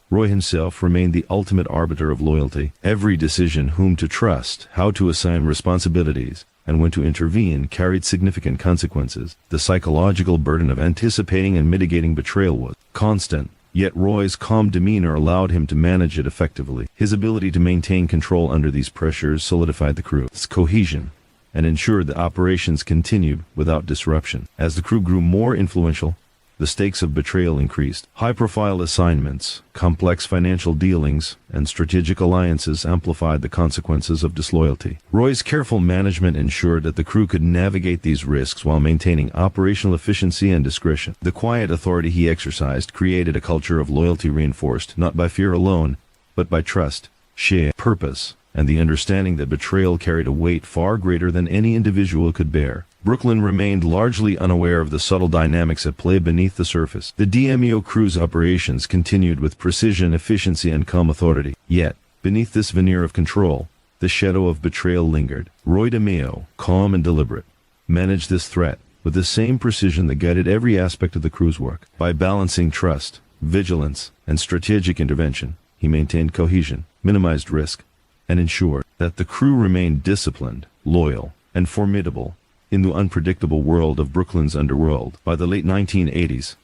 Roy himself remained the ultimate arbiter of loyalty. Every decision whom to trust, how to assign responsibilities, and when to intervene carried significant consequences. The psychological burden of anticipating and mitigating betrayal was constant. Yet Roy's calm demeanor allowed him to manage it effectively. His ability to maintain control under these pressures solidified the crew's cohesion and ensured that operations continued without disruption. As the crew grew more influential, the stakes of betrayal increased. High-profile assignments, complex financial dealings, and strategic alliances amplified the consequences of disloyalty. Roy's careful management ensured that the crew could navigate these risks while maintaining operational efficiency and discretion. The quiet authority he exercised created a culture of loyalty reinforced not by fear alone, but by trust, shared purpose, and the understanding that betrayal carried a weight far greater than any individual could bear. Brooklyn remained largely unaware of the subtle dynamics at play beneath the surface. The DeMeo crew's operations continued with precision, efficiency, and calm authority. Yet, beneath this veneer of control, the shadow of betrayal lingered. Roy DeMeo, calm and deliberate, managed this threat with the same precision that guided every aspect of the crew's work. By balancing trust, vigilance, and strategic intervention, he maintained cohesion, minimized risk, and ensured that the crew remained disciplined, loyal, and formidable in the unpredictable world of Brooklyn's underworld. By the late 1980s,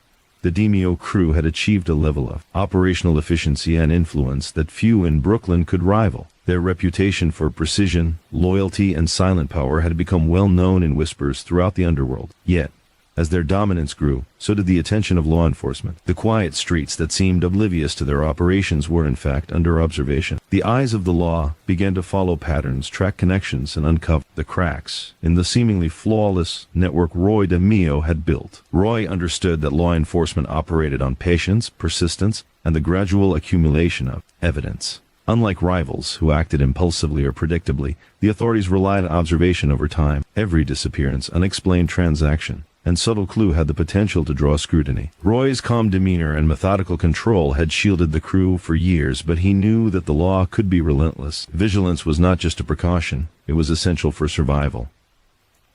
the DeMeo crew had achieved a level of operational efficiency and influence that few in Brooklyn could rival. Their reputation for precision, loyalty, and silent power had become well known in whispers throughout the underworld. Yet, As their dominance grew, so did the attention of law enforcement. The quiet streets that seemed oblivious to their operations were in fact under observation. The eyes of the law began to follow patterns, track connections, and uncover the cracks in the seemingly flawless network Roy DeMeo had built. Roy understood that law enforcement operated on patience, persistence, and the gradual accumulation of evidence. Unlike rivals who acted impulsively or predictably, the authorities relied on observation over time. Every disappearance, unexplained transaction, and subtle clue had the potential to draw scrutiny. Roy's calm demeanor and methodical control had shielded the crew for years, but he knew that the law could be relentless. Vigilance was not just a precaution, it was essential for survival.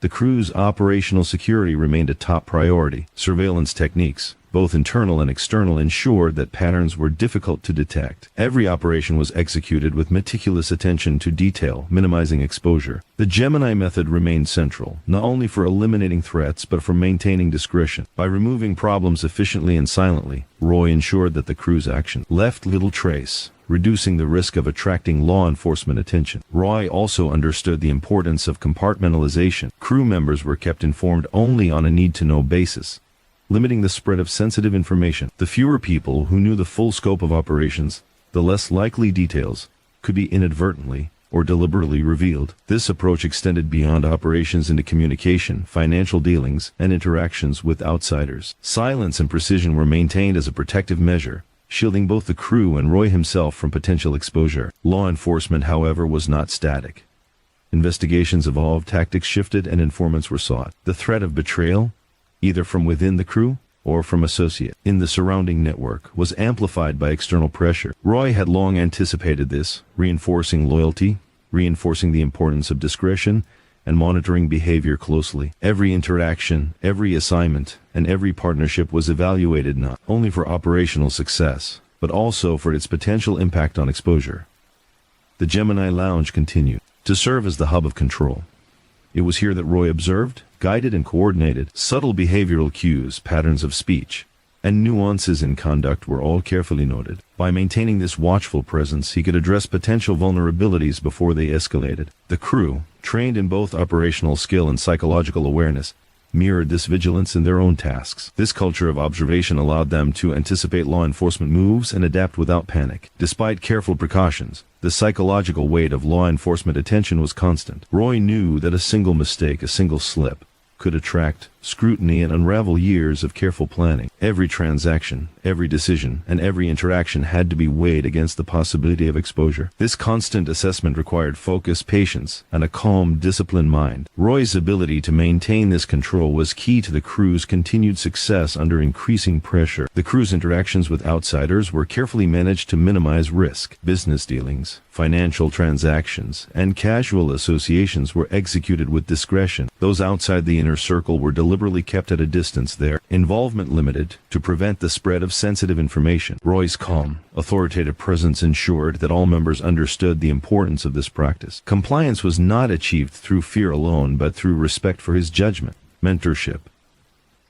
The crew's operational security remained a top priority. Surveillance techniques, both internal and external, ensured that patterns were difficult to detect. Every operation was executed with meticulous attention to detail, minimizing exposure. The Gemini method remained central, not only for eliminating threats but for maintaining discretion. By removing problems efficiently and silently, Roy ensured that the crew's action left little trace, reducing the risk of attracting law enforcement attention. Roy also understood the importance of compartmentalization. Crew members were kept informed only on a need-to-know basis, limiting the spread of sensitive information. The fewer people who knew the full scope of operations, the less likely details could be inadvertently or deliberately revealed. This approach extended beyond operations into communication, financial dealings, and interactions with outsiders. Silence and precision were maintained as a protective measure, shielding both the crew and Roy himself from potential exposure. Law enforcement, however, was not static. Investigations evolved, tactics shifted, and informants were sought. The threat of betrayal, either from within the crew or from associate in the surrounding network, was amplified by external pressure. Roy had long anticipated this, reinforcing loyalty, reinforcing the importance of discretion, and monitoring behavior closely. Every interaction, every assignment, and every partnership was evaluated not only for operational success, but also for its potential impact on exposure. The Gemini Lounge continued to serve as the hub of control. It was here that Roy observed, guided, and coordinated. Subtle behavioral cues, patterns of speech, and nuances in conduct were all carefully noted. By maintaining this watchful presence, he could address potential vulnerabilities before they escalated. The crew, trained in both operational skill and psychological awareness, mirrored this vigilance in their own tasks. This culture of observation allowed them to anticipate law enforcement moves and adapt without panic. Despite careful precautions, the psychological weight of law enforcement attention was constant. Roy knew that a single mistake, a single slip, could attract scrutiny and unravel years of careful planning. Every transaction, every decision, and every interaction had to be weighed against the possibility of exposure. This constant assessment required focus, patience, and a calm, disciplined mind. Roy's ability to maintain this control was key to the crew's continued success under increasing pressure. The crew's interactions with outsiders were carefully managed to minimize risk. Business dealings, financial transactions, and casual associations were executed with discretion. Those outside the inner circle were deliberately kept at a distance, their involvement limited to prevent the spread of sensitive information. Roy's calm, authoritative presence ensured that all members understood the importance of this practice. Compliance was not achieved through fear alone, but through respect for his judgment, mentorship,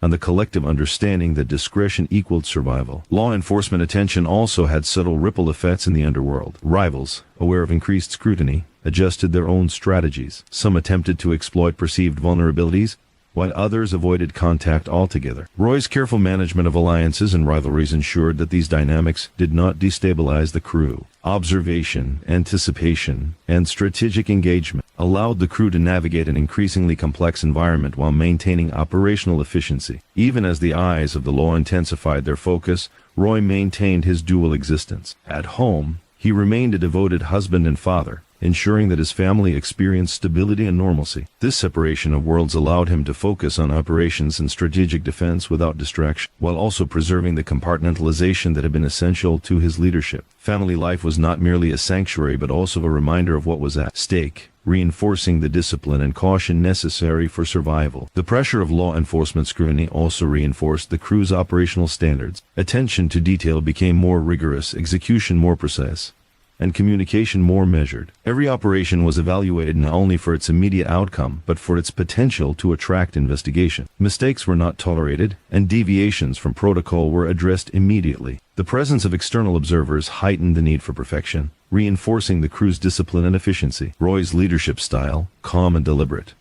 and the collective understanding that discretion equaled survival. Law enforcement attention also had subtle ripple effects in the underworld. Rivals, aware of increased scrutiny, adjusted their own strategies. Some attempted to exploit perceived vulnerabilities, while others avoided contact altogether. Roy's careful management of alliances and rivalries ensured that these dynamics did not destabilize the crew. Observation, anticipation, and strategic engagement allowed the crew to navigate an increasingly complex environment while maintaining operational efficiency. Even as the eyes of the law intensified their focus, Roy maintained his dual existence. At home, he remained a devoted husband and father, ensuring that his family experienced stability and normalcy. This separation of worlds allowed him to focus on operations and strategic defense without distraction, while also preserving the compartmentalization that had been essential to his leadership. Family life was not merely a sanctuary but also a reminder of what was at stake, reinforcing the discipline and caution necessary for survival. The pressure of law enforcement scrutiny also reinforced the crew's operational standards. Attention to detail became more rigorous, execution more precise, and communication more measured. Every operation was evaluated not only for its immediate outcome, but for its potential to attract investigation. Mistakes were not tolerated, and deviations from protocol were addressed immediately. The presence of external observers heightened the need for perfection, reinforcing the crew's discipline and efficiency. Roy's leadership style, calm and deliberate,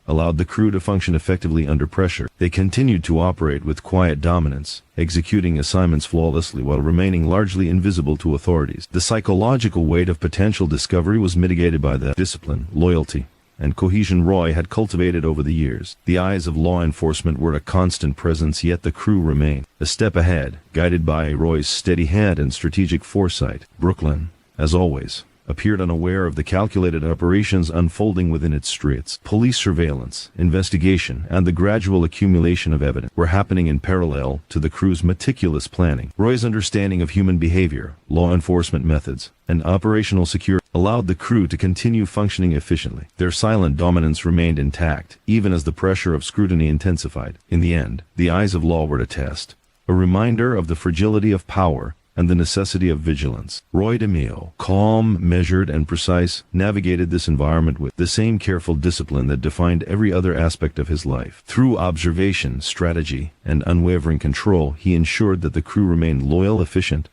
allowed the crew to function effectively under pressure. They continued to operate with quiet dominance, executing assignments flawlessly while remaining largely invisible to authorities. The psychological weight of potential discovery was mitigated by the discipline, loyalty, and cohesion Roy had cultivated over the years. The eyes of law enforcement were a constant presence, yet the crew remained a step ahead, guided by Roy's steady hand and strategic foresight. Brooklyn, as always, appeared unaware of the calculated operations unfolding within its streets. Police surveillance, investigation, and the gradual accumulation of evidence were happening in parallel to the crew's meticulous planning. Roy's understanding of human behavior, law enforcement methods, and operational security allowed the crew to continue functioning efficiently. Their silent dominance remained intact, even as the pressure of scrutiny intensified. In the end, the eyes of law were a test, a reminder of the fragility of power and the necessity of vigilance. Roy DeMeo, calm, measured, and precise, navigated this environment with the same careful discipline that defined every other aspect of his life. Through observation, strategy, and unwavering control, he ensured that the crew remained loyal, efficient,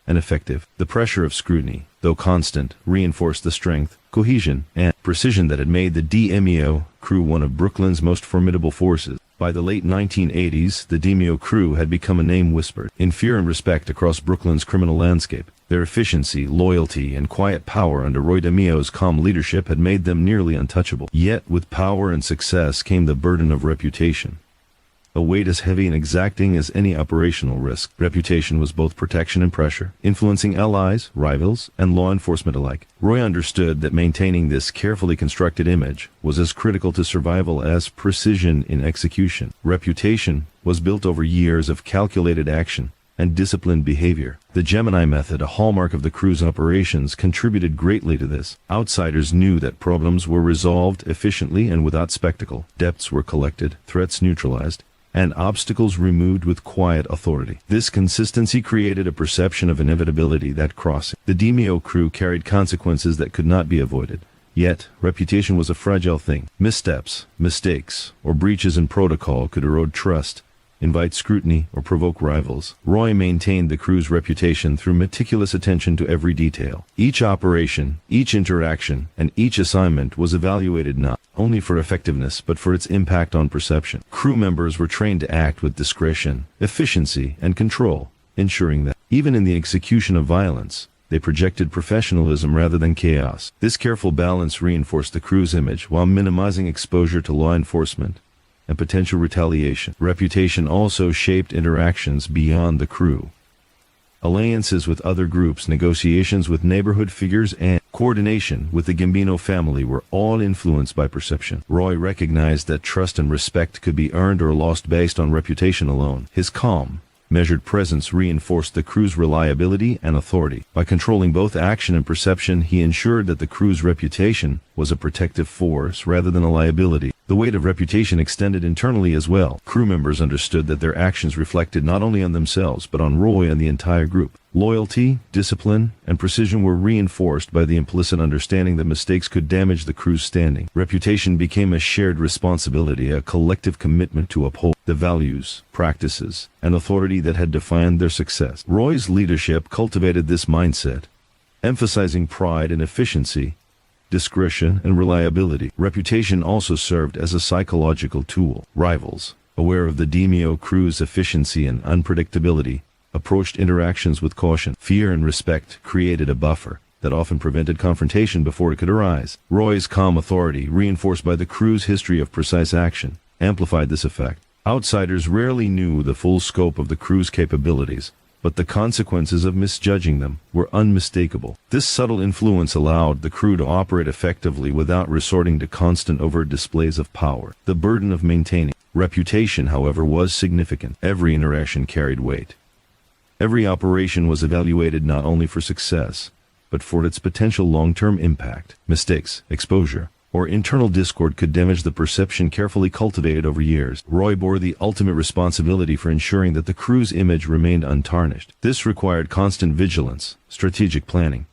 and effective. The pressure of scrutiny, though constant, reinforced the strength, cohesion, and precision that had made the DeMeo crew one of Brooklyn's most formidable forces. By the late 1980s, the DeMeo crew had become a name whispered in fear and respect across Brooklyn's criminal landscape. Their efficiency, loyalty, and quiet power under Roy DeMeo's calm leadership had made them nearly untouchable. Yet, with power and success came the burden of reputation, a weight as heavy and exacting as any operational risk. Reputation was both protection and pressure, influencing allies, rivals, and law enforcement alike. Roy understood that maintaining this carefully constructed image was as critical to survival as precision in execution. Reputation was built over years of calculated action and disciplined behavior. The Gemini method, a hallmark of the crew's operations, contributed greatly to this. Outsiders knew that problems were resolved efficiently and without spectacle. Debts were collected, threats neutralized, and obstacles removed with quiet authority. This consistency created a perception of inevitability that crossing the DeMeo crew carried consequences that could not be avoided. Yet, reputation was a fragile thing. Missteps, mistakes, or breaches in protocol could erode trust, invite scrutiny, or provoke rivals. Roy maintained the crew's reputation through meticulous attention to every detail. Each operation, each interaction, and each assignment was evaluated not only for effectiveness but for its impact on perception. Crew members were trained to act with discretion, efficiency, and control, ensuring that, even in the execution of violence, they projected professionalism rather than chaos. This careful balance reinforced the crew's image while minimizing exposure to law enforcement and potential retaliation. Reputation also shaped interactions beyond the crew. Alliances with other groups, negotiations with neighborhood figures, and coordination with the Gambino family were all influenced by perception. Roy recognized that trust and respect could be earned or lost based on reputation alone. His calm, measured presence reinforced the crew's reliability and authority. By controlling both action and perception, he ensured that the crew's reputation was a protective force rather than a liability. The weight of reputation extended internally as well. Crew members understood that their actions reflected not only on themselves, but on Roy and the entire group. Loyalty, discipline, and precision were reinforced by the implicit understanding that mistakes could damage the crew's standing. Reputation became a shared responsibility, a collective commitment to uphold the values, practices, and authority that had defined their success. Roy's leadership cultivated this mindset, emphasizing pride and efficiency, discretion, and reliability. Reputation also served as a psychological tool. Rivals, aware of the DeMeo crew's efficiency and unpredictability, approached interactions with caution. Fear and respect created a buffer that often prevented confrontation before it could arise. Roy's calm authority, reinforced by the crew's history of precise action, amplified this effect. Outsiders rarely knew the full scope of the crew's capabilities, but the consequences of misjudging them were unmistakable. This subtle influence allowed the crew to operate effectively without resorting to constant overt displays of power. The burden of maintaining reputation, however, was significant. Every interaction carried weight. Every operation was evaluated not only for success, but for its potential long-term impact. Mistakes, exposure, or internal discord could damage the perception carefully cultivated over years. Roy bore the ultimate responsibility for ensuring that the crew's image remained untarnished. This required constant vigilance, strategic planning,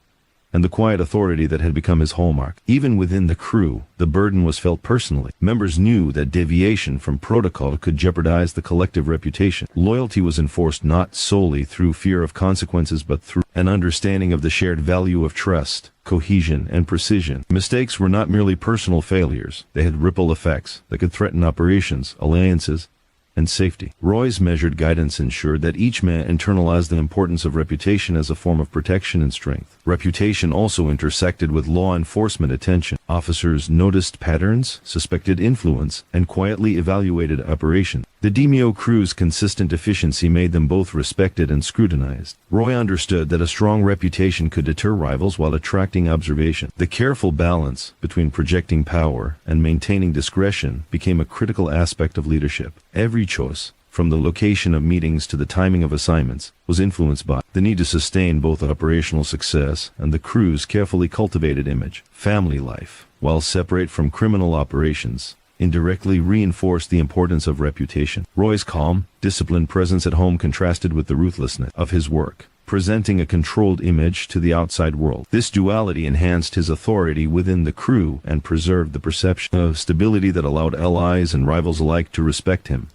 and the quiet authority that had become his hallmark. Even within the crew, the burden was felt personally. Members knew that deviation from protocol could jeopardize the collective reputation. Loyalty was enforced not solely through fear of consequences but through an understanding of the shared value of trust, cohesion, and precision. Mistakes were not merely personal failures. They had ripple effects that could threaten operations, alliances, and safety. Roy's measured guidance ensured that each man internalized the importance of reputation as a form of protection and strength. Reputation also intersected with law enforcement attention. Officers noticed patterns, suspected influence, and quietly evaluated operations. The DeMeo crew's consistent efficiency made them both respected and scrutinized. Roy understood that a strong reputation could deter rivals while attracting observation. The careful balance between projecting power and maintaining discretion became a critical aspect of leadership. Every choice, from the location of meetings to the timing of assignments, was influenced by the need to sustain both operational success and the crew's carefully cultivated image. Family life, while separate from criminal operations, indirectly reinforced the importance of reputation. Roy's calm, disciplined presence at home contrasted with the ruthlessness of his work, presenting a controlled image to the outside world. This duality enhanced his authority within the crew and preserved the perception of stability that allowed allies and rivals alike to respect him.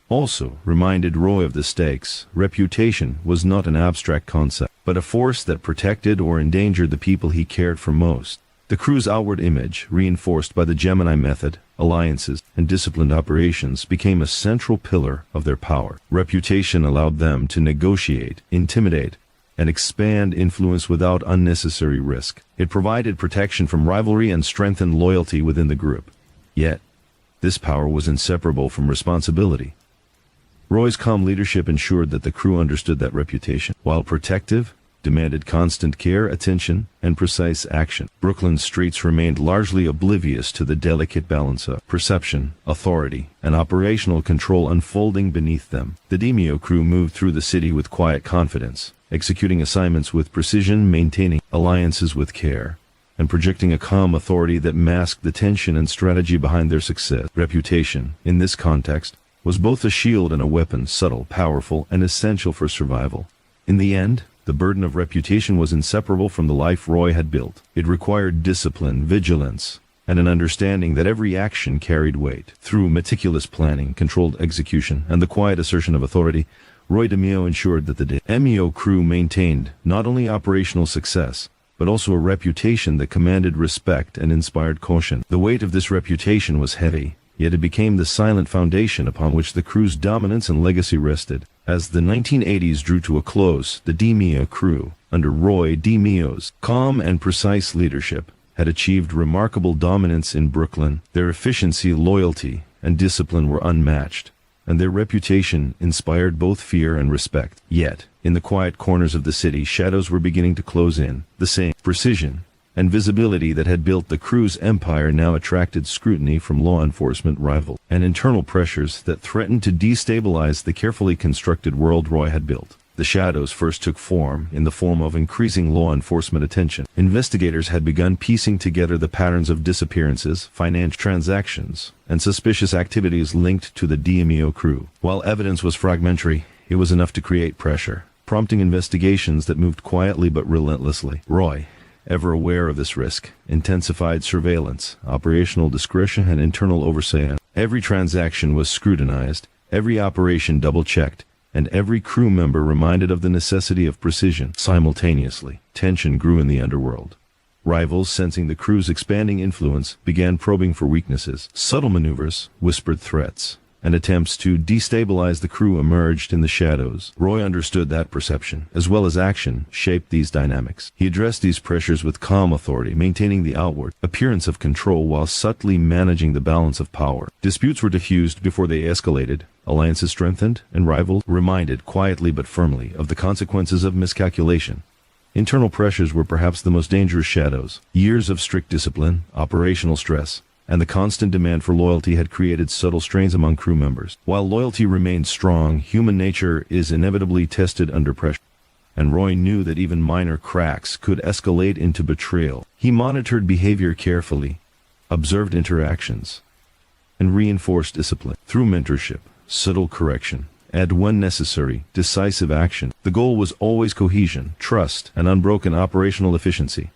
Also reminded Roy of the stakes. Reputation was not an abstract concept, but a force that protected or endangered the people he cared for most. The crew's outward image, reinforced by the Gemini method, alliances, and disciplined operations, became a central pillar of their power. Reputation allowed them to negotiate, intimidate, and expand influence without unnecessary risk. It provided protection from rivalry and strengthened loyalty within the group. Yet, this power was inseparable from responsibility. Roy's calm leadership ensured that the crew understood that reputation, while protective, demanded constant care, attention, and precise action. Brooklyn's streets remained largely oblivious to the delicate balance of perception, authority, and operational control unfolding beneath them. The DeMeo crew moved through the city with quiet confidence, executing assignments with precision, maintaining alliances with care, and projecting a calm authority that masked the tension and strategy behind their success. Reputation, in this context, was both a shield and a weapon, subtle, powerful, and essential for survival. In the end, the burden of reputation was inseparable from the life Roy had built. It required discipline, vigilance, and an understanding that every action carried weight. Through meticulous planning, controlled execution, and the quiet assertion of authority, Roy DeMeo ensured that the DeMeo crew maintained not only operational success, but also a reputation that commanded respect and inspired caution. The weight of this reputation was heavy, yet it became the silent foundation upon which the crew's dominance and legacy rested. As the 1980s drew to a close, the DeMeo crew, under Roy DeMeo's calm and precise leadership, had achieved remarkable dominance in Brooklyn. Their efficiency, loyalty, and discipline were unmatched, and their reputation inspired both fear and respect. Yet, in the quiet corners of the city, shadows were beginning to close in. The same precision and visibility that had built the crew's empire now attracted scrutiny from law enforcement rivals, and internal pressures that threatened to destabilize the carefully constructed world Roy had built. The shadows first took form in the form of increasing law enforcement attention. Investigators had begun piecing together the patterns of disappearances, financial transactions, and suspicious activities linked to the DeMeo crew. While evidence was fragmentary, it was enough to create pressure, prompting investigations that moved quietly but relentlessly. Roy, ever aware of this risk, intensified surveillance, operational discretion, and internal oversight. Every transaction was scrutinized, every operation double-checked, and every crew member reminded of the necessity of precision. Simultaneously, tension grew in the underworld. Rivals, sensing the crew's expanding influence, began probing for weaknesses. Subtle maneuvers, whispered threats, and attempts to destabilize the crew emerged in the shadows. Roy understood that perception, as well as action, shaped these dynamics. He addressed these pressures with calm authority, maintaining the outward appearance of control while subtly managing the balance of power. Disputes were diffused before they escalated, alliances strengthened, and rivals reminded quietly but firmly of the consequences of miscalculation. Internal pressures were perhaps the most dangerous shadows. Years of strict discipline, operational stress, and the constant demand for loyalty had created subtle strains among crew members. While loyalty remained strong, human nature is inevitably tested under pressure, and Roy knew that even minor cracks could escalate into betrayal. He monitored behavior carefully, observed interactions, and reinforced discipline. Through mentorship, subtle correction, and when necessary, decisive action. The goal was always cohesion, trust, and unbroken operational efficiency.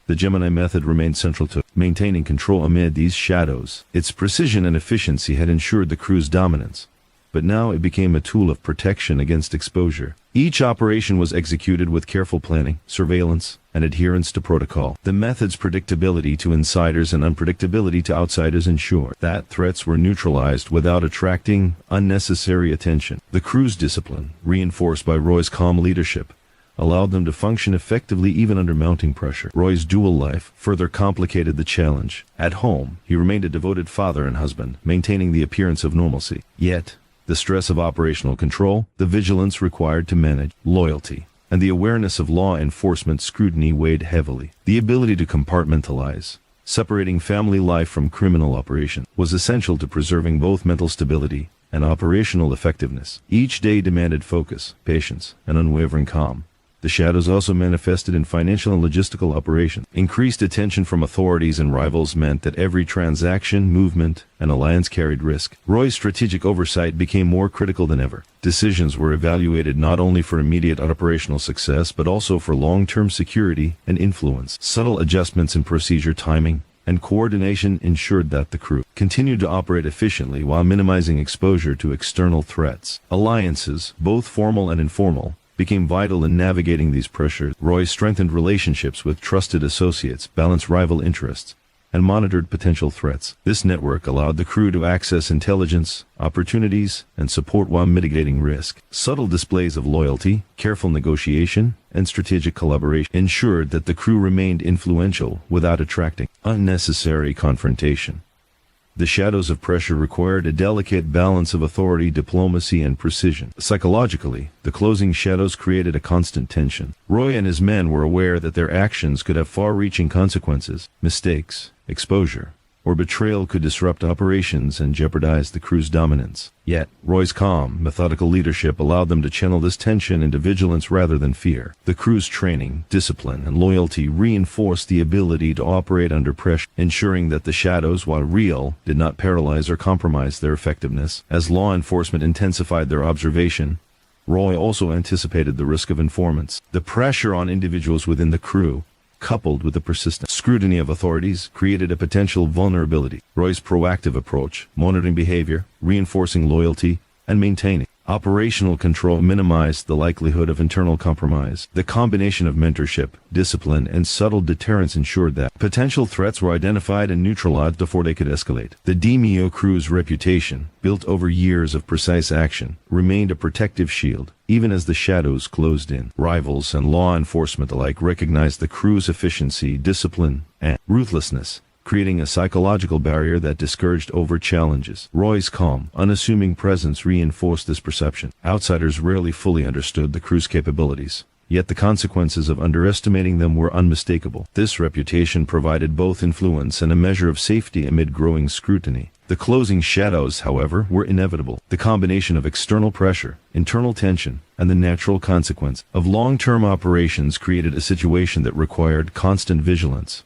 The Gemini method remained central to maintaining control amid these shadows. Its precision and efficiency had ensured the crew's dominance, but now it became a tool of protection against exposure. Each operation was executed with careful planning, surveillance, and adherence to protocol. The method's predictability to insiders and unpredictability to outsiders ensured that threats were neutralized without attracting unnecessary attention. The crew's discipline, reinforced by Roy's calm leadership, allowed them to function effectively even under mounting pressure. Roy's dual life further complicated the challenge. At home, he remained a devoted father and husband, maintaining the appearance of normalcy. Yet, the stress of operational control, the vigilance required to manage, loyalty, and the awareness of law enforcement scrutiny weighed heavily. The ability to compartmentalize, separating family life from criminal operation, was essential to preserving both mental stability and operational effectiveness. Each day demanded focus, patience, and unwavering calm. The shadows also manifested in financial and logistical operations. Increased attention from authorities and rivals meant that every transaction, movement, and alliance carried risk. Roy's strategic oversight became more critical than ever. Decisions were evaluated not only for immediate operational success, but also for long-term security and influence. Subtle adjustments in procedure, timing, and coordination ensured that the crew continued to operate efficiently while minimizing exposure to external threats. Alliances, both formal and informal, became vital in navigating these pressures. Roy strengthened relationships with trusted associates, balanced rival interests, and monitored potential threats. This network allowed the crew to access intelligence, opportunities, and support while mitigating risk. Subtle displays of loyalty, careful negotiation, and strategic collaboration ensured that the crew remained influential without attracting unnecessary confrontation. The shadows of pressure required a delicate balance of authority, diplomacy, and precision. Psychologically, the closing shadows created a constant tension. Roy and his men were aware that their actions could have far-reaching consequences. Mistakes, exposure, or betrayal could disrupt operations and jeopardize the crew's dominance. Yet, Roy's calm, methodical leadership allowed them to channel this tension into vigilance rather than fear. The crew's training, discipline, and loyalty reinforced the ability to operate under pressure, ensuring that the shadows, while real, did not paralyze or compromise their effectiveness. As law enforcement intensified their observation, Roy also anticipated the risk of informants. The pressure on individuals within the crew, coupled with the persistent scrutiny of authorities, created a potential vulnerability. Roy's proactive approach, monitoring behavior, reinforcing loyalty, and maintaining operational control minimized the likelihood of internal compromise. The combination of mentorship, discipline, and subtle deterrence ensured that potential threats were identified and neutralized before they could escalate. The DeMeo crew's reputation, built over years of precise action, remained a protective shield, even as the shadows closed in. Rivals and law enforcement alike recognized the crew's efficiency, discipline, and ruthlessness, creating a psychological barrier that discouraged overt challenges. Roy's calm, unassuming presence reinforced this perception. Outsiders rarely fully understood the crew's capabilities, yet the consequences of underestimating them were unmistakable. This reputation provided both influence and a measure of safety amid growing scrutiny. The closing shadows, however, were inevitable. The combination of external pressure, internal tension, and the natural consequence of long-term operations created a situation that required constant vigilance.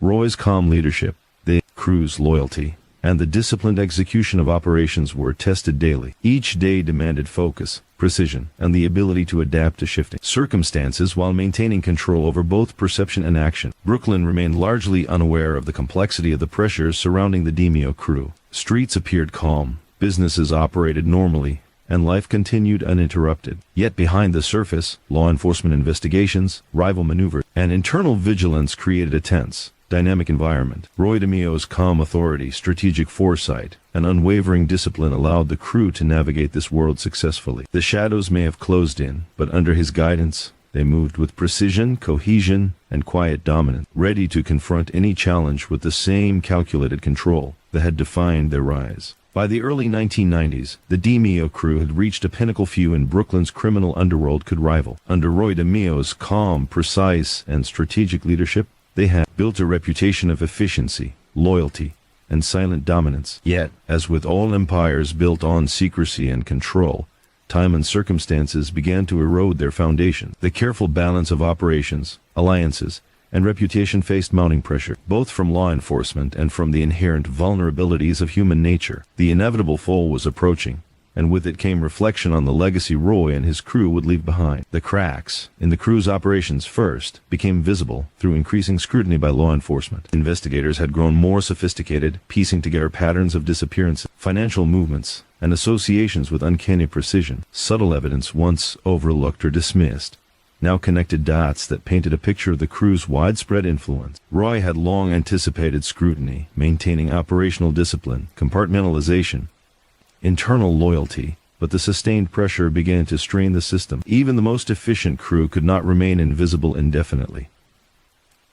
Roy's calm leadership, the crew's loyalty, and the disciplined execution of operations were tested daily. Each day demanded focus, precision, and the ability to adapt to shifting circumstances while maintaining control over both perception and action. Brooklyn remained largely unaware of the complexity of the pressures surrounding the DeMeo crew. Streets appeared calm, businesses operated normally, and life continued uninterrupted. Yet behind the surface, law enforcement investigations, rival maneuvers, and internal vigilance created a tense, dynamic environment. Roy DeMeo's calm authority, strategic foresight, and unwavering discipline allowed the crew to navigate this world successfully. The shadows may have closed in, but under his guidance, they moved with precision, cohesion, and quiet dominance, ready to confront any challenge with the same calculated control that had defined their rise. By the early 1990s, the DeMeo crew had reached a pinnacle few in Brooklyn's criminal underworld could rival. Under Roy DeMeo's calm, precise, and strategic leadership, they had built a reputation of efficiency, loyalty, and silent dominance. Yet, as with all empires built on secrecy and control, time and circumstances began to erode their foundation. The careful balance of operations, alliances, and reputation faced mounting pressure, both from law enforcement and from the inherent vulnerabilities of human nature. The inevitable fall was approaching, and with it came reflection on the legacy Roy and his crew would leave behind. The cracks in the crew's operations first became visible through increasing scrutiny by law enforcement. Investigators had grown more sophisticated, piecing together patterns of disappearances, financial movements, and associations with uncanny precision. Subtle evidence once overlooked or dismissed now connected dots that painted a picture of the crew's widespread influence. Roy had long anticipated scrutiny, maintaining operational discipline, compartmentalization, internal loyalty, but the sustained pressure began to strain the system. Even the most efficient crew could not remain invisible indefinitely.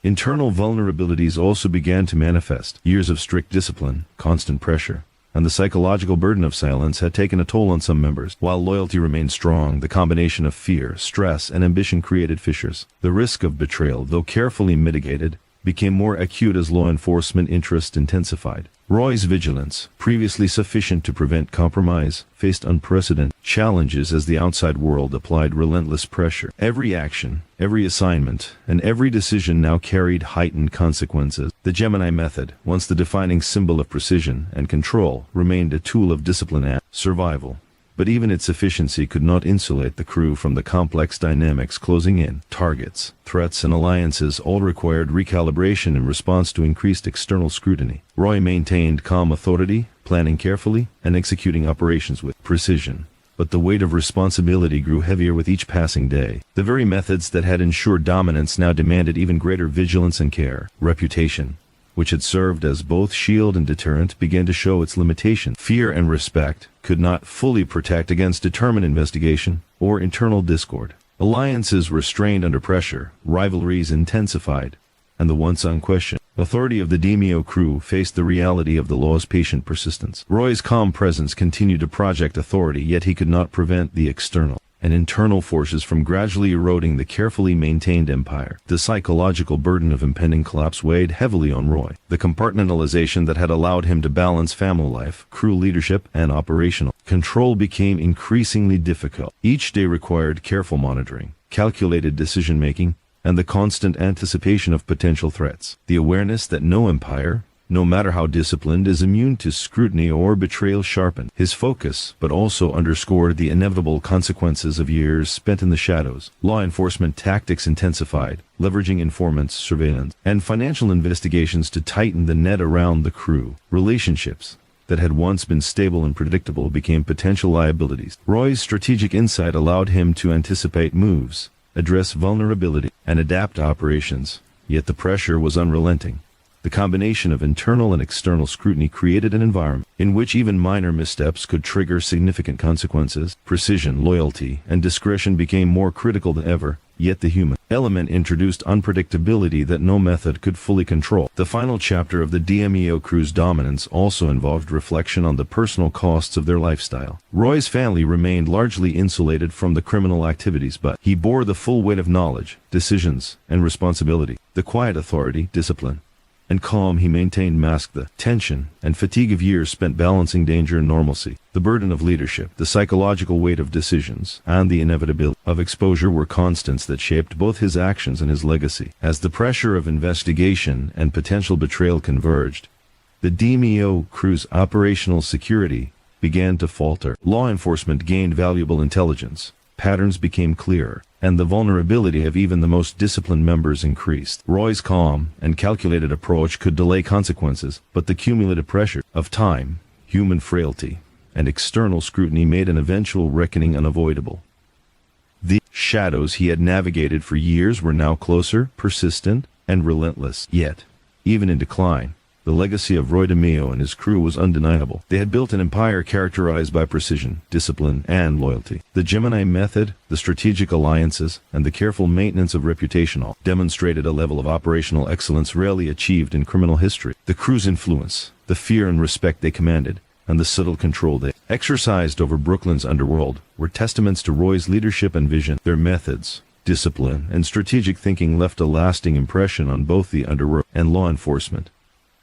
Internal vulnerabilities also began to manifest. Years of strict discipline, constant pressure, and the psychological burden of silence had taken a toll on some members. While loyalty remained strong, the combination of fear, stress, and ambition created fissures. The risk of betrayal, though carefully mitigated, became more acute as law enforcement interest intensified. Roy's vigilance, previously sufficient to prevent compromise, faced unprecedented challenges as the outside world applied relentless pressure. Every action, every assignment, and every decision now carried heightened consequences. The Gemini method, once the defining symbol of precision and control, remained a tool of discipline and survival. But even its efficiency could not insulate the crew from the complex dynamics closing in. Targets, threats, and alliances all required recalibration in response to increased external scrutiny. Roy maintained calm authority, planning carefully, and executing operations with precision. But the weight of responsibility grew heavier with each passing day. The very methods that had ensured dominance now demanded even greater vigilance and care. Reputation, which had served as both shield and deterrent, began to show its limitations. Fear and respect could not fully protect against determined investigation or internal discord. Alliances were strained under pressure, rivalries intensified, and the once unquestioned authority of the DeMeo crew faced the reality of the law's patient persistence. Roy's calm presence continued to project authority, yet he could not prevent the external and internal forces from gradually eroding the carefully maintained empire. The psychological burden of impending collapse weighed heavily on Roy. The compartmentalization that had allowed him to balance family life, crew leadership, and operational control became increasingly difficult. Each day required careful monitoring, calculated decision-making, and the constant anticipation of potential threats. The awareness that no empire, no matter how disciplined, is immune to scrutiny or betrayal sharpened his focus, but also underscored the inevitable consequences of years spent in the shadows. Law enforcement tactics intensified, leveraging informants, surveillance, and financial investigations to tighten the net around the crew. Relationships that had once been stable and predictable became potential liabilities. Roy's strategic insight allowed him to anticipate moves, address vulnerability, and adapt operations, yet the pressure was unrelenting. The combination of internal and external scrutiny created an environment in which even minor missteps could trigger significant consequences. Precision, loyalty, and discretion became more critical than ever, yet the human element introduced unpredictability that no method could fully control. The final chapter of the DeMeo crew's dominance also involved reflection on the personal costs of their lifestyle. Roy's family remained largely insulated from the criminal activities, but he bore the full weight of knowledge, decisions, and responsibility. The quiet authority, discipline, and calm he maintained masked the tension and fatigue of years spent balancing danger and normalcy. The burden of leadership, the psychological weight of decisions, and the inevitability of exposure were constants that shaped both his actions and his legacy. As the pressure of investigation and potential betrayal converged, the DeMeo crew's operational security began to falter. Law enforcement gained valuable intelligence, patterns became clearer, and the vulnerability of even the most disciplined members increased. Roy's calm and calculated approach could delay consequences, but the cumulative pressure of time, human frailty, and external scrutiny made an eventual reckoning unavoidable. The shadows he had navigated for years were now closer, persistent, and relentless. Yet, even in decline, the legacy of Roy DeMeo and his crew was undeniable. They had built an empire characterized by precision, discipline, and loyalty. The Gemini method, the strategic alliances, and the careful maintenance of reputation all demonstrated a level of operational excellence rarely achieved in criminal history. The crew's influence, the fear and respect they commanded, and the subtle control they exercised over Brooklyn's underworld were testaments to Roy's leadership and vision. Their methods, discipline, and strategic thinking left a lasting impression on both the underworld and law enforcement,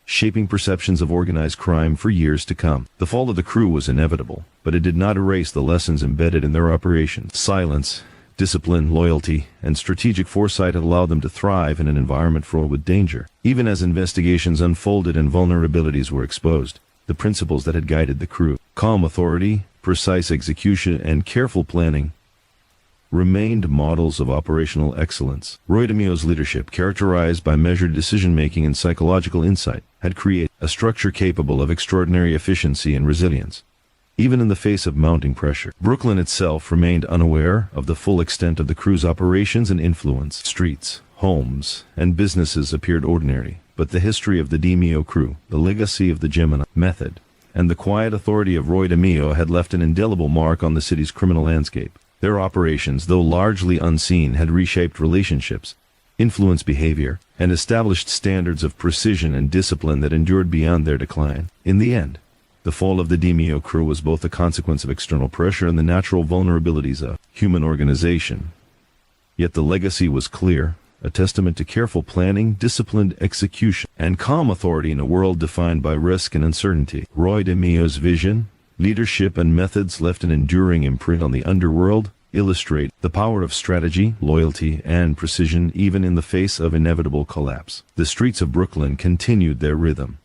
shaping perceptions of organized crime for years to come. The fall of the crew was inevitable, but it did not erase the lessons embedded in their operations. Silence, discipline, loyalty, and strategic foresight had allowed them to thrive in an environment fraught with danger. Even as investigations unfolded and vulnerabilities were exposed, the principles that had guided the crew, calm authority, precise execution, and careful planning, remained models of operational excellence. Roy DeMeo's leadership, characterized by measured decision-making and psychological insight, had created a structure capable of extraordinary efficiency and resilience. Even in the face of mounting pressure, Brooklyn itself remained unaware of the full extent of the crew's operations and influence. Streets, homes, and businesses appeared ordinary, but the history of the DeMeo crew, the legacy of the Gemini method, and the quiet authority of Roy DeMeo had left an indelible mark on the city's criminal landscape. Their operations, though largely unseen, had reshaped relationships, influenced behavior, and established standards of precision and discipline that endured beyond their decline. In the end, the fall of the DeMeo crew was both a consequence of external pressure and the natural vulnerabilities of human organization. Yet the legacy was clear, a testament to careful planning, disciplined execution, and calm authority in a world defined by risk and uncertainty. Roy DeMeo's vision, leadership, and methods left an enduring imprint on the underworld, illustrate the power of strategy, loyalty, and precision even in the face of inevitable collapse. The streets of Brooklyn continued their rhythm,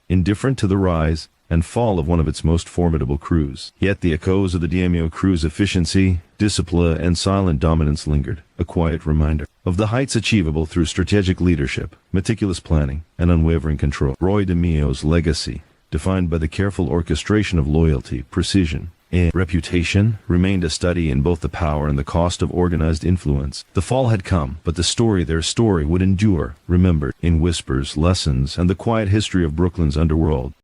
indifferent to the rise and fall of one of its most formidable crews. Yet the echoes of the DeMeo crew's efficiency, discipline, and silent dominance lingered, a quiet reminder of the heights achievable through strategic leadership, meticulous planning, and unwavering control. Roy DeMeo's legacy, defined by the careful orchestration of loyalty, precision, and reputation, remained a study in both the power and the cost of organized influence. The fall had come, but their story would endure, remembered in whispers, lessons, and the quiet history of Brooklyn's underworld.